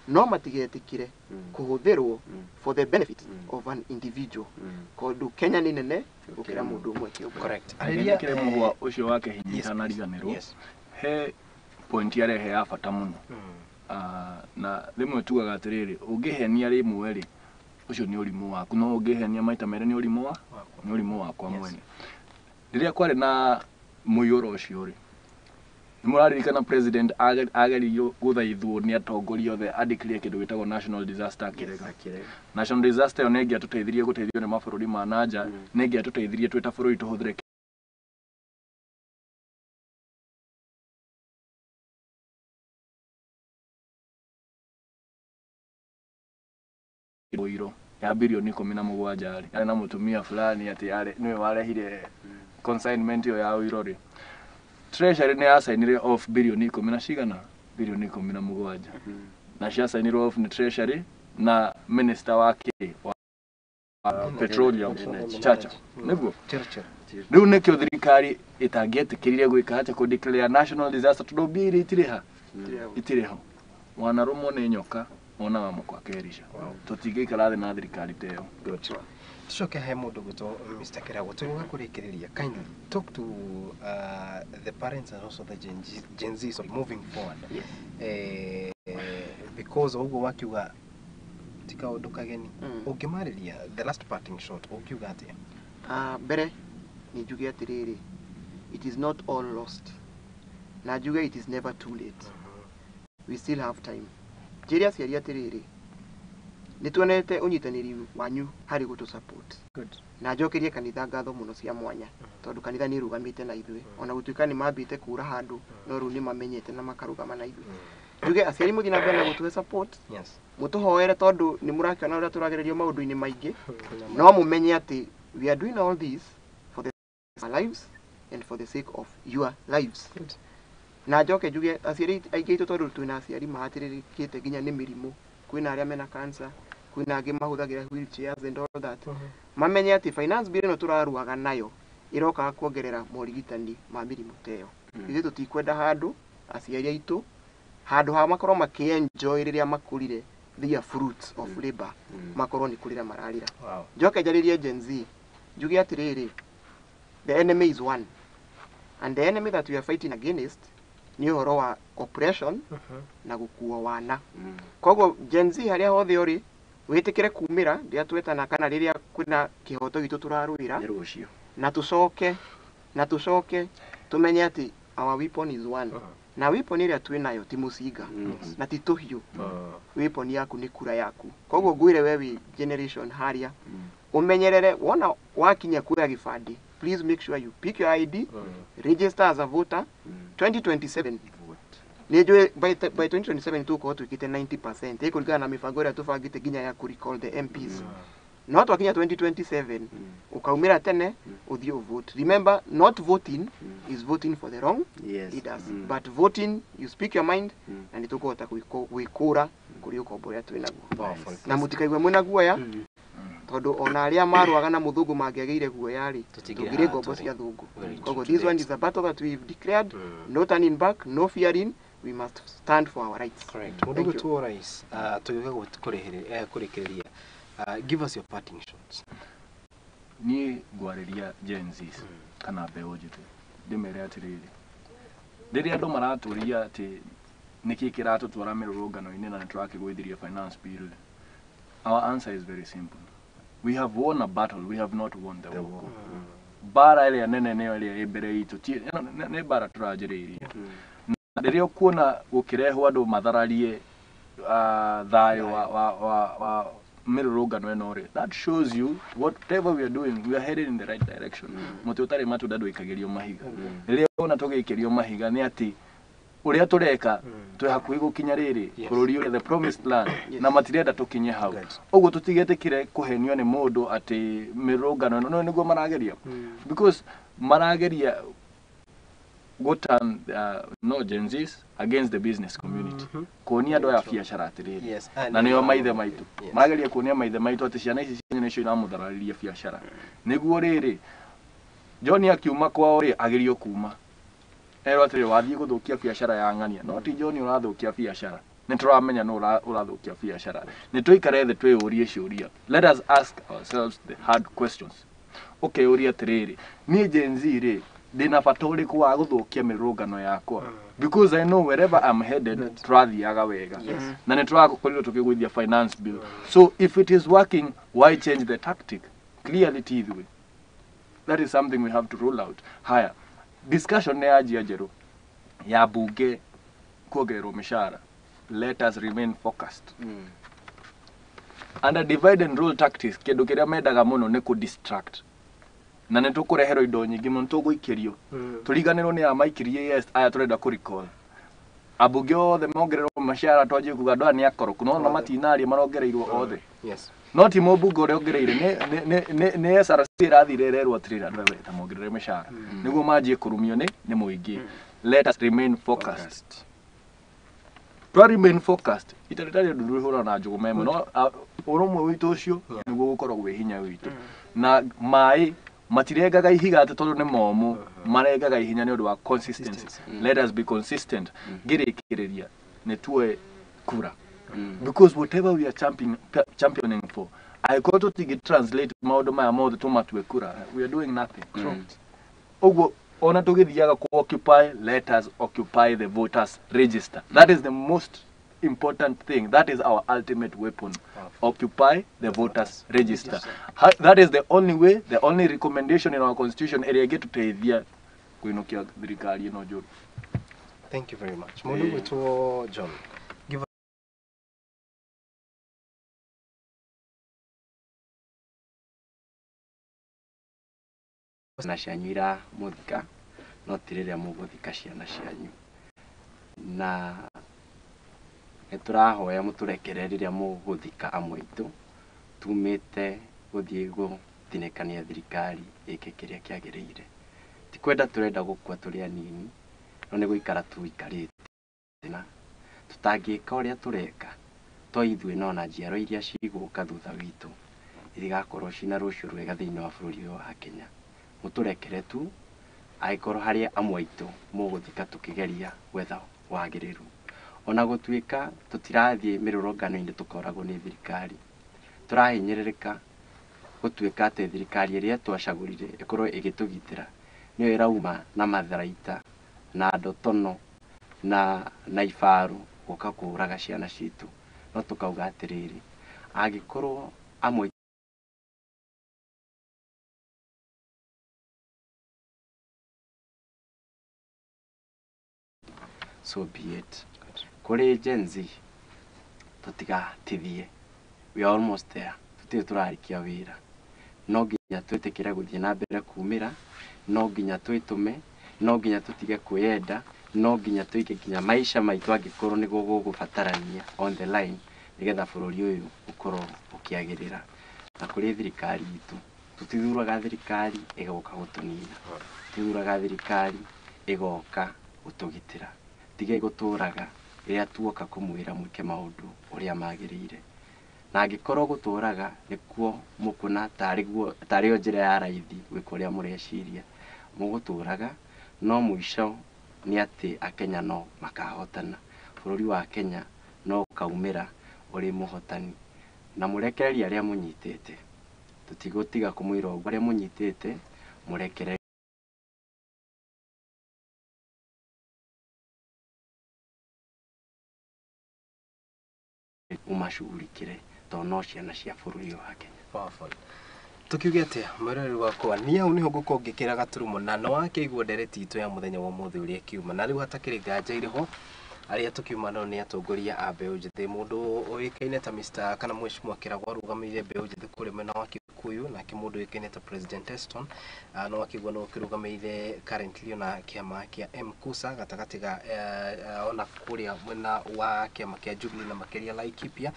No matigetĩkire kũhũthĩrwo for the benefit of an individual. Tondũ Kenya nĩ nene gũkĩra mũndũ ũmwe kĩũmbe. Correct. Arĩkia mũhwa ũcio wake hinyita na riganĩrwo he point yarehe ya bata mũno. Na rĩmwe tugaga atĩrĩrĩ ũngĩhenia rĩmwe rĩ ucio nĩ ũrimũ waku no ũngĩhenia maita merĩ nĩ ũrimũ wakwa mwene. Rĩrĩa kwarĩ na mũiyũro ũcio rĩ nĩmũraririkana president ageririo gũthaithwo nĩ atongoria othe andĩkire kĩndũ gĩtagwo national disaster akĩrega. National disaster ĩyo nĩ ĩngĩatũteithirie gũteithio nĩ mabũrũri ma nanja, nĩ ĩngĩatũteithirie twĩ ta bũrũri tũhũthĩre ũiro ya bilioni 17 arĩ na mũtumia fulani ati niwe warehire consignment yo ya ũiro rĩ treasury nĩ yasainire off bilioni 17 na cia sainirwo off ni treasury na minister wake wa petroleum Chacha niguo rĩu nĩkĩo thirikari ĩtangĩetĩkĩrire gwĩka atĩa kũ declare national disaster tondũ mbia iria itirĩ ho wanarũmwo nĩ nyoka ona wa mukwa kerisha tutingĩikara thĩ na thirikari teo. Tucoke he mũndũ gwĩtwo Mr. Kĩrago tũrũga kũrĩkĩrĩria kindly talk to the parents and also the Gen Z so moving forward. Because ũguo wakiuga ti kaũndũ kageni ũngĩmarĩria the last parting shot ũkiuga atĩa? Mbere ni njuge atĩrĩrĩ it is not all lost na njuge it is never too late. We still have time. Njĩria aciari atĩrĩrĩ nĩtuonete ũnyitanĩri wanyu harĩ gũtũ support. Na njokerie kanitha ngatho mũno cia mwanya tondũ kanitha nĩ rũgamĩte na ithuĩ ona gũtuĩka nĩ mambĩte kũra handũ no rĩu nĩ mamenyete na makarũgama na ithuĩ. Njuge aciari mũthiĩ na mbere na gũtũhe support mũtũhoere tondũ nĩ mũrakĩona ũrĩa tũragererio maũndũ-inĩ maingĩ no mũmenye atĩ we are doing all this for the lives and for the sake of your lives. Na njoke njuge aciari aingĩ aitũ tondũ twĩna aciari mahatĩrĩrĩkĩte nginya nĩ mĩrimũ kwĩna arĩa mena cancer kwĩna angĩ mahũthagĩra wheelchairs and all that mamenye atĩ finance bill ĩno tũraruaga nayo ĩrokaga kuongerera morigitani ma mĩrimũ ta ĩyo. Ithuĩ tũtikwenda handũ aciari aitũ handũ ha makorwo makĩenjoy rĩrĩa makũrire the fruits of labor makorwo nĩ kũrĩra mararĩra. Njoke njarĩrie Gen Z njuge atĩrĩrĩ the enemy is one and the enemy that we are fighting against ni ũhoro wa oppression na gũkuo wana. Koguo Gen Z harĩa hothe ũrĩ wĩtĩkĩre kumĩra rĩrĩa twetana kana rĩrĩa kwĩna kĩhoto gitũ tũrarũĩra na tũcoke tumenye atĩ our weapon is one. Na weapon ĩrĩa twĩnayo ti mũcinga na ti tũhiũ. Weapon yaku nĩ kura yaku. Koguo ngwĩre we wĩ generation harĩa umenyerere wona wakinya kuoya gĩbandĩ please make sure you pick your ID, register as a voter. 2027 nĩnjũĩ by 2027 tũkorwo twĩkĩte 90% ĩkũringana na mĩbango ĩrĩa tũbangĩte nginya ya kũrecall the MPs. no twakinya 2027 ukaumira tene uthie vote. Remember, not voting is voting for the wrong leaders, but voting you speak your mind na nitukuhota gwikura kuri ukombo ria twinaguo na mutikaigwe mwina guoya tondu ona aria marwaga na muthungu mangiageire guoya ri tugire ngombo cia thungu. Koguo this one is a battle that we've declared, no turning back, no fearing. We must stand for our rights. Correct. Mundu tu rais tugiga kurikiria give us your parting shots. Ni gwariria Gen Z kana mbeũ njĩthĩ ndimere atiriri riria andu maraturia ati niki kiratutwara mirurungano-ini na nitũrakĩgũithiria finance bill. Our answer is very simple. We have won a battle, we have not won the war. Bara ĩrĩa nene nĩyo ĩrĩa ĩ mbere itũ nĩ bara tũranjĩrĩirie. Riria kuona gukirehwo andu mathararie thayo wa mirurungano eno ri, that shows you whatever we are doing, we are headed in the right direction. Muti utari matu dadu ikagerio mahiga. Riria ona tugikirio mahiga ni ati uria tureka twi hakuhi gukinya riri bururi uri the promised land na matirenda tukinye hau. Uguo tutigetikire kuhenio ni mundu ati mirurungano no niguo marageria, because marageria gotan no Gen Zs against the business community. Kuonia andu ya biashara atiriri na niyo maithe maitu marageria kuonia maithe maitu ati ciana ici cienye nicio iramutharariria biashara. Niguo riri John akiuma kwao ri agerio kuma ero atiri wathie guthukia biashara ya ng'ania, no ti John urathukia biashara. Nituramenya no urathukia biashara. Nituikare the twiurie ciuria. Let us ask ourselves the hard questions. Okay, uria atiriri ni Gen Z ri dina fatori kwa guthukia mirurungano yakwa, because I know wherever I'm headed turathiaga wega na niturakorirwo tukigwithia finance bill. So if it is working, why change the tactic? Clearly tithwe. That is something we have to rule out. Haya, discussion ya njeru ya bunge kuongererwo mishahara. Let us remain focused. Under divide and rule tactics, kindu kiria mendaga muno ni ku distract. Na nitukureherwo indo nyingi muno tuguikirio. Turiganirwo ni amaikirie yes aya turenda ku recall. Abunge othe mongererwo mashahara twaje kuga ndo ani akoroku no matinaria marongereirwo othe. Yes. Not imobunge ore ongereire ne SRC rathirererwo atirira ndwe ta mongerere mashahara. Niguo manjie kurumio ni muingi. Let us remain focused. Remain focused. Itaritari nduru hura na njugu memo no urumwe witu ucio niguo gukorwo gwe hinya witu. Na mai matiregaga ihiga ati tondu ni momu maregaga ihinya ni undu wa consistency. Let us be consistent. Girikireria ne tuwe kura. Because whatever we are championing for, I got to translate maundu maya mothe tumatwe kura. We are doing nothing. Ogo ona tugithiaga ku occupy, let us occupy the voters register. That is the most important thing. That is our ultimate weapon. Occupy the voters register. That is the only way, the only recommendation in our constitution area get to teithia kuinukia thirikari ino njuru. Thank you very much. Mundu wetu John. Give na cianyira muthika no tiriria muguthika ciana cianyu na niturahoya muturekere riria muguthika amwe itu tumite guthie guthinekania thirikari ike kiria kiagiriire ti kwenda turenda gukua turi anini no ni guikara tuikarite na tutangika uria tureka to ithwe no na njiaro iria ciguka thutha witu irigakorwo cina rucio rwega thiini wa bururi wa Kenya. Muturekere tu aikorwo haria amwe itu muguthika tukigeria gwetha wagiriru ona gutuika tutirathie mirurungano-ini tukoragwo ni thirikari turahinyirika gutuika ati thirikari iria twacagurire ikorwo igitugitira niyo irauma na matharaita na ndotono na ifaru guka kuraga ciana citu no tukauga atiriri agikorwo amwe so be it. Kuri Gen Z tutiga tithie, we are almost there. Tutire turarikia wira no nginya twetekere guthie na mbere kumira, no nginya twitume, no nginya tutige kwenda, no nginya tuike kinya maisha maitu angikorwo niguo gugubatarania on the line nigetha bururi uyu ukorwo ukiagirira. na kuri thirikari itu tutithuraga thirikari igoka gutunina tutithuraga thirikari igoka gutugitira tige guturaga ria tuoka kumwira mwike maundu uria magirire na angikorwo guturaga nikuo mukuna tari njira ya raithi gwikuria mureciria muguturaga no muico ni ati akenya no makahotana bururi wa Kenya no kaumira uri muhotani na murekereria aria munyitete tutigutiga kumwira uguo aria munyitete murekere umashughulikire tono ciana cia bururi wa Kenya. Powerful. Tukiuge atia mwereri wakwa ni au niho gukongekera gaturumo na no akeigwo ndereti itu ya muthenya wa muthi uria kiuma na riu hatakiri nganja iriho aria tukiuma no ni atongoria a mbeu njithi mundu oikaine ta Mr. kana Mheshimiwa Kiragwa rugamire mbeu njithi kuri mena wa Kikuyu na kimundu oikaine ta President Eston no akigwo no kirugamire currently na kiama kia MKUSA gatagati ga ona kuria mwena wa kiama kia Jubilee na makeria Laikipia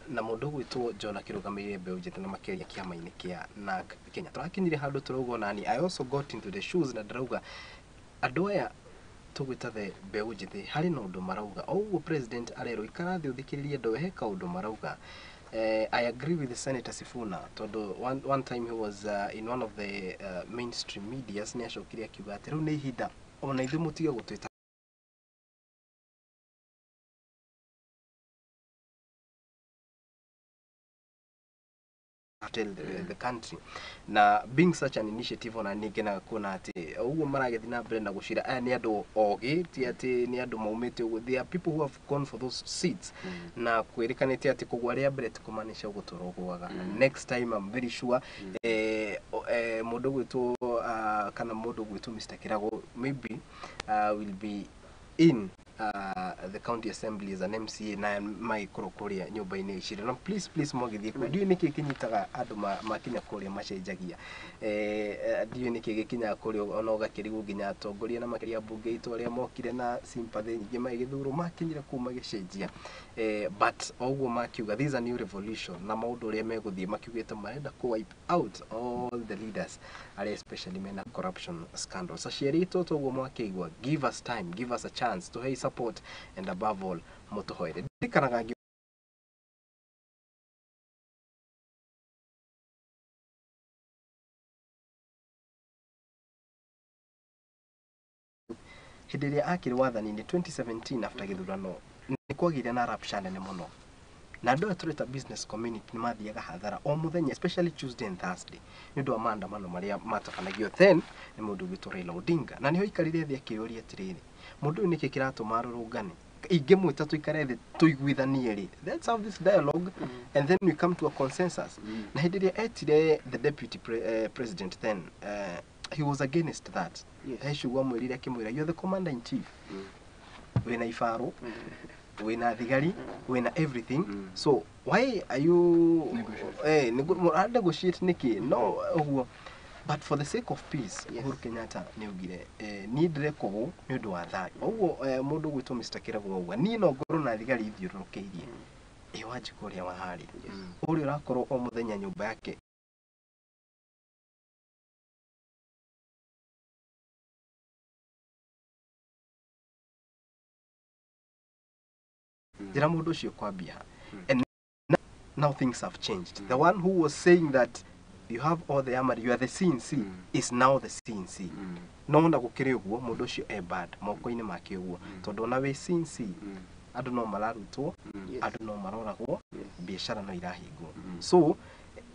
na mundu gwitwo John akirugamire mbeu njithi na makeria kiama-ini kia na Kenya turakinyire handu turugo nani I also got into the shoes na ndarauga andu aya tugwita the mbeu njithi hari no undu marauga oguo president arero ikarathi uthikiririe ndo heka undu marauga I agree with the Senator Sifuna todo one time he was in one of the mainstream medias ni acokiria akiuga ati riu ni ihinda ona ithu mutige gutwita tell the country na being such an initiative ona ningena kuona ati uguo maragethi na mbere na gucira aya ni andu ogi ti ati ni andu maumite uguo there are people who have gone for those seats na kwirikanite ati kugwaria mbere tikumanisha gutorogwaga next time I'm very sure mundu gwitwo kana mundu gwitwo Mr. Kirago maybe will be in the county assembly as an MCA na mai kurokoria nyumba-ini icire no please mogithie ku dio niki kinyitaga andu makinya kuria macenjagia dio niki gikinya kuria ona ugakirigu nginya atongoria na makeria bunge itu aria mokire na sympathy nyingi magithuro makinyire kuma gicenjia but oguo makiuga this is a new revolution na maundu aria meguthie makiugite marenda ku wipe out all the leaders are especially men corruption scandals acierito toguo mwakeigwa give us time give us a chance to hey support and above all mutuhoire ndikanaga hidiria akiri wathani-ini 2017 after githurano ni kwagire na rapshane ne muno na andu atureta business community ni mathiaga hathara o muthenya especially Tuesday and Thursday ni ndu maandamano maria matabanagio then ni mundu gwitwo Raila Odinga na niho ikarire thia kiuria atiriri mundu niki kiratuma arurungane inge mwita tuikare thi tuiguithanie ri let's have this dialogue and then we come to a consensus na hidiria etire the deputy president then he was against that heshugwa mwirire kimwira you're the commander in chief wena ifaru wena thigari wena everything so why are you negotiate niki no oguo but for the sake of peace Uhuru Kenyatta ni ugire ni ndire kugu ni undu wa thayo oguo mundu gwitwo Mr. Kirago oguo ni no ngoro na thigari ithiurukeirie wanjikuria wa hari uri urakorwo o muthenya nyumba yake jira mundu ucio kwambia and now things have changed the one who was saying that you have all the armor you are the CNC is now the CNC no nda gukiri uguo mundu ucio bad moko-ini make uguo tondu na we CNC andu no mararutwo andu no maroragwo biashara no irahingwo so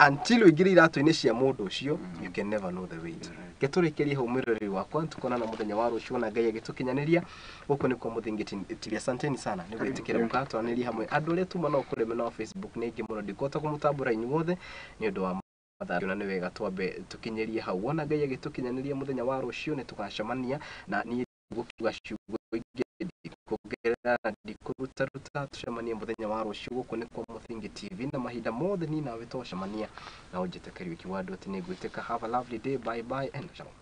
until we get iratu-ini cia mundu ucio you can never know the way geturikirie humuriri wakwa tukona na muthenya wa rucio na Ngai agitukinyaniria guko ni kwa muthingiti asanteni sana ni gwitikira mukatwaniri hamwe andu aria tuma no kureme na Facebook ni ingi muno ndikota kumutambura inyuothe ni undu wa mathayo na ni wega twambe tukinyerie hau wona Ngai agitukinyaniria muthenya wa rucio ni tugacemania na ni gukiuga ciugo kugerera ndikuruta tucemanie muthenya wa rucio guko ni kwa Muthingi TV na mahinda mothe ni nawe twacemania na unjite kariuki wandu ati ni gwiteka have a lovely day bye and shalom.